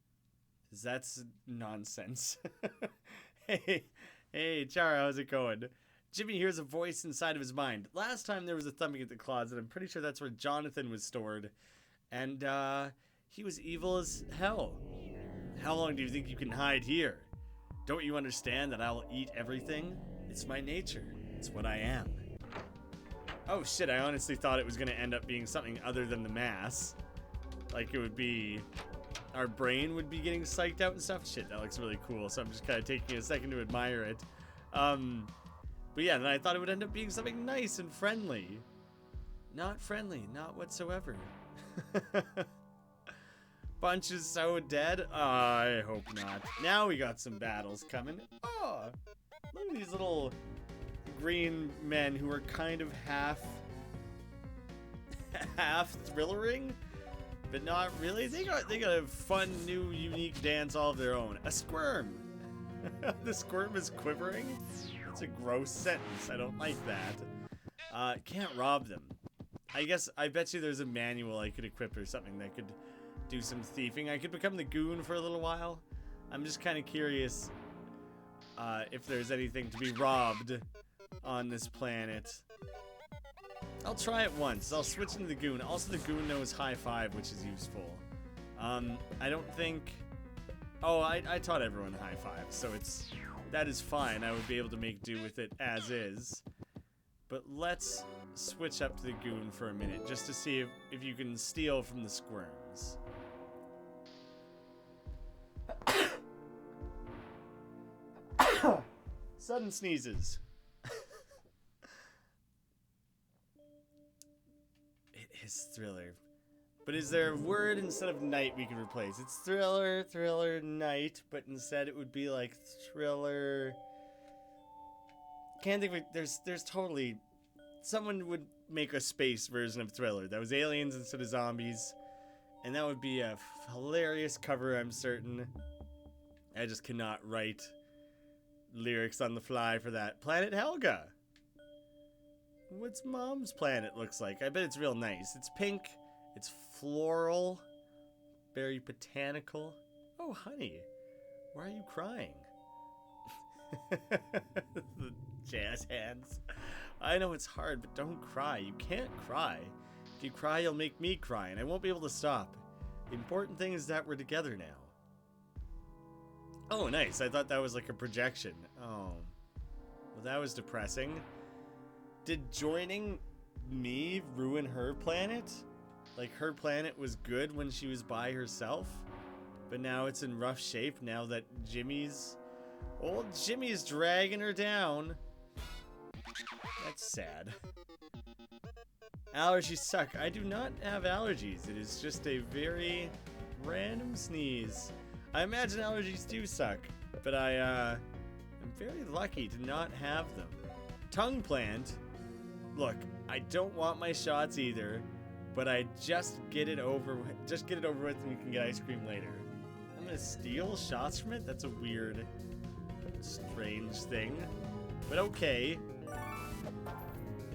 'Cause that's nonsense. Hey, Chara, how's it going? Jimmy hears a voice inside of his mind. Last time there was a thumbing at the closet. I'm pretty sure that's where Jonathan was stored. And, he was evil as hell. How long do you think you can hide here? Don't you understand that I'll eat everything? It's my nature. It's what I am. Oh shit, I honestly thought it was going to end up being something other than the mass. Like it would be... our brain would be getting psyched out and stuff. Shit, that looks really cool. So I'm just kind of taking a second to admire it. But yeah, then I thought it would end up being something nice and friendly. Not friendly, not whatsoever. Bunch is so dead. I hope not. Now we got some battles coming. Oh, look at these little green men who are kind of half thrillering, but not really. They got a fun, new, unique dance all of their own. A squirm. The squirm is quivering. That's a gross sentence. I don't like that. Can't rob them. I bet you there's a manual I could equip or something that could do some thieving. I could become the goon for a little while. I'm just kind of curious if there's anything to be robbed on this planet. I'll try it once. I'll switch into the goon. Also, the goon knows high five, which is useful. I don't think... Oh, I taught everyone high five, so that is fine. I would be able to make do with it as is. But let's switch up to the goon for a minute, just to see if you can steal from the squirms. Sudden sneezes. It is thriller. But is there a word instead of night we can replace? It's thriller, night, but instead it would be like thriller. Can't think of it. There's totally... Someone would make a space version of thriller. That was aliens instead of zombies. And that would be a hilarious cover, I'm certain. I just cannot write lyrics on the fly for that. Planet Helga. What's Mom's planet looks like? I bet it's real nice. It's pink. It's floral. Very botanical. Oh, honey. Why are you crying? The jazz hands. I know it's hard, but don't cry. You can't cry. If you cry, you'll make me cry, and I won't be able to stop. The important thing is that we're together now. Oh, nice. I thought that was like a projection. Oh. Well, that was depressing. Did joining me ruin her planet? Like, her planet was good when she was by herself, but now it's in rough shape now that old Jimmy's dragging her down. That's sad. Allergies suck. I do not have allergies. It is just a very random sneeze. I imagine allergies do suck, but I'm very lucky to not have them. Tongue plant. Look, I don't want my shots either, but I just get it over with and we can get ice cream later. I'm gonna steal shots from it? That's a weird, strange thing, but okay.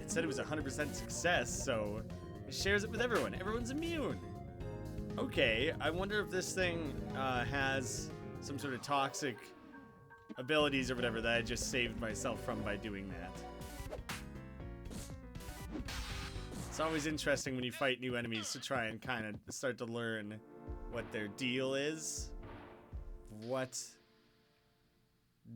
It said it was 100% success, so it shares it with everyone. Everyone's immune. Okay, I wonder if this thing has some sort of toxic abilities or whatever that I just saved myself from by doing that. It's always interesting when you fight new enemies to try and kind of start to learn what their deal is, what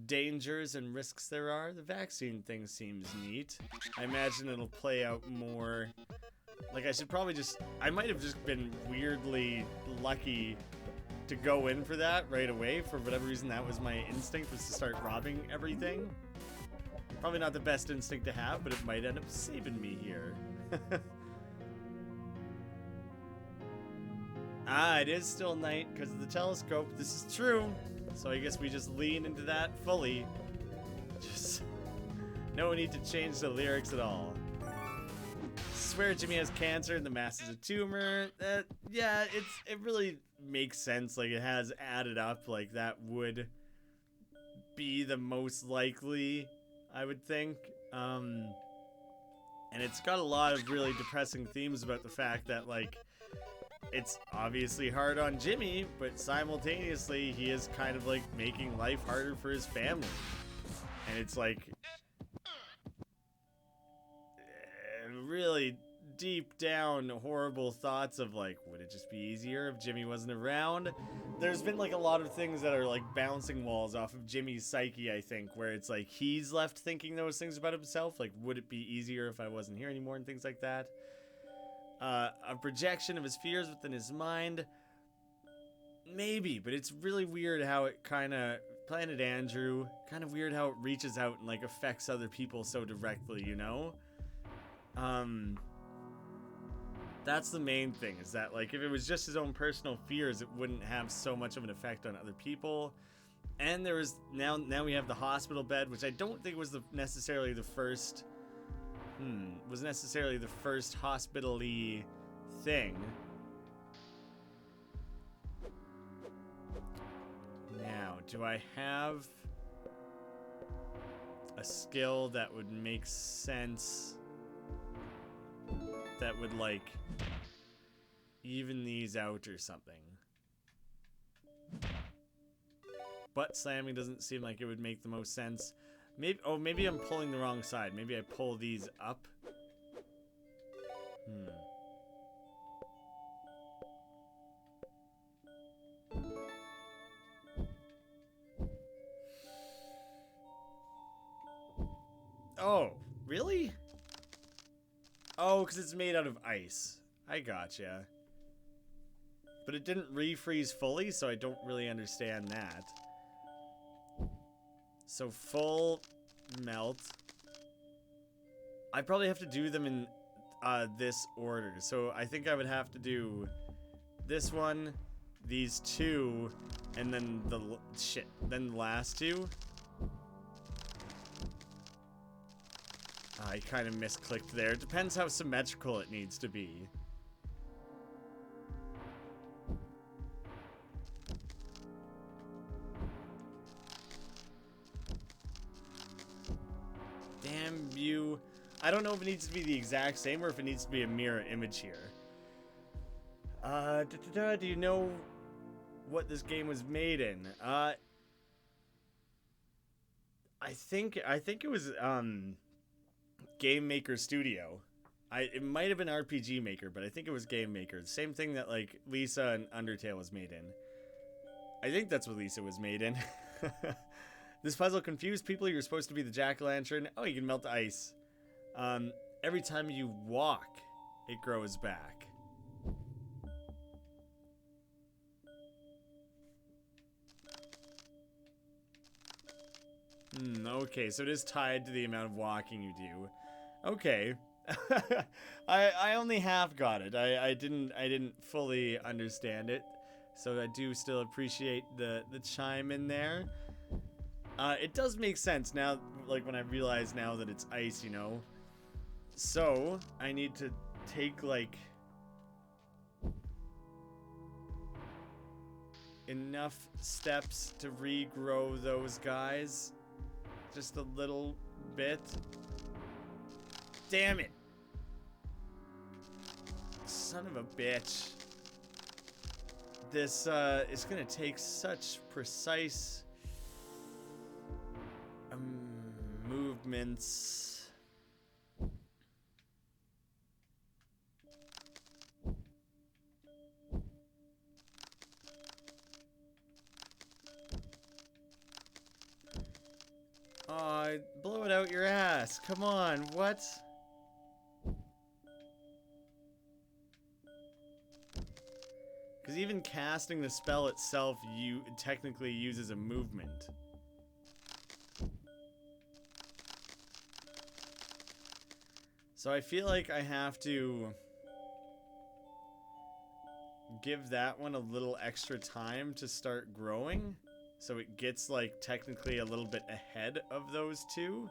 dangers and risks there are. The vaccine thing seems neat. I imagine it'll play out more. Like, I might have just been weirdly lucky to go in for that right away. For whatever reason, that was my instinct, was to start robbing everything. Probably not the best instinct to have, but it might end up saving me here. It is still night because of the telescope. This is true. So I guess we just lean into that fully. Just no need to change the lyrics at all. Swear Jimmy has cancer and the mass is a tumor. Yeah, it really makes sense. Like, it has added up. Like, that would be the most likely, I would think. And it's got a lot of really depressing themes about the fact that, like, it's obviously hard on Jimmy, but simultaneously he is kind of like making life harder for his family. And it's like really deep down horrible thoughts of like, would it just be easier if Jimmy wasn't around? There's been like a lot of things that are like bouncing walls off of Jimmy's psyche, I think, where it's like he's left thinking those things about himself, like, would it be easier if I wasn't here anymore, and things like that. A projection of his fears within his mind. Maybe, but it's really weird how it kind of, Planet Andrew, kind of weird how it reaches out and like affects other people so directly, you know? That's the main thing, is that like if it was just his own personal fears, it wouldn't have so much of an effect on other people. And there was, now we have the hospital bed, which I don't think was necessarily the first hospital-y thing. Now, do I have a skill that would make sense, that would like even these out or something? Butt slamming doesn't seem like it would make the most sense. Maybe I'm pulling the wrong side. Maybe I pull these up. Oh, really? Oh, because it's made out of ice. I gotcha. But it didn't refreeze fully, so I don't really understand that. So full melt. I probably have to do them in this order. So I think I would have to do this one, these two, and then then the last two. I kind of misclicked there. It depends how symmetrical it needs to be. Damn you. I don't know if it needs to be the exact same or if it needs to be a mirror image here. Do you know what this game was made in? I think it was Game Maker Studio. It might have been RPG Maker, but I think it was Game Maker. The same thing that like Lisa and Undertale was made in. I think that's what Lisa was made in. This puzzle confused people. You're supposed to be the jack-o'-lantern. Oh, you can melt the ice. Every time you walk, it grows back. Okay, so it is tied to the amount of walking you do. Okay. I only half got it. I didn't fully understand it. So I do still appreciate the chime in there. It does make sense now, like when I realize now that it's ice, you know. So I need to take like enough steps to regrow those guys. Just a little bit. Damn it. Son of a bitch. This is gonna take such precise movements. Oh, blow it out your ass. Come on, what? Because even casting the spell itself, technically uses a movement. So I feel like I have to give that one a little extra time to start growing. So it gets, like, technically a little bit ahead of those two.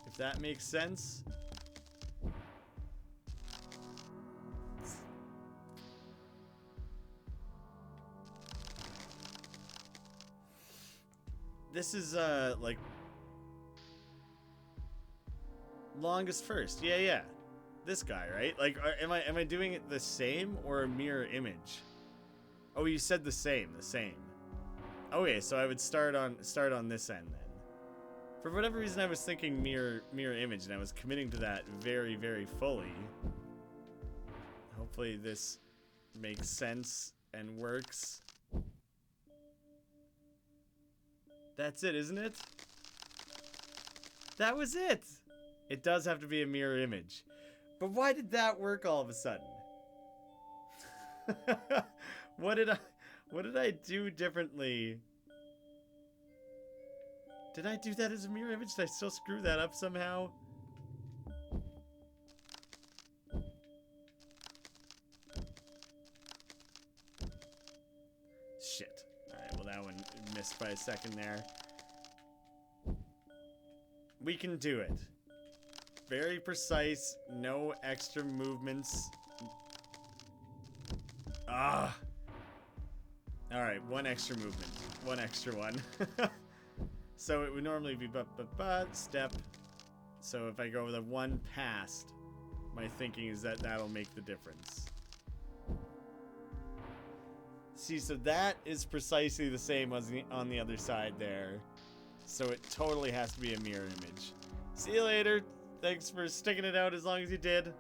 If that makes sense. This is, like... longest first. Yeah. this guy, right? Like, am I doing it the same or a mirror image? Oh, you said the same. Okay, so I would start on this end then. For whatever reason, I was thinking mirror image, and I was committing to that very, very fully. Hopefully this makes sense and works. That's it, isn't it? That was it! It does have to be a mirror image. But why did that work all of a sudden? What did I do differently? Did I do that as a mirror image? Did I still screw that up somehow? Shit. Alright, well that one missed by a second there. We can do it. Very precise, no extra movements. Ah! Alright, one extra movement. One extra one. So it would normally be step. So if I go with a one past, my thinking is that that'll make the difference. See, so that is precisely the same as on the other side there. So it totally has to be a mirror image. See you later. Thanks for sticking it out as long as you did.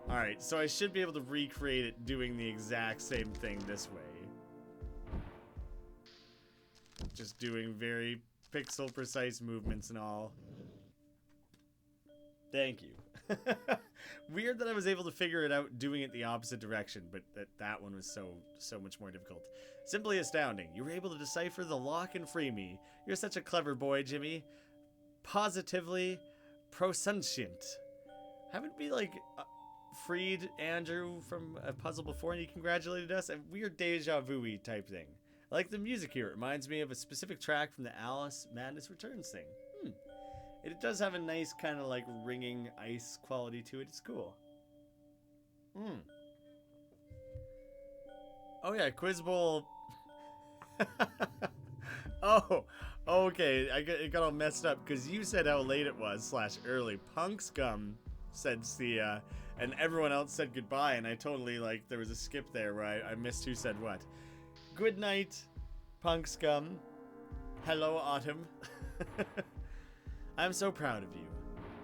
Alright, so I should be able to recreate it doing the exact same thing this way. Just doing very pixel precise movements and all. Thank you. Weird that I was able to figure it out doing it the opposite direction, but that one was so much more difficult. Simply astounding. You were able to decipher the lock and free me. You're such a clever boy, Jimmy. Positively prosentient. Haven't we, like, freed Andrew from a puzzle before and he congratulated us? A weird deja vu-y type thing. I like the music here. It reminds me of a specific track from the Alice Madness Returns thing. It does have a nice kind of like ringing ice quality to it. It's cool. Oh yeah, Quiz Bowl. Oh, okay. It got all messed up because you said how late it was / early. Punk Scum said see ya, and everyone else said goodbye, and I totally, like, there was a skip there where I missed who said what. Good night, Punk Scum. Hello, Autumn. I'm so proud of you.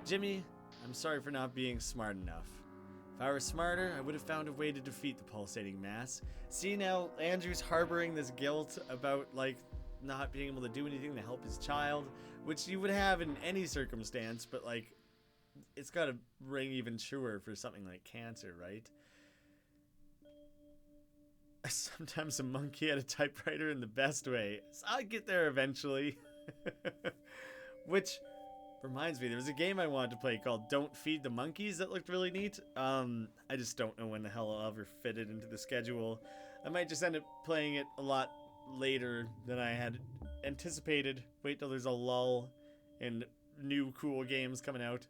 Jimmy, I'm sorry for not being smart enough. If I were smarter, I would have found a way to defeat the pulsating mass. See, now Andrew's harboring this guilt about, like, not being able to do anything to help his child, which you would have in any circumstance, but, like, it's gotta ring even truer for something like cancer, right? Sometimes a monkey had a typewriter in the best way. So I'll get there eventually. Which reminds me, there was a game I wanted to play called Don't Feed the Monkeys that looked really neat. I just don't know when the hell I'll ever fit it into the schedule. I might just end up playing it a lot later than I had anticipated. Wait till there's a lull in new cool games coming out.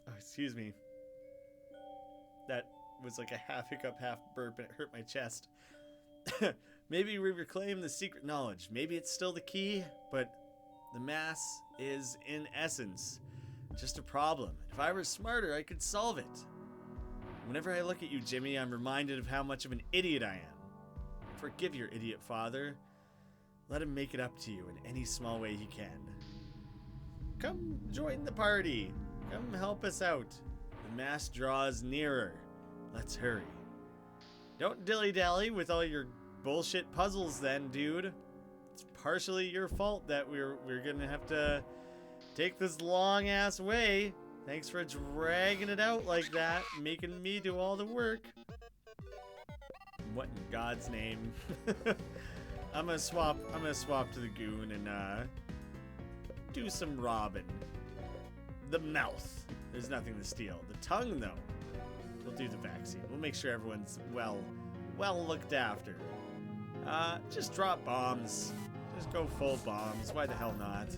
Oh, excuse me. That was like a half hiccup, half burp, and it hurt my chest. Maybe we reclaim the secret knowledge. Maybe it's still the key, but the mass is, in essence, just a problem. If I were smarter, I could solve it. Whenever I look at you, Jimmy, I'm reminded of how much of an idiot I am. Forgive your idiot father. Let him make it up to you in any small way he can. Come join the party. Come help us out. The mass draws nearer. Let's hurry. Don't dilly-dally with all your bullshit puzzles then, dude. It's partially your fault that we're gonna have to take this long-ass way. Thanks for dragging it out like that, making me do all the work. What in God's name? I'm gonna swap to the goon and do some robbing. The mouth. There's nothing to steal. The tongue, though. We'll do the vaccine. We'll make sure everyone's well looked after. Just drop bombs. Just go full bombs. Why the hell not?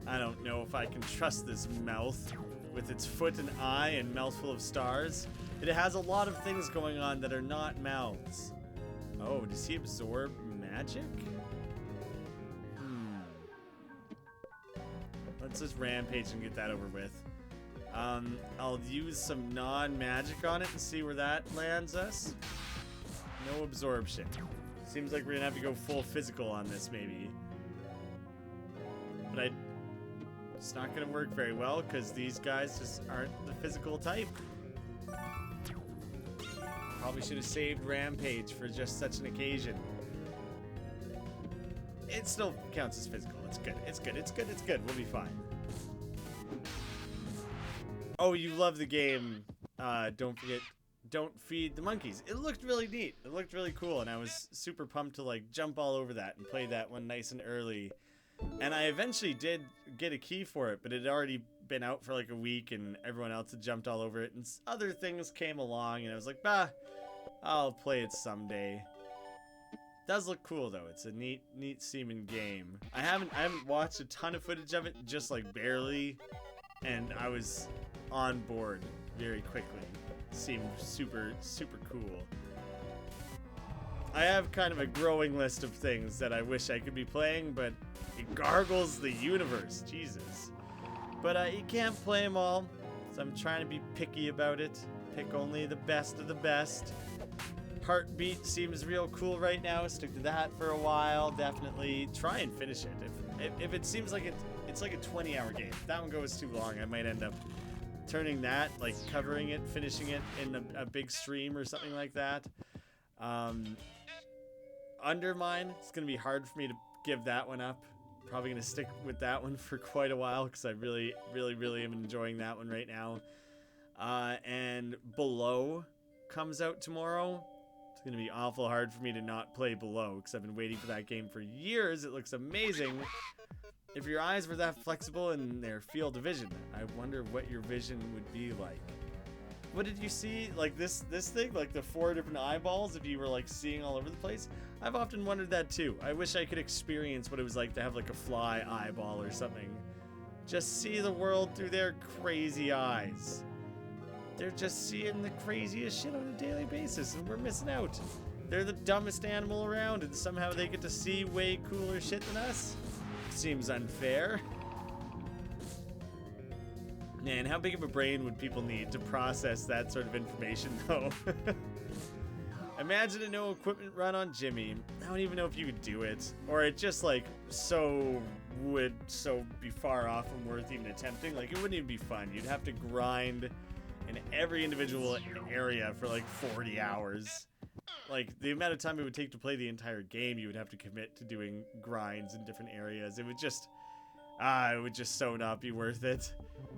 I don't know if I can trust this mouth with its foot and eye and mouthful of stars. It has a lot of things going on that are not mouths. Oh, does he absorb magic? Let's just rampage and get that over with. I'll use some non-magic on it and see where that lands us. No absorption. Seems like we're gonna have to go full physical on this, maybe. But it's not gonna work very well because these guys just aren't the physical type. Probably should have saved Rampage for just such an occasion. It still counts as physical. It's good. It's good. It's good. It's good. We'll be fine. Oh, you love the game. Don't forget, don't feed the monkeys. It looked really neat. It looked really cool, and I was super pumped to like jump all over that and play that one nice and early. And I eventually did get a key for it, but it had already been out for like a week, and everyone else had jumped all over it, and other things came along, and I was like, bah, I'll play it someday. Does look cool though. It's a neat seeming game. I haven't watched a ton of footage of it, just like barely, and I was on board very quickly. Seemed super cool. I have kind of a growing list of things that I wish I could be playing, but it gargles the universe. Jesus. But you can't play them all, so I'm trying to be picky about it. Pick only the best of the best. Heartbeat seems real cool right now. Stick to that for a while. Definitely try and finish it. If it seems like it's like a 20-hour game. If that one goes too long, I might end up turning that, like covering it, finishing it in a big stream or something like that. Undermine, it's gonna be hard for me to give that one up. Probably gonna stick with that one for quite a while because I really am enjoying that one right now. And Below comes out tomorrow. It's gonna be awful hard for me to not play Below because I've been waiting for that game for years. It looks amazing. If your eyes were that flexible in their field of vision, I wonder what your vision would be like. What did you see? Like this thing? Like the 4 different eyeballs if you were like seeing all over the place? I've often wondered that too. I wish I could experience what it was like to have like a fly eyeball or something. Just see the world through their crazy eyes. They're just seeing the craziest shit on a daily basis and we're missing out. They're the dumbest animal around and somehow they get to see way cooler shit than us? Seems unfair. Man, how big of a brain would people need to process that sort of information, though? Imagine a no equipment run on Jimmy. I don't even know if you could do it. Or it just, like, would be far off from worth even attempting. Like, it wouldn't even be fun. You'd have to grind in every individual area for, like, 40 hours. Like, the amount of time it would take to play the entire game, you would have to commit to doing grinds in different areas. It would just so not be worth it.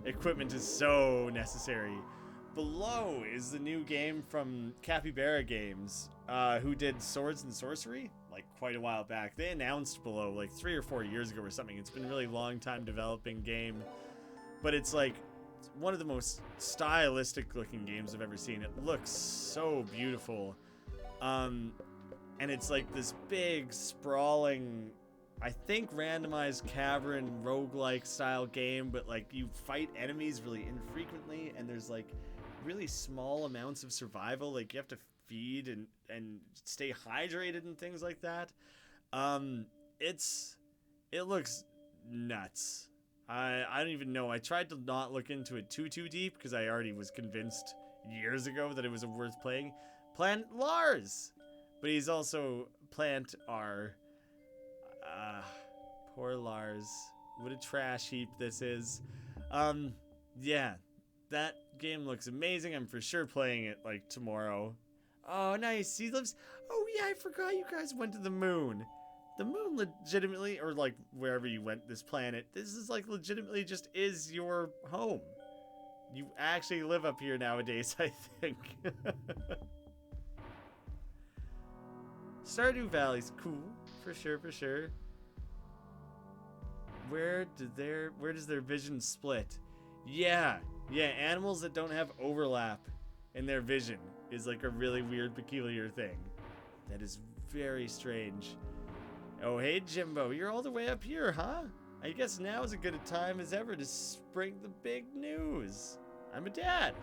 Equipment is so necessary. Below is the new game from Capybara Games, who did Swords and Sorcery, like quite a while back. They announced Below like 3 or 4 years ago or something. It's been a really long time developing game, but it's like one of the most stylistic looking games I've ever seen. It looks so beautiful. And it's like this big, sprawling, I think randomized cavern roguelike style game, but like you fight enemies really infrequently and there's like really small amounts of survival. Like you have to feed and stay hydrated and things like that. It looks nuts. I don't even know. I tried to not look into it too deep because I already was convinced years ago that it was worth playing. Plant Lars, but he's also Plant R. Poor Lars. What a trash heap this is. Yeah, that game looks amazing. I'm for sure playing it like tomorrow. Oh, nice. He lives. Oh yeah, I forgot you guys went to the moon. The moon legitimately, or like wherever you went, this planet. This is like legitimately just is your home. You actually live up here nowadays, I think. Stardew Valley's cool, for sure. Where does their vision split? Yeah, animals that don't have overlap in their vision is like a really weird, peculiar thing. That is very strange. Oh, hey Jimbo, you're all the way up here, huh? I guess now is as good a time as ever to spring the big news. I'm a dad.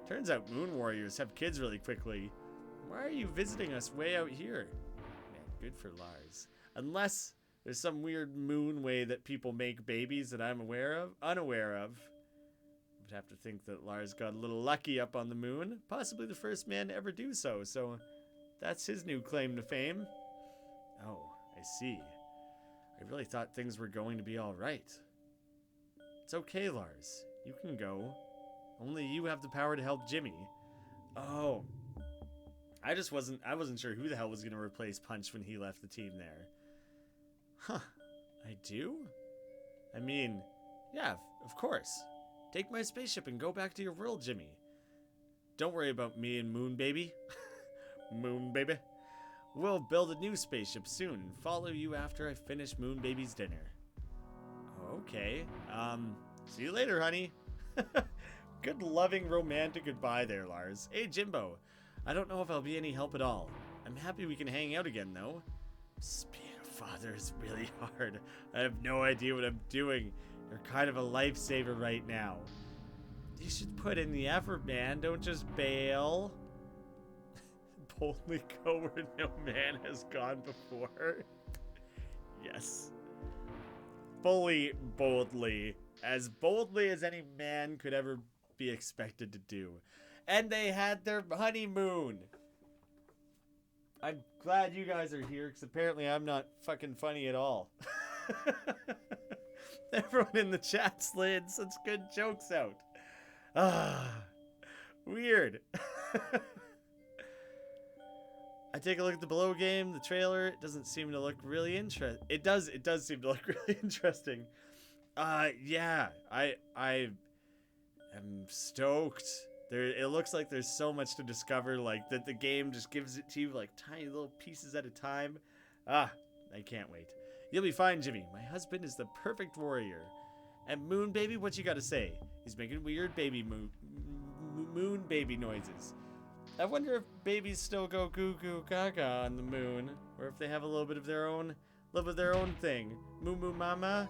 Turns out moon warriors have kids really quickly. Why are you visiting us way out here? Man, good for Lars. Unless There's some weird moon way that people make babies that I'm unaware of. I'd have to think that Lars got a little lucky up on the moon. Possibly the first man to ever do so. So that's his new claim to fame. Oh, I see. I really thought things were going to be all right. It's okay, Lars. You can go. Only you have the power to help Jimmy. Oh. I wasn't sure who the hell was going to replace Punch when he left the team there. Huh. I do? I mean, yeah, of course. Take my spaceship and go back to your world, Jimmy. Don't worry about me and Moon Baby. Moon Baby. We'll build a new spaceship soon and follow you after I finish Moon Baby's dinner. Okay. See you later, honey. Good, loving, romantic goodbye there, Lars. Hey, Jimbo. I don't know if I'll be any help at all. I'm happy we can hang out again, though. Being a father is really hard. I have no idea what I'm doing. You're kind of a lifesaver right now. You should put in the effort, man. Don't just bail. Boldly go where no man has gone before. Yes. Fully boldly. As boldly as any man could ever be expected to do. And they had their honeymoon. I'm glad you guys are here, because apparently I'm not fucking funny at all. Everyone in the chat slid such good jokes out. Weird. I take a look at the below game, the trailer. It doesn't seem to look really interesting. It does seem to look really interesting. Yeah, I am stoked. It looks like there's so much to discover, like that the game just gives it to you like tiny little pieces at a time. I can't wait. You'll be fine, Jimmy. My husband is the perfect warrior. And Moon Baby, what you gotta say? He's making weird baby moon baby noises. I wonder if babies still go goo goo gaga on the moon, or if they have a little bit of their own thing. Moo moo mama.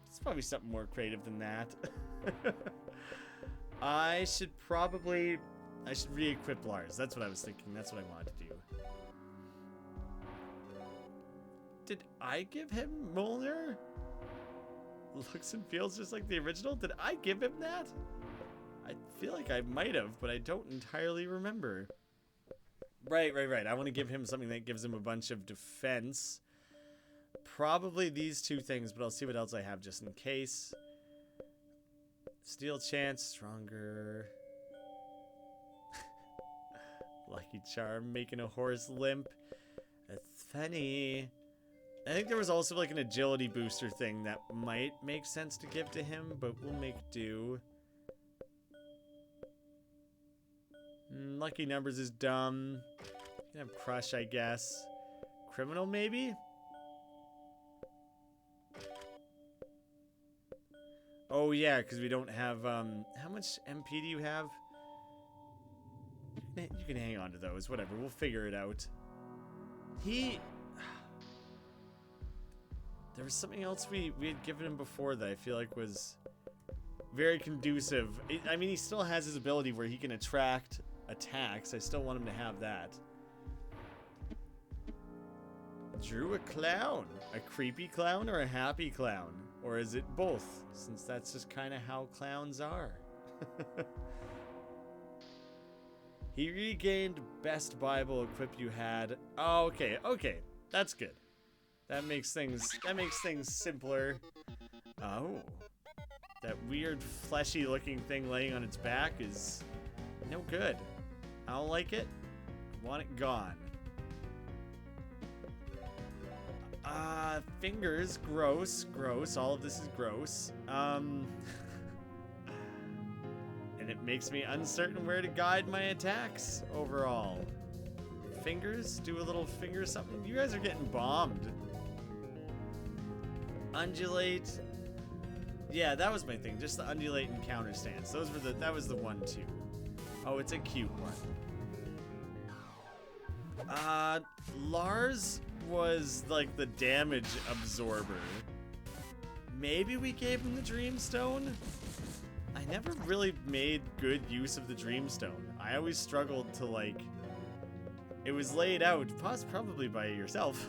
It's probably something more creative than that. I should re-equip Lars. That's what I was thinking. That's what I wanted to do. Did I give him Mjolnir? Looks and feels just like the original? Did I give him that? I feel like I might have, but I don't entirely remember. Right. I want to give him something that gives him a bunch of defense. Probably these two things, but I'll see what else I have just in case. Steel chance, stronger. Lucky charm, making a horse limp. That's funny. I think there was also like an agility booster thing that might make sense to give to him, but we'll make do. Lucky numbers is dumb. You can have crush, I guess. Criminal, maybe? Oh, yeah, because we don't have, how much MP do you have? You can hang on to those, whatever. We'll figure it out. There was something else we had given him before that I feel like was very conducive. I mean, he still has his ability where he can attract attacks. I still want him to have that. Drew a clown. A creepy clown or a happy clown? Or is it both? Since that's just kind of how clowns are. He regained best Bible equip you had. Oh, okay. That's good. That makes things simpler. Oh. That weird fleshy looking thing laying on its back is no good. I don't like it. I want it gone. Fingers, gross. All of this is gross. And it makes me uncertain where to guide my attacks overall. Fingers, do a little finger something. You guys are getting bombed. Undulate. Yeah, that was my thing. Just the undulate and counter stance. That was the 1-2. Oh, it's a cute one. Lars was like the damage absorber. Maybe we gave him the Dreamstone? I never really made good use of the Dreamstone. I always struggled to like... It was laid out, probably by yourself,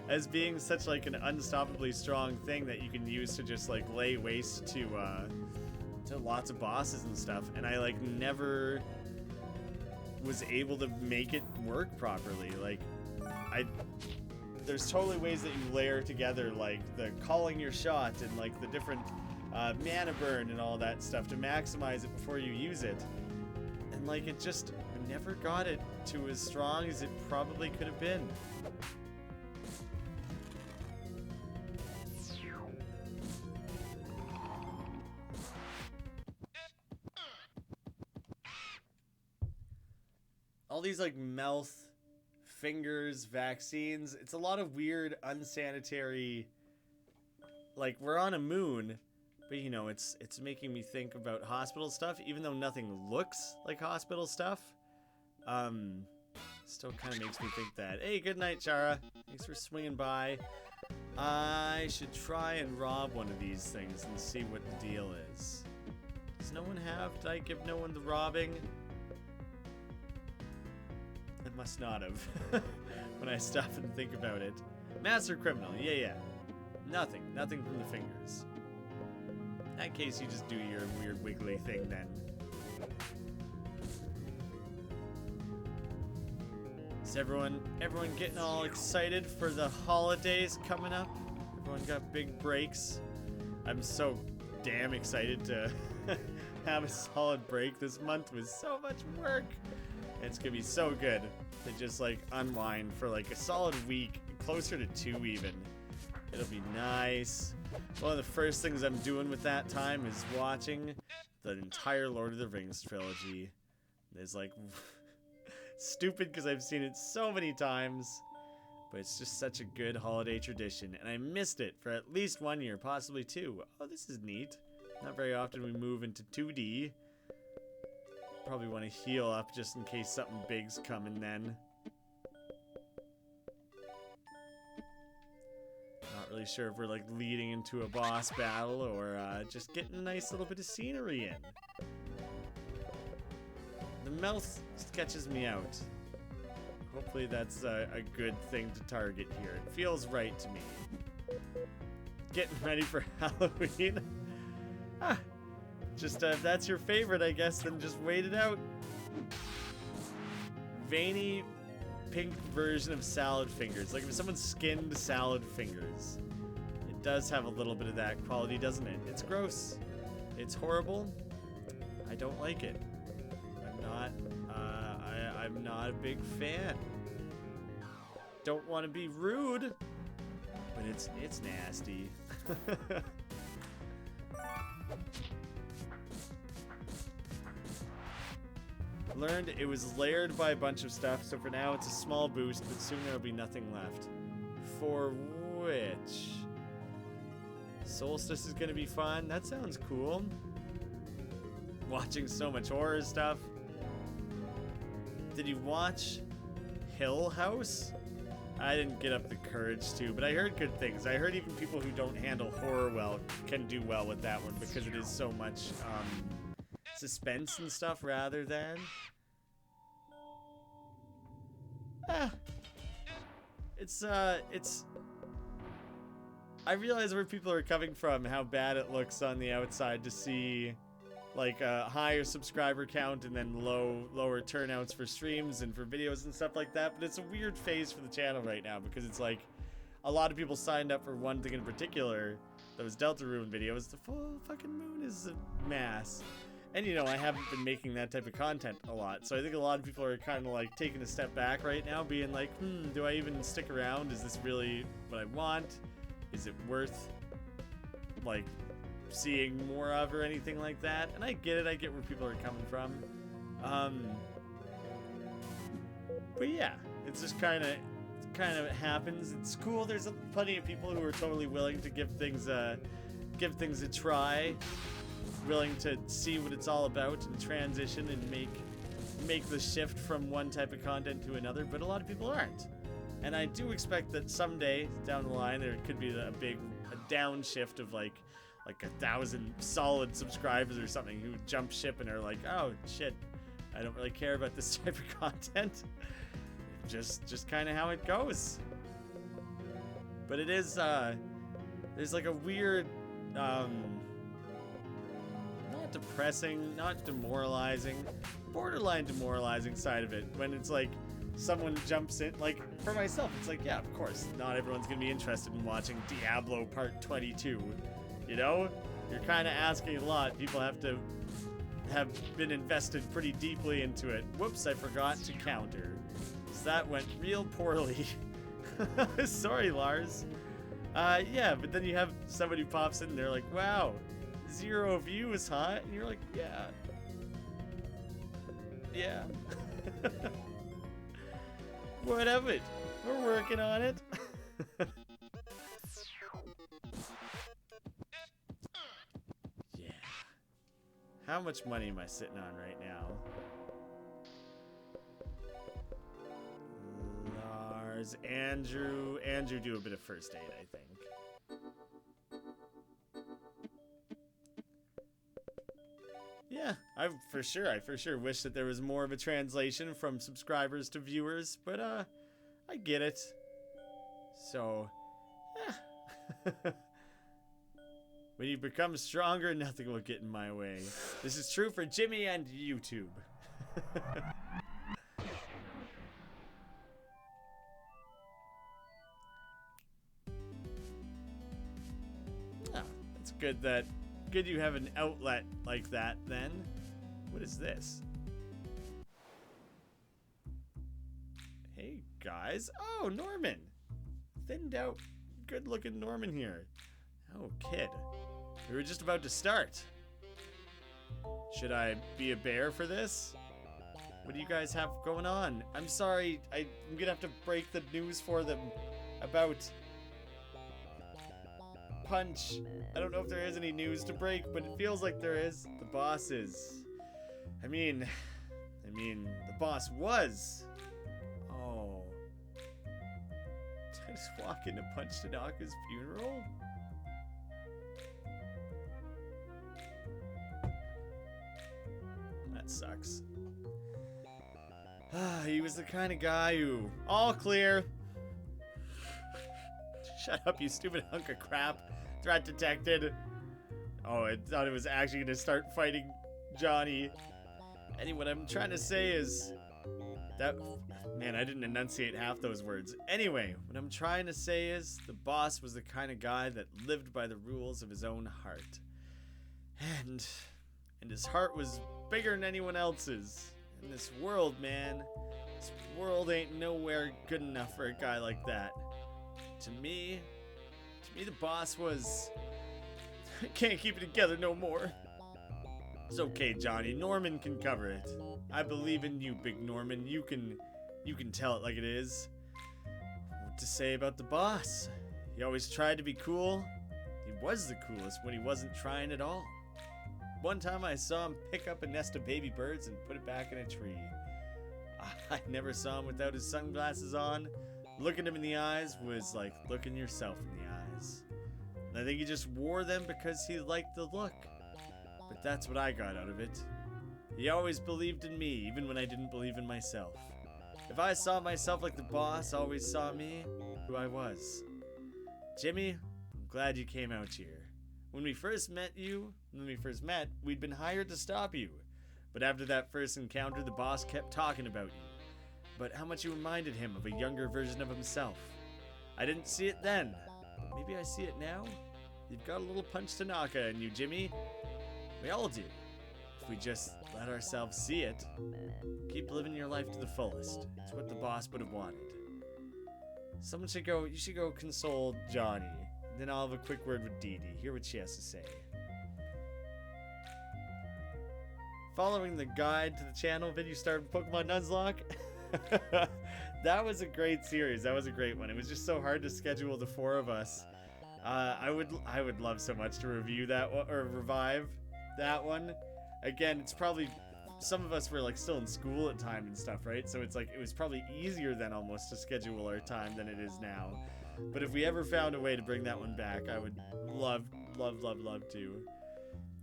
as being such like an unstoppably strong thing that you can use to just like lay waste to lots of bosses and stuff, and I like never was able to make it work properly. Like there's totally ways that you layer together like the calling your shot and like the different mana burn and all that stuff to maximize it before you use it, and like it just never got it to as strong as it probably could have been. All these like mouth, fingers, vaccines, it's a lot of weird, unsanitary, like we're on a moon, but you know, it's making me think about hospital stuff, even though nothing looks like hospital stuff. Still kind of makes me think that. Hey, good night, Chara. Thanks for swinging by. I should try and rob one of these things and see what the deal is. Does no one have? Did I give no one the robbing? I must not have. When I stop and think about it. Master criminal, yeah. Nothing from the fingers. In that case, you just do your weird wiggly thing then. Is everyone getting all excited for the holidays coming up? Everyone got big breaks. I'm so damn excited to have a solid break. This month was so much work. It's gonna be so good to just like unwind for like a solid week, closer to 2 even. It'll be nice. One of the first things I'm doing with that time is watching the entire Lord of the Rings trilogy. There's like stupid because I've seen it so many times, but it's just such a good holiday tradition, and I missed it for at least 1 year, possibly 2. Oh, this is neat. Not very often we move into 2D. Probably want to heal up just in case something big's coming then. Not really sure if we're like leading into a boss battle or just getting a nice little bit of scenery in. The mouth sketches me out. Hopefully that's a good thing to target here. It feels right to me. Getting ready for Halloween. Just if that's your favorite, I guess, then just wait it out. Veiny pink version of salad fingers. Like if someone skinned salad fingers. It does have a little bit of that quality, doesn't it? It's gross. It's horrible. I don't like it. I'm not a big fan. Don't want to be rude, but it's nasty. Learned it was layered by a bunch of stuff, so for now it's a small boost, but soon there'll be nothing left. For which Solstice is gonna be fun. That sounds cool. Watching so much horror stuff. Did you watch Hill House? I didn't get up the courage to, but I heard good things. I heard even people who don't handle horror well can do well with that one because it is so much suspense and stuff rather than it's I realize where people are coming from, how bad it looks on the outside to see like a higher subscriber count and then lower turnouts for streams and for videos and stuff like that, but it's a weird phase for the channel right now because it's like a lot of people signed up for one thing in particular, those Deltarune videos. The full fucking moon is a mass. And you know, I haven't been making that type of content a lot, so I think a lot of people are kind of like taking a step back right now, being like, do I even stick around? Is this really what I want? Is it worth like seeing more of or anything like that? And I get it, I get where people are coming from. But yeah, it's just kind of happens. It's cool. There's plenty of people who are totally willing to give things a try, willing to see what it's all about and transition and make the shift from one type of content to another, but a lot of people aren't. And I do expect that someday down the line there could be a downshift of like 1,000 solid subscribers or something who jump ship and are like, oh shit, I don't really care about this type of content. Just kind of how it goes. But it is, there's like a weird, not depressing, not demoralizing, borderline demoralizing side of it when it's like someone jumps in. Like, for myself, it's like, yeah, of course, not everyone's gonna be interested in watching Diablo Part 22, you know? You're kind of asking a lot. People have to have been invested pretty deeply into it. Whoops, I forgot to counter. So that went real poorly. Sorry, Lars. Yeah, but then you have somebody who pops in and they're like, wow, 0 views, huh? And you're like, yeah. Yeah. What of it? We're working on it. Yeah. How much money am I sitting on right now? Lars, Andrew do a bit of first aid, I think. Yeah, I for sure wish that there was more of a translation from subscribers to viewers, but I get it. So, yeah. When you become stronger, nothing will get in my way. This is true for Jimmy and YouTube. It's good you have an outlet like that then. What is this? Hey guys. Oh, Norman. Thinned out, good looking Norman here. Oh, kid. We were just about to start. Should I be a bear for this? What do you guys have going on? I'm sorry, I'm gonna have to break the news for them about Punch. I don't know if there is any news to break, but it feels like there is. The boss is. I mean, the boss was. Oh. Did I just walk into Punch Tanaka's funeral? That sucks. He was the kind of guy who. All clear. Shut up, you stupid hunk of crap. Threat detected. Oh, I thought it was actually going to start fighting Johnny. Anyway, what I'm trying to say is that... Man, I didn't enunciate half those words. Anyway, what I'm trying to say is the boss was the kind of guy that lived by the rules of his own heart. And his heart was bigger than anyone else's. In this world, man, this world ain't nowhere good enough for a guy like that. To me, the boss was... I can't keep it together no more. It's okay, Johnny. Norman can cover it. I believe in you, Big Norman. You can tell it like it is. What to say about the boss? He always tried to be cool. He was the coolest when he wasn't trying at all. One time I saw him pick up a nest of baby birds and put it back in a tree. I never saw him without his sunglasses on. Looking him in the eyes was like looking yourself in the eyes. And I think he just wore them because he liked the look. But that's what I got out of it. He always believed in me, even when I didn't believe in myself. If I saw myself like the boss always saw me, who I was. Jimmy, I'm glad you came out here. When we first met, we'd been hired to stop you. But after that first encounter, the boss kept talking about you. But how much you reminded him of a younger version of himself. I didn't see it then, but maybe I see it now. You've got a little Punch Tanaka in you, Jimmy. We all do. If we just let ourselves see it. Keep living your life to the fullest. It's what the boss would have wanted. You should go console Johnny. Then I'll have a quick word with Dee Dee. Hear what she has to say. Following the guide to the channel, video started Pokemon Nuzlocke. That was a great series. That was a great one. It was just so hard to schedule the 4 of us. I would love so much to review that one, or revive that one. Again, it's probably some of us were like still in school at time and stuff, right? So it's like it was probably easier then almost to schedule our time than it is now. But if we ever found a way to bring that one back, I would love to.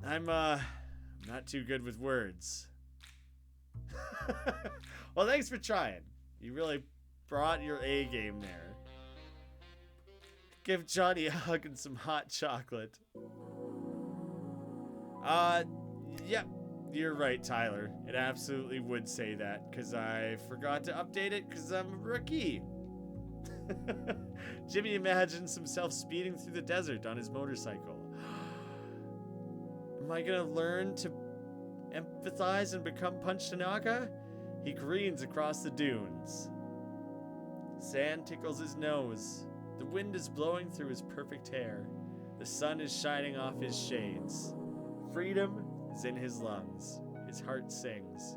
I'm not too good with words. Well, thanks for trying. You really brought your A game there. Give Johnny a hug and some hot chocolate. Yep. You're right, Tyler. It absolutely would say that, because I forgot to update it because I'm a rookie. Jimmy imagines himself speeding through the desert on his motorcycle. Am I gonna learn to empathize and become Punch Tanaka? He careens across the dunes. Sand tickles his nose. The wind is blowing through his perfect hair. The sun is shining off his shades. Freedom is in his lungs. His heart sings.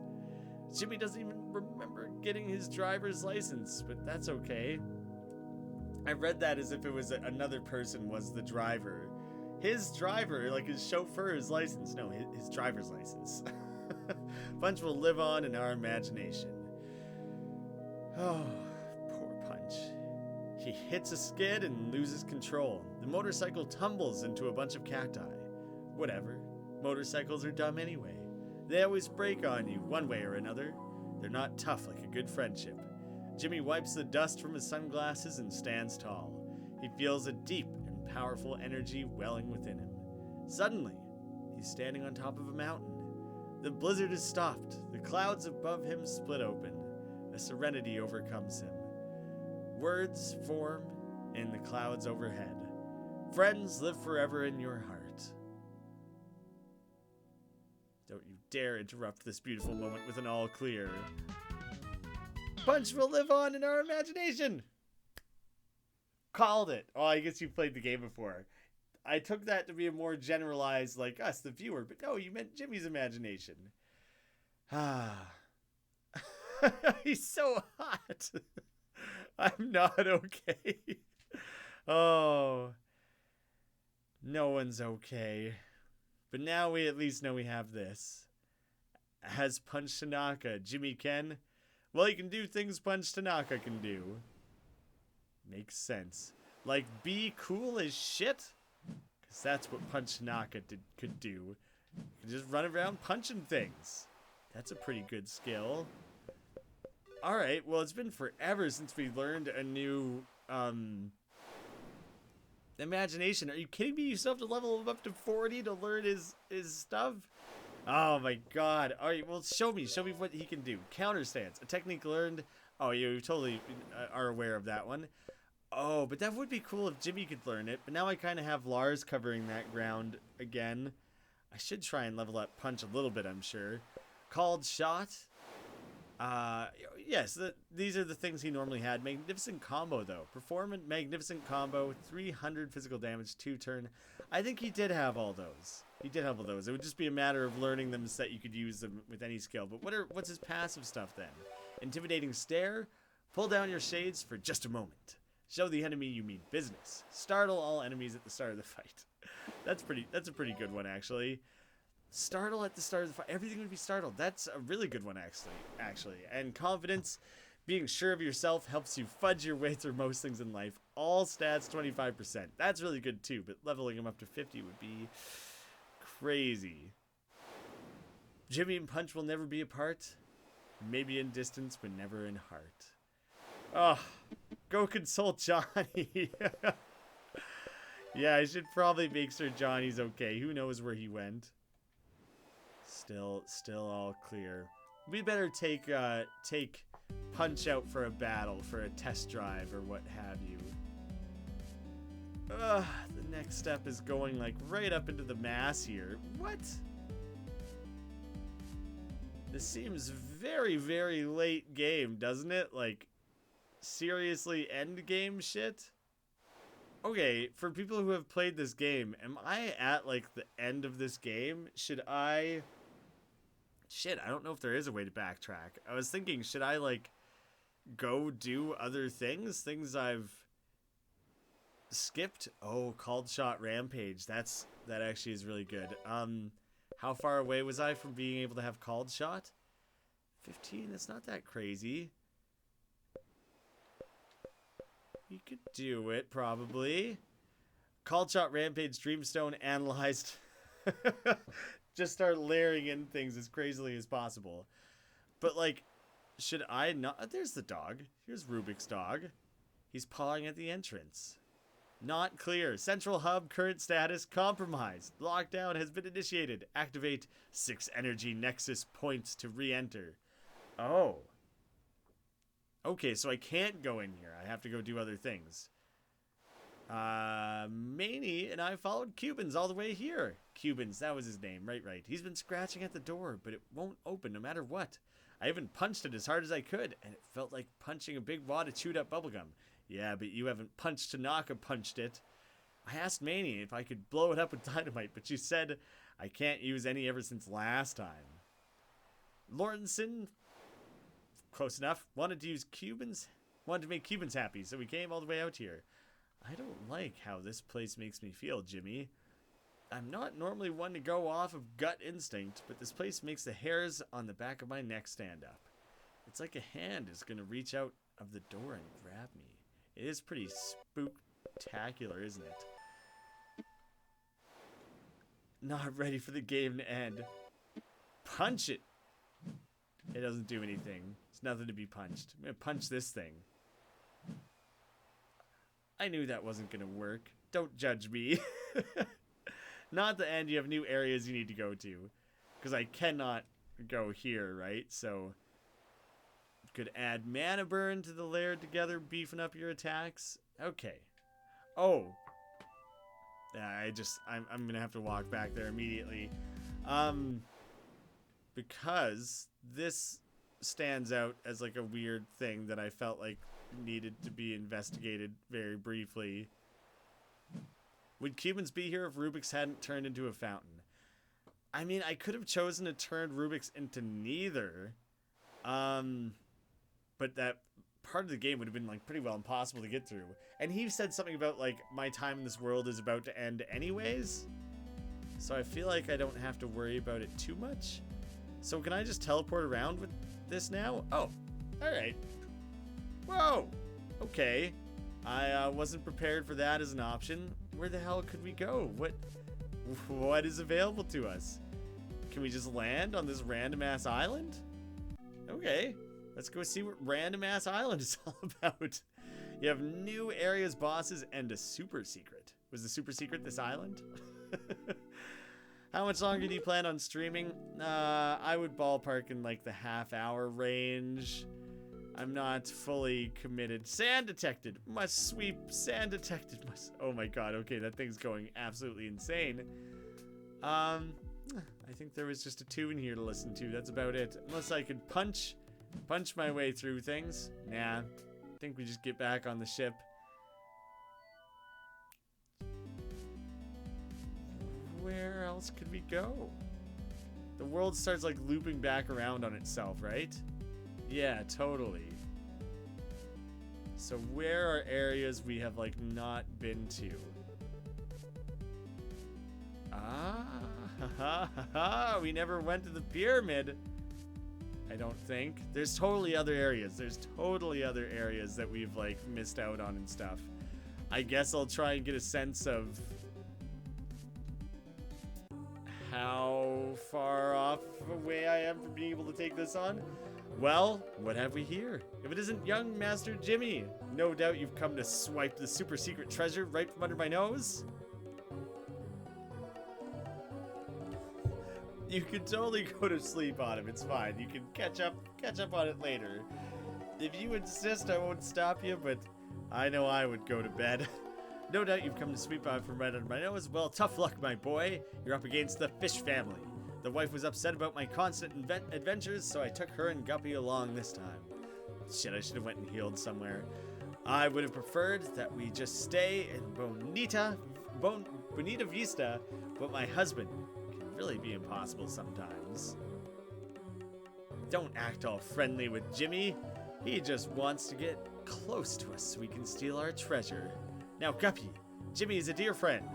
Jimmy doesn't even remember getting his driver's license, but that's okay. I read that as if it was another person was the driver. His driver, like his chauffeur's license. No, his driver's license. Punch will live on in our imagination. Oh, poor Punch. He hits a skid and loses control. The motorcycle tumbles into a bunch of cacti. Whatever. Motorcycles are dumb anyway. They always break on you, one way or another. They're not tough like a good friendship. Jimmy wipes the dust from his sunglasses and stands tall. He feels a deep and powerful energy welling within him. Suddenly, he's standing on top of a mountain. The blizzard is stopped. The clouds above him split open. A serenity overcomes him. Words form in the clouds overhead. Friends live forever in your heart. Don't you dare interrupt this beautiful moment with an all clear. Punch will live on in our imagination. Called it. Oh, I guess you played the game before. I took that to be a more generalized, like us, the viewer, but no, you meant Jimmy's imagination. Ah. He's so hot. I'm not okay. Oh. No one's okay. But now we at least know we have this. As Punch Tanaka, Jimmy can, well, he can do things Punch Tanaka can do. Makes sense. Like, be cool as shit? Because that's what Punch Tanaka could do. He could just run around punching things. That's a pretty good skill. Alright, well, it's been forever since we learned a new, imagination. Are you kidding me? You still have to level him up to 40 to learn his stuff? Oh my god. Alright, well, show me what he can do. Counter stance, a technique learned. Oh, you totally are aware of that one. Oh, but that would be cool if Jimmy could learn it. But now I kind of have Lars covering that ground again. I should try and level up Punch a little bit, I'm sure. Called shot. Yes, these are the things he normally had. Magnificent combo, though. Perform a magnificent combo, 300 physical damage, 2 turn. I think he did have all those. It would just be a matter of learning them so that you could use them with any skill. But what's his passive stuff, then? Intimidating stare. Pull down your shades for just a moment. Show the enemy you mean business. Startle all enemies at the start of the fight. That's a pretty good one, actually. Startle at the start of the fight. Everything would be startled. That's a really good one, actually. And confidence, being sure of yourself, helps you fudge your way through most things in life. All stats 25%. That's really good too, but leveling him up to 50 would be crazy. Jimmy and Punch will never be apart. Maybe in distance, but never in heart. Oh, go consult Johnny. Yeah, I should probably make sure Johnny's okay. Who knows where he went? Still all clear. We better take Punch out for a battle, for a test drive, or what have you. The next step is going like right up into the mass here. What? This seems very, very late game, doesn't it? Like, seriously end game shit? Okay, for people who have played this game, am I at like the end of this game? Shit, I don't know if there is a way to backtrack. I was thinking, should I like go do other things I've skipped? Oh, called shot rampage. That actually is really good. How far away was I from being able to have called shot? 15. That's not that crazy. You could do it, probably. Called shot rampage, dreamstone analyzed. Just start layering in things as crazily as possible. But like, should I not? There's the dog. Here's Rubik's dog. He's pawing at the entrance. Not clear. Central hub current status compromised. Lockdown has been initiated. Activate 6 energy nexus points to re-enter. Oh. Okay, so I can't go in here. I have to go do other things. Maney and I followed Cubans all the way here. Cubans, that was his name. Right. He's been scratching at the door, but it won't open no matter what. I even punched it as hard as I could, and it felt like punching a big wad of chewed up bubblegum. Yeah, but you haven't punched Tanaka punched it. I asked Maney if I could blow it up with dynamite, but she said I can't use any ever since last time. Lawrenson, close enough, wanted to make Cubans happy, so we came all the way out here. I don't like how this place makes me feel, Jimmy. I'm not normally one to go off of gut instinct, but this place makes the hairs on the back of my neck stand up. It's like a hand is going to reach out of the door and grab me. It is pretty spooktacular, isn't it? Not ready for the game to end. Punch it! It doesn't do anything. It's nothing to be punched. I'm going to punch this thing. I knew that wasn't going to work. Don't judge me. Not the end. You have new areas you need to go to. Because I cannot go here, right? So, could add mana burn to the layer together, beefing up your attacks. Okay. Oh. Yeah, I'm going to have to walk back there immediately. Because this stands out as like a weird thing that I felt like needed to be investigated very briefly. Would Cubans be here if Rubik's hadn't turned into a fountain? I mean, I could have chosen to turn Rubik's into neither. But that part of the game would have been like pretty well impossible to get through. And he said something about like my time in this world is about to end anyways. So I feel like I don't have to worry about it too much. So can I just teleport around with this now? Oh, all right. Whoa. Okay. I wasn't prepared for that as an option. Where the hell could we go? What is available to us? Can we just land on this random ass island? Okay. Let's go see what random ass island is all about. You have new areas, bosses, and a super secret. Was the super secret this island? How much longer do you plan on streaming? I would ballpark in like the half-hour range. I'm not fully committed. Sand detected. Must sweep. Sand detected. Oh my god. Okay, that thing's going absolutely insane. I think there was just a tune here to listen to. That's about it. Unless I could punch my way through things. Nah. I think we just get back on the ship. Where else could we go? The world starts like looping back around on itself, right? Yeah, totally. So where are areas we have like not been to? We never went to the pyramid. I don't think. There's totally other areas. There's totally other areas that we've like missed out on and stuff. I guess I'll try and get a sense of how far off away I am from being able to take this on. Well, what have we here? If it isn't young Master Jimmy, no doubt you've come to swipe the super secret treasure right from under my nose. You can totally go to sleep on him. It's fine. You can catch up on it later. If you insist, I won't stop you, but I know I would go to bed. No doubt you've come to sweep out from right under my nose. Well, tough luck, my boy. You're up against the fish family. The wife was upset about my constant adventures, so I took her and Guppy along this time. Shit, I should have went and healed somewhere. I would have preferred that we just stay in Bonita Vista, but my husband can really be impossible sometimes. Don't act all friendly with Jimmy. He just wants to get close to us so we can steal our treasure. Now, Guppy, Jimmy is a dear friend.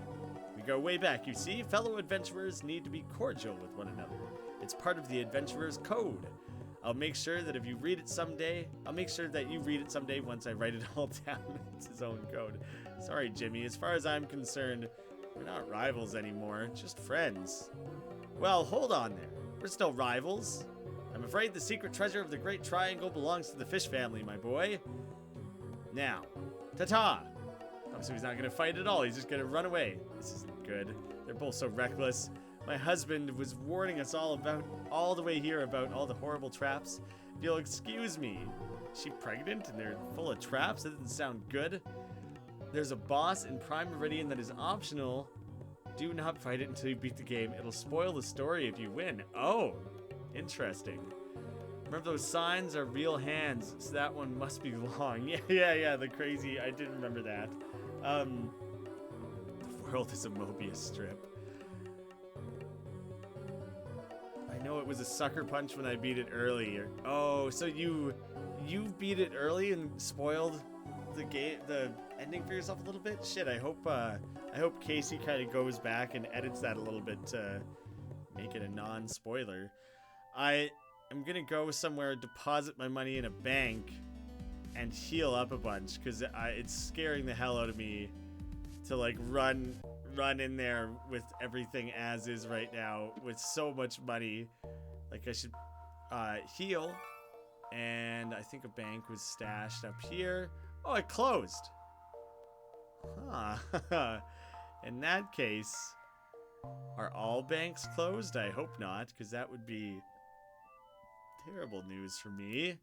We go way back, you see. Fellow adventurers need to be cordial with one another. It's part of the adventurer's code. I'll make sure that you read it someday once I write it all down. It's his own code. Sorry, Jimmy. As far as I'm concerned, we're not rivals anymore, just friends. Well, hold on there. We're still rivals. I'm afraid the secret treasure of the Great Triangle belongs to the fish family, my boy. Now, ta-ta. Oh, so he's not gonna fight at all. He's just gonna run away. This isn't good. They're both so reckless. My husband was warning us all the way here about all the horrible traps. If you'll excuse me. Is she pregnant and they're full of traps? That doesn't sound good. There's a boss in Prime Meridian that is optional. Do not fight it until you beat the game. It'll spoil the story if you win. Oh, interesting. Remember those signs are real hands, so that one must be long. Yeah, the crazy, I did remember that. The world is a Mobius strip. I know it was a sucker punch when I beat it early. Oh, so you beat it early and spoiled the ending for yourself a little bit? Shit, I hope Casey kind of goes back and edits that a little bit to make it a non-spoiler. I'm gonna go somewhere, deposit my money in a bank, and heal up a bunch, because it's scaring the hell out of me to like run in there with everything as is right now with so much money. Like I should heal, and I think a bank was stashed up here. Oh, it closed. Huh. In that case, are all banks closed? I hope not, because that would be terrible news for me.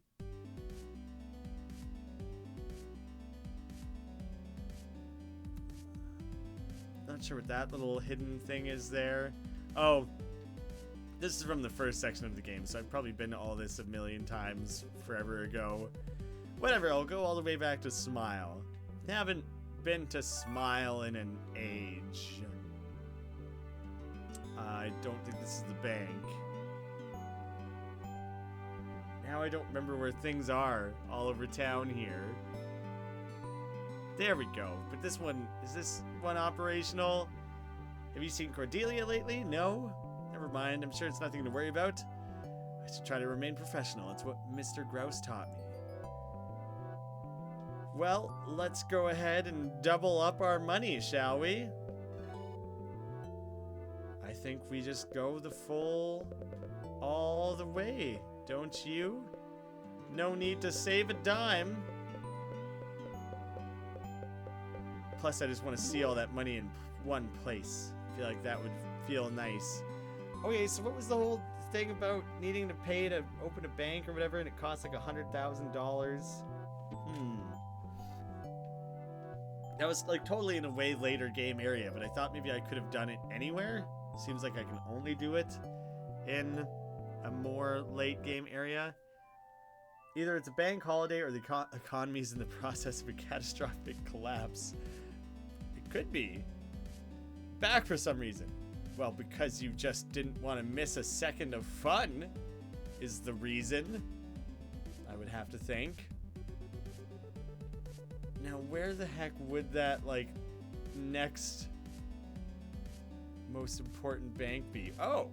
Not sure what that little hidden thing is there. Oh, this is from the first section of the game, so I've probably been to all this a million times forever ago. Whatever, I'll go all the way back to Smile. Haven't been to Smile in an age. I don't think this is the bank. Now I don't remember where things are all over town here. There we go. But this one, is this one operational? Have you seen Cordelia lately? No? Never mind. I'm sure it's nothing to worry about. I should try to remain professional. It's what Mr. Grouse taught me. Well, let's go ahead and double up our money, shall we? I think we just go the full all the way. Don't you? No need to save a dime. Plus, I just want to see all that money in one place. I feel like that would feel nice. Okay, so what was the whole thing about needing to pay to open a bank or whatever, and it costs like $100,000? That was like totally in a way later game area, but I thought maybe I could have done it anywhere. Seems like I can only do it in a more late game area. Either it's a bank holiday or the economy is in the process of a catastrophic collapse. It could be back for some reason. Well, because you just didn't want to miss a second of fun is the reason, I would have to think. Now, where the heck would that, like, next most important bank be? Oh!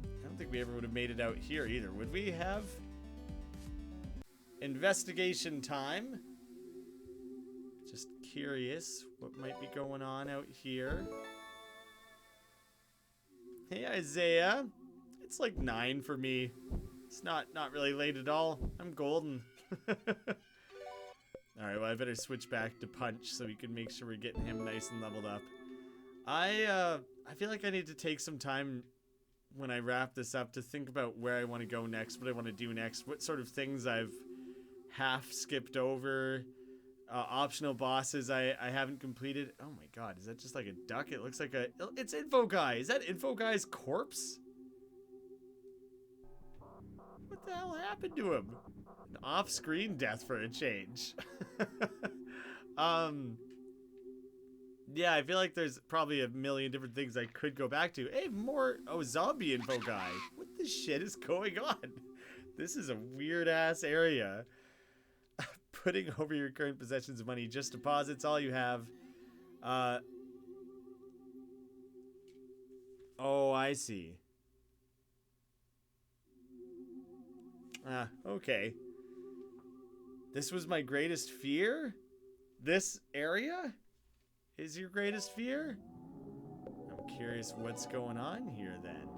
I don't think we ever would have made it out here either. Would we have? Investigation time. Just curious what might be going on out here. Hey, Isaiah. It's like 9 for me. It's not really late at all. I'm golden. Alright, well, I better switch back to Punch so we can make sure we're getting him nice and leveled up. I feel like I need to take some time when I wrap this up to think about where I want to go next, what I want to do next, what sort of things I've half skipped over, optional bosses I haven't completed. Oh my god, is that just like a duck? It looks like it's Info Guy. Is that Info Guy's corpse? What the hell happened to him? An off-screen death for a change. Yeah, I feel like there's probably a million different things I could go back to. Hey, more zombie Info Guy. What the shit is going on? This is a weird-ass area. Putting over your current possessions of money, just deposits all you have. Oh, I see. Okay. This was my greatest fear? This area is your greatest fear? I'm curious what's going on here then.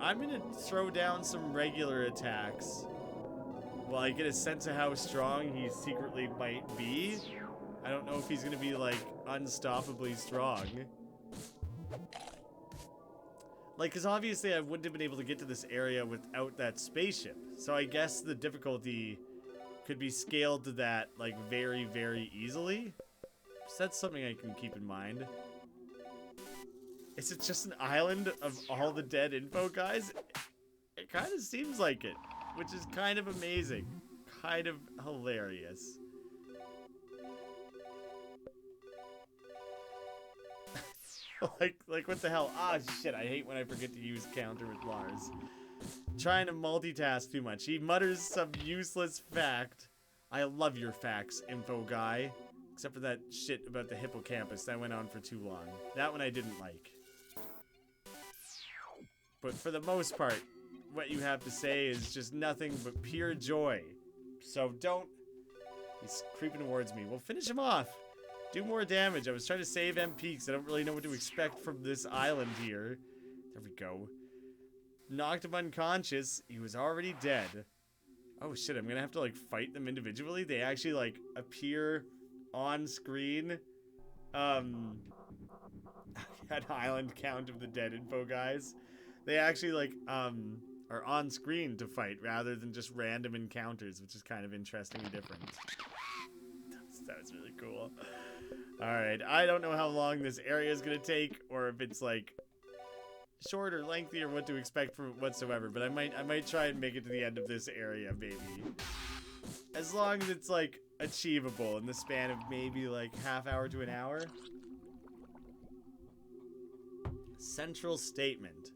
I'm gonna throw down some regular attacks Well, I get a sense of how strong he secretly might be. I don't know if he's gonna be, like, unstoppably strong. Like, because obviously I wouldn't have been able to get to this area without that spaceship. So I guess the difficulty could be scaled to that, like, very, very easily. So that's something I can keep in mind. Is it just an island of all the dead info guys? It kind of seems like it, which is kind of amazing. Kind of hilarious. like what the hell? Ah, shit, I hate when I forget to use counter with Lars. Trying to multitask too much. He mutters some useless fact. I love your facts, info guy. Except for that shit about the hippocampus that went on for too long. That one I didn't like. But for the most part, what you have to say is just nothing but pure joy. So don't... He's creeping towards me. Well, finish him off. Do more damage. I was trying to save MP because I don't really know what to expect from this island here. There we go. Knocked him unconscious. He was already dead. Oh shit, I'm gonna have to like fight them individually. They actually like appear on screen. An island count of the dead info guys. They actually like are on screen to fight rather than just random encounters, which is kind of interesting and different. That was really cool. Alright, I don't know how long this area is gonna take, or if it's like short or lengthy or what to expect from it whatsoever, but I might try and make it to the end of this area, maybe. As long as it's like achievable in the span of maybe like half hour to an hour. Central statement.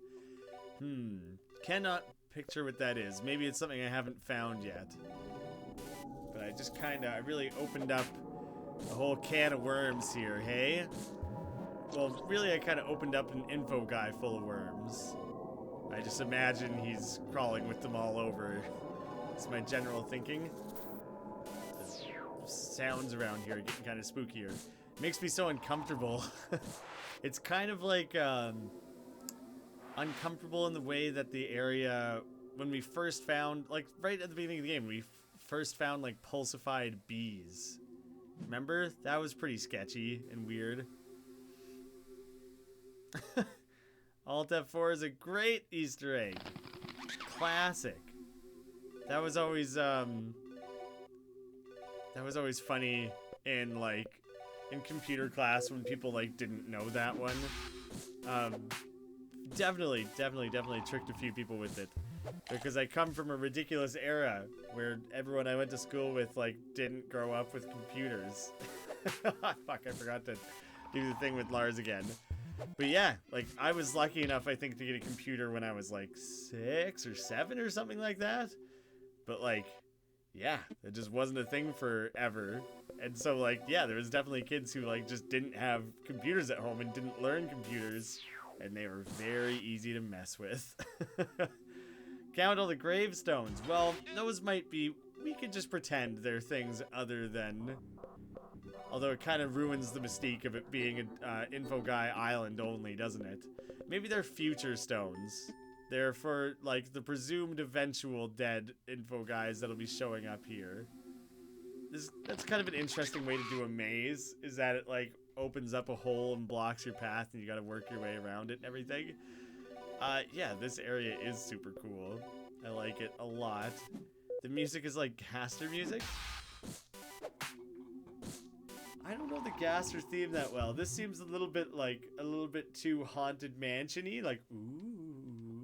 Cannot picture what that is. Maybe it's something I haven't found yet. But I really opened up a whole can of worms here, hey? Well, really, I kind of opened up an info guy full of worms. I just imagine he's crawling with them all over. It's my general thinking. The sounds around here are getting kind of spookier. Makes me so uncomfortable. It's kind of like, uncomfortable in the way that the area, when we first found, like, right at the beginning of the game, we first found, like, pulsified bees. Remember? That was pretty sketchy and weird. Alt F4 is a great Easter egg. Classic. That was always funny in, like, in computer class when people, like, didn't know that one. Definitely tricked a few people with it. Because I come from a ridiculous era where everyone I went to school with, like, didn't grow up with computers. Fuck, I forgot to do the thing with Lars again. But yeah, like, I was lucky enough, I think, to get a computer when I was, like, 6 or 7 or something like that. But, like, yeah, it just wasn't a thing forever. And so, like, yeah, there was definitely kids who, like, just didn't have computers at home and didn't learn computers. And they were very easy to mess with. Count all the gravestones. Well, those might be... We could just pretend they're things other than... Although it kind of ruins the mystique of it being an info guy island only, doesn't it? Maybe they're future stones. They're for, like, the presumed eventual dead info guys that'll be showing up here. That's kind of an interesting way to do a maze, is that it, like, opens up a hole and blocks your path and you gotta work your way around it and everything. Yeah, this area is super cool. I like it a lot. The music is like Gaster music. I don't know the Gaster theme that well. This seems a little bit too Haunted Mansion-y, like, ooh.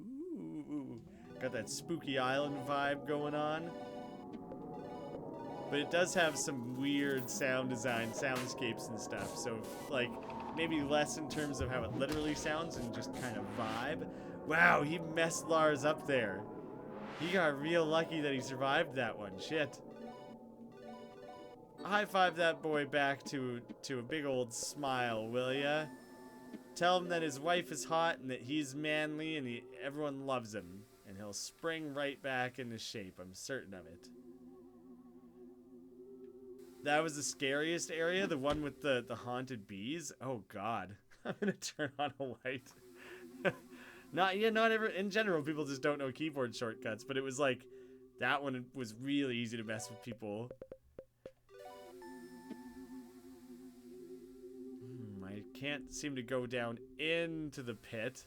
Got that spooky island vibe going on. But it does have some weird sound design, soundscapes and stuff. So, like, maybe less in terms of how it literally sounds and just kind of vibe. Wow, he messed Lars up there. He got real lucky that he survived that one. Shit. High five that boy back to a big old smile, will ya? Tell him that his wife is hot and that he's manly and everyone loves him. And he'll spring right back into shape, I'm certain of it. That was the scariest area, the one with the haunted bees. Oh god, I'm gonna turn on a light. Not in general, people just don't know keyboard shortcuts, but it was like That one was really easy to mess with people. I can't seem to go down into the pit.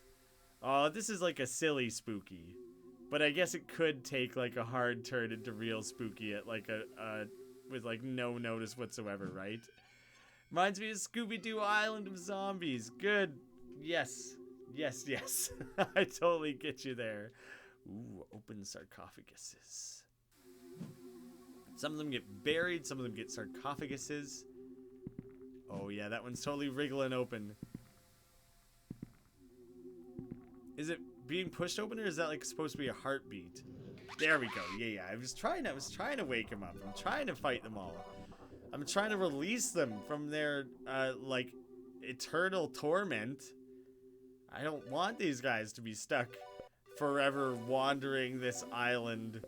Oh, this is like a silly spooky. But I guess it could take like a hard turn into real spooky at like with like no notice whatsoever, right? Reminds me of Scooby-Doo Island of Zombies. Good. Yes. Yes, yes. I totally get you there. Ooh, open sarcophaguses. Some of them get buried, some of them get sarcophaguses. Oh yeah, that one's totally wriggling open. Is it being pushed open, or is that like supposed to be a heartbeat? There we go. Yeah. I was trying to wake them up. I'm trying to fight them all. I'm trying to release them from their like eternal torment. I don't want these guys to be stuck forever wandering this island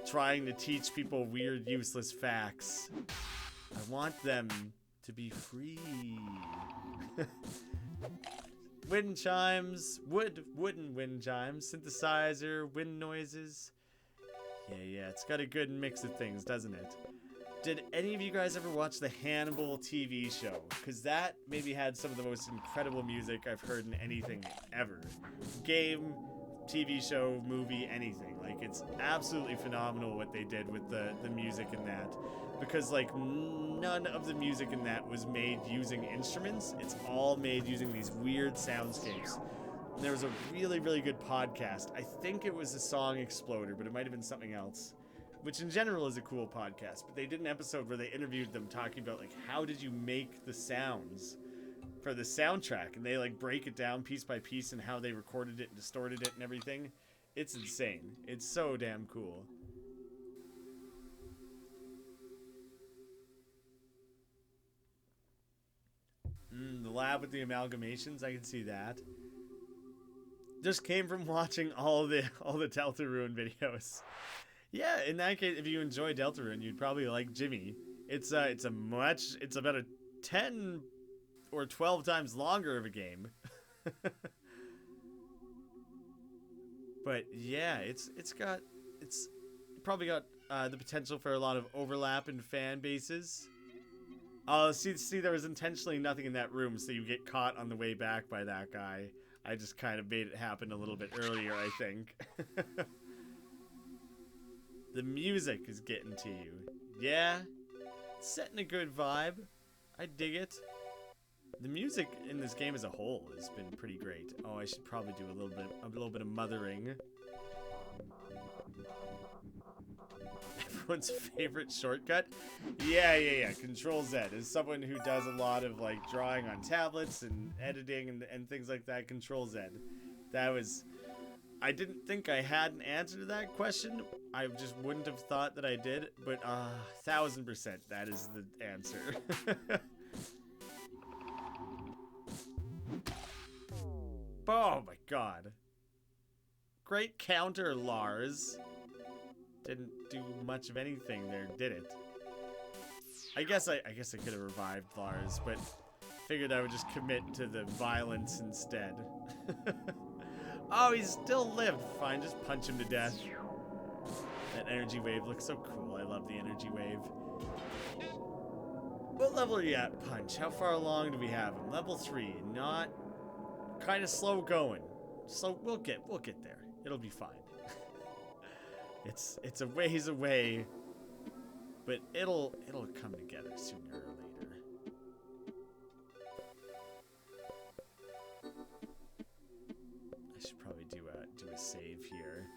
trying to teach people weird, useless facts. I want them to be free. Wind chimes, wooden wind chimes, synthesizer, wind noises. Yeah, it's got a good mix of things, doesn't it? Did any of you guys ever watch the Hannibal TV show? Because that maybe had some of the most incredible music I've heard in anything ever. Game, TV show, movie, anything. Like, it's absolutely phenomenal what they did with the music in that. Because, like, none of the music in that was made using instruments. It's all made using these weird soundscapes. And there was a really, really good podcast. I think it was a Song Exploder, but it might have been something else. Which in general is a cool podcast. But they did an episode where they interviewed them talking about, like, how did you make the sounds for the soundtrack? And they, like, break it down piece by piece and how they recorded it and distorted it and everything. It's insane. It's so damn cool. The lab with the amalgamations, I can see that. Just came from watching all the Deltarune videos. Yeah, in that case, if you enjoy Deltarune, you'd probably like Jimmy. It's about a 10 or 12 times longer of a game. But yeah, it's probably got the potential for a lot of overlap in fan bases. See, there was intentionally nothing in that room, so you get caught on the way back by that guy. I just kind of made it happen a little bit earlier, I think. The music is getting to you. Yeah, it's setting a good vibe. I dig it. The music in this game as a whole has been pretty great. Oh, I should probably do a little bit of mothering. Everyone's favorite shortcut? Yeah. Control Z. As someone who does a lot of like drawing on tablets and editing and things like that, Control Z. I didn't think I had an answer to that question. I just wouldn't have thought that I did, but 1000% that is the answer. Oh my god. Great counter, Lars. Didn't do much of anything there, did it? I guess I could have revived Lars, but figured I would just commit to the violence instead. Oh, he's still lived. Fine, just punch him to death. That energy wave looks so cool. I love the energy wave. What level are you at, Punch? How far along do we have him? Level 3. Not kind of slow going. So we'll get there. It'll be fine. It's a ways away, but it'll come together sooner or later. I should probably do a save here.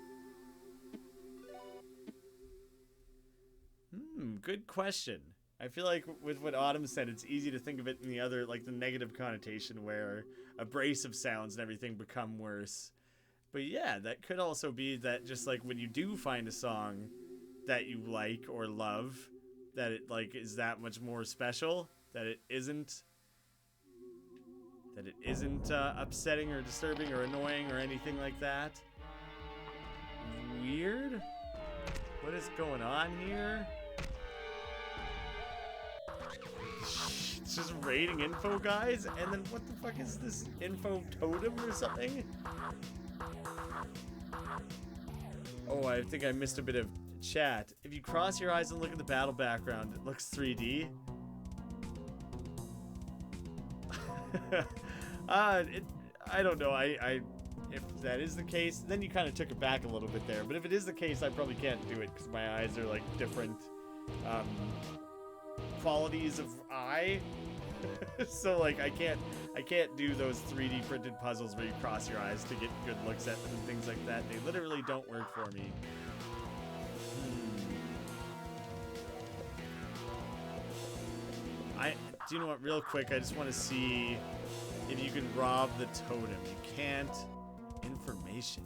Good question. I feel like with what Autumn said, it's easy to think of it in the other, like the negative connotation where abrasive sounds and everything become worse. But yeah, that could also be that just like when you do find a song that you like or love, that it like is that much more special, that it isn't upsetting or disturbing or annoying or anything like that. Weird? What is going on here? It's just raiding info, guys? And then what the fuck is this info totem or something? Oh, I think I missed a bit of chat. If you cross your eyes and look at the battle background, it looks 3D. I don't know. If that is the case, then you kind of took it back a little bit there. But if it is the case, I probably can't do it because my eyes are like different qualities of eye. So like I can't do those 3D printed puzzles where you cross your eyes to get good looks at them and things like that. They literally don't work for me. Do you know what? Real quick, I just want to see if you can rob the totem. You can't. Information.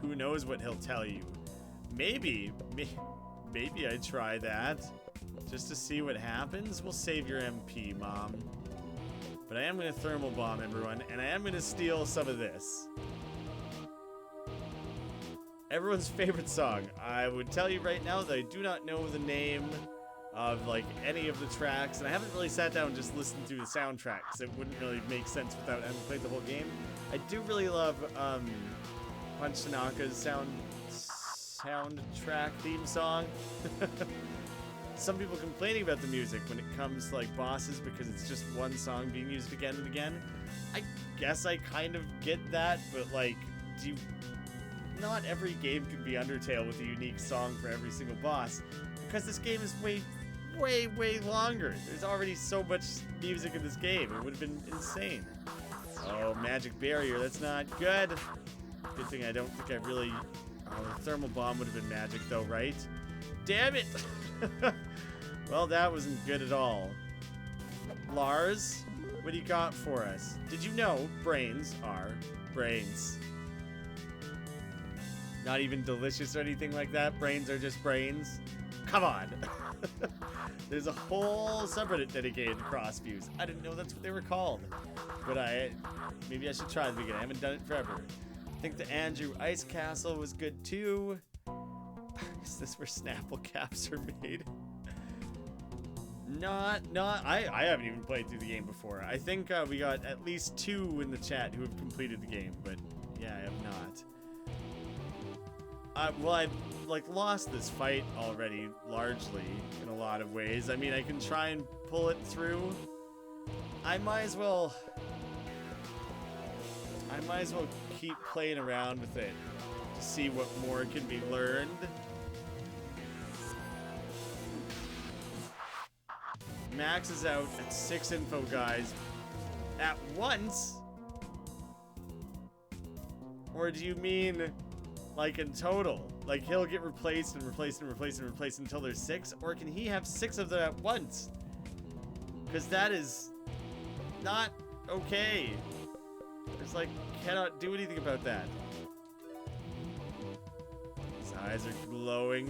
Who knows what he'll tell you? Maybe I try that just to see what happens. We'll save your MP, Mom. But I am going to thermal bomb everyone, and I am going to steal some of this. Everyone's favorite song. I would tell you right now that I do not know the name of like any of the tracks, and I haven't really sat down and just listened through the soundtracks. It wouldn't really make sense without having played the whole game. I do really love Punch Tanaka's soundtrack theme song. Some people complaining about the music when it comes to like bosses because it's just one song being used again and again. I guess I kind of get that, but like, not every game can be Undertale with a unique song for every single boss, because this game is way longer. There's already so much music in this game. It would have been insane. Oh, magic barrier. That's not good. Good thing I don't think I really... Oh, the thermal bomb would have been magic though, right? Damn it! Well, that wasn't good at all. Lars, what do you got for us? Did you know brains are brains? Not even delicious or anything like that? Brains are just brains? Come on! There's a whole subreddit dedicated to cross views. I didn't know that's what they were called. But maybe I should try them again. I haven't done it forever. I think the Andrew Ice Castle was good too. Is this where Snapple caps are made? I haven't even played through the game before. I think we got at least 2 in the chat who have completed the game, but yeah, I have not. Well, I've like lost this fight already, largely, in a lot of ways. I mean, I can try and pull it through. I might as well keep playing around with it to see what more can be learned. Max is out at 6 info guys at once? Or do you mean like in total? Like he'll get replaced and replaced and replaced and replaced until there's 6? Or can he have 6 of them at once? Because that is not okay. There's like, cannot do anything about that. His eyes are glowing.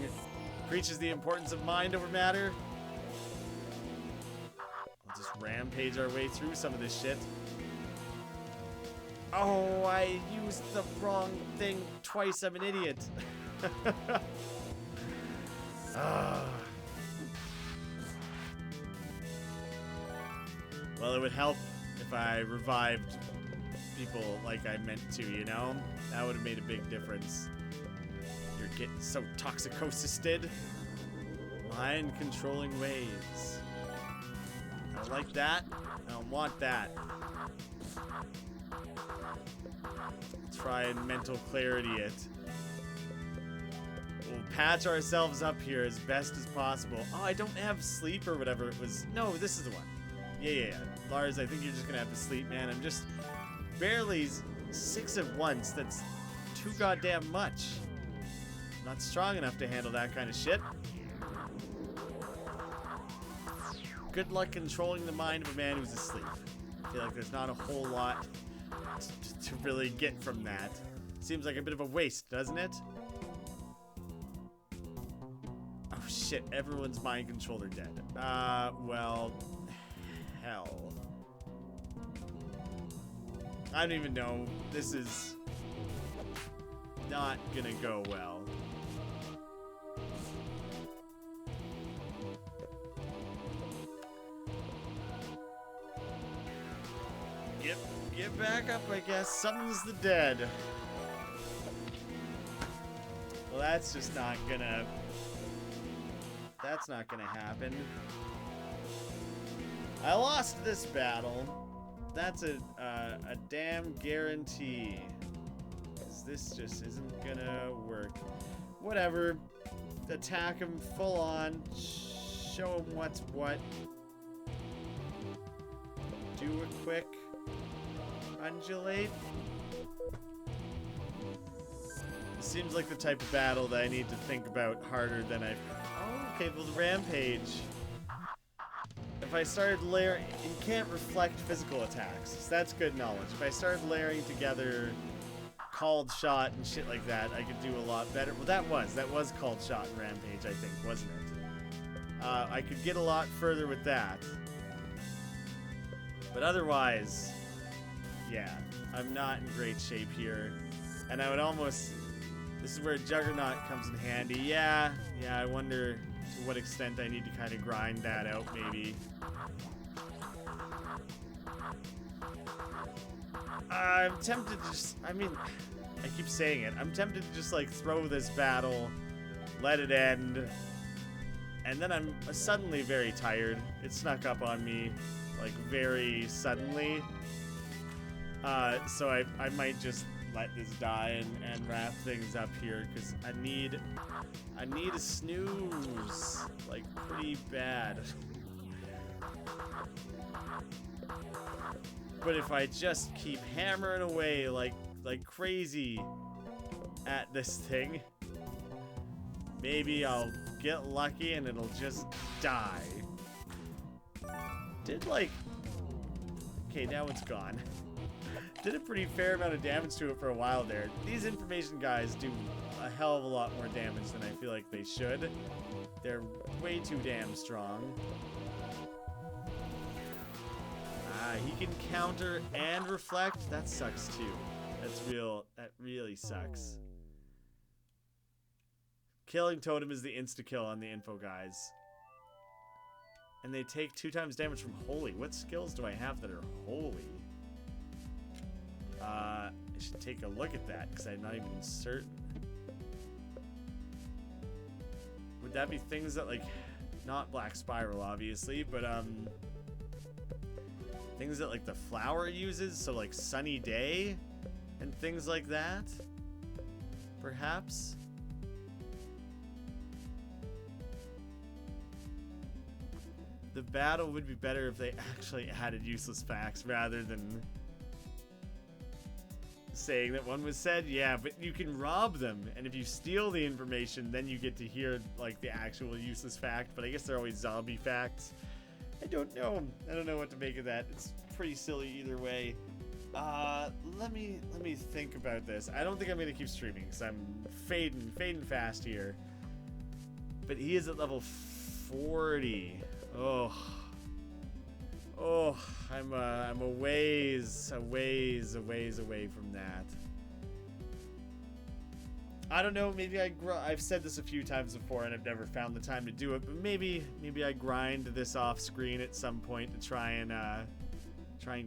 Preaches the importance of mind over matter. We'll just rampage our way through some of this shit. Oh, I used the wrong thing twice. I'm an idiot. Well, it would help if I revived people like I meant to, you know? That would have made a big difference. You're getting so toxicosisted. Mind-controlling waves. I don't like that. I don't want that. Try and mental clarity it. We'll patch ourselves up here as best as possible. Oh, I don't have sleep or whatever it was. No, this is the one. Yeah. Lars, I think you're just gonna have to sleep, man. I'm just barely 6 at once. That's too goddamn much. I'm not strong enough to handle that kind of shit. Good luck controlling the mind of a man who's asleep. I feel like there's not a whole lot to really get from that. Seems like a bit of a waste, doesn't it? Oh shit, everyone's mind controlled are dead. Well, hell. I don't even know. This is not gonna go well. Get back up, I guess. Summons the dead. Well, that's just not gonna... That's not gonna happen. I lost this battle. That's a damn guarantee. 'Cause this just isn't gonna work. Whatever. Attack him full on. Show him what's what. Do a quick undulate. Seems like the type of battle that I need to think about harder than I've... Oh, okay, well, the rampage. If I started layering... You can't reflect physical attacks, so that's good knowledge. If I started layering together called shot and shit like that, I could do a lot better. Well, that was called shot and rampage, I think, wasn't it? I could get a lot further with that. But otherwise, yeah, I'm not in great shape here. And I would almost... This is where Juggernaut comes in handy. Yeah, I wonder to what extent I need to kind of grind that out, maybe. I'm tempted to just... I mean, I keep saying it. I'm tempted to just, like, throw this battle, let it end, and then I'm suddenly very tired. It snuck up on me, like, very suddenly. So I might just let this die and wrap things up here, because I need a snooze, like, pretty bad. But if I just keep hammering away like crazy at this thing, maybe I'll get lucky and it'll just die. Okay, now it's gone. Did a pretty fair amount of damage to it for a while there. These information guys do a hell of a lot more damage than I feel like they should. They're way too damn strong. He can counter and reflect. That sucks too. That really sucks. Killing Totem is the insta-kill on the info guys. And they take 2 times damage from Holy. What skills do I have that are Holy? I should take a look at that, because I'm not even certain. Would that be things that, like, not Black Spiral, obviously, but, things that, like, the flower uses, so, like, Sunny Day and things like that? Perhaps? The battle would be better if they actually added useless facts rather than saying that one was said. Yeah, but you can rob them, and if you steal the information, then you get to hear, like, the actual useless fact, but I guess they're always zombie facts. I don't know. I don't know what to make of that. It's pretty silly either way. Let me think about this. I don't think I'm gonna keep streaming because I'm fading fast here. But he is at level 40. Oh, I'm a ways away from that. I don't know, maybe I've said this a few times before and I've never found the time to do it, but maybe I grind this off screen at some point to try and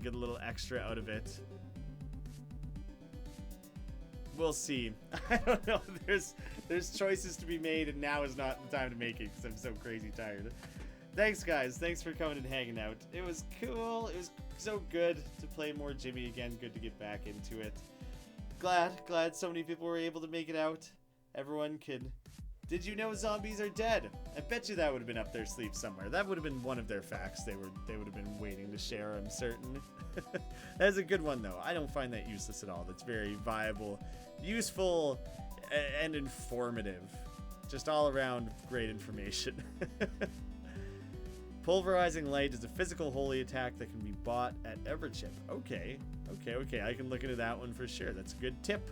get a little extra out of it. We'll see. I don't know. There's choices to be made, and now is not the time to make it because I'm so crazy tired. Thanks, guys. Thanks for coming and hanging out. It was cool. It was so good to play more Jimmy again. Good to get back into it. Glad so many people were able to make it out. Everyone could. Did you know zombies are dead? I bet you that would have been up their sleeve somewhere. That would have been one of their facts they would have been waiting to share, I'm certain. That's a good one, though. I don't find that useless at all. That's very viable, useful, and informative. Just all around great information. Pulverizing Light is a physical holy attack that can be bought at Everchip. Okay. I can look into that one for sure. That's a good tip.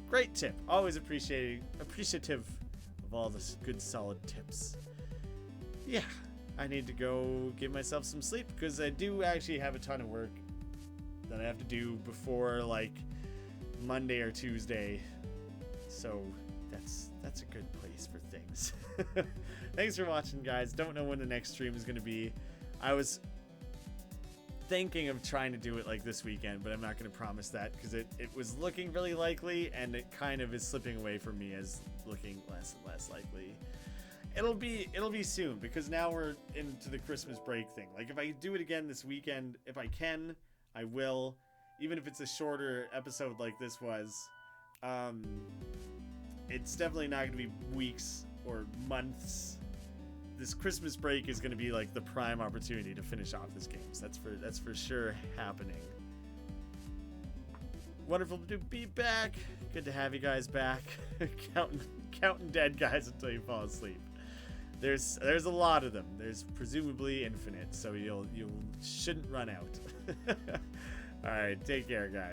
Great tip. Always appreciative of all the good solid tips. Yeah, I need to go give myself some sleep because I do actually have a ton of work that I have to do before, like, Monday or Tuesday. So that's a good place for things. Thanks for watching, guys. Don't know when the next stream is going to be. thinking of trying to do it like this weekend, but I'm not going to promise that because it was looking really likely, and it kind of is slipping away from me as looking less and less likely. It'll be soon because now we're into the Christmas break thing. Like, if I do it again this weekend, if I can, I will, even if it's a shorter episode like this was. It's definitely not going to be weeks or months. This Christmas break is going to be like the prime opportunity to finish off this game. So that's for sure happening. Wonderful to be back. Good to have you guys back. counting dead guys until you fall asleep. There's a lot of them. There's presumably infinite, so you shouldn't run out. All right, take care, guys.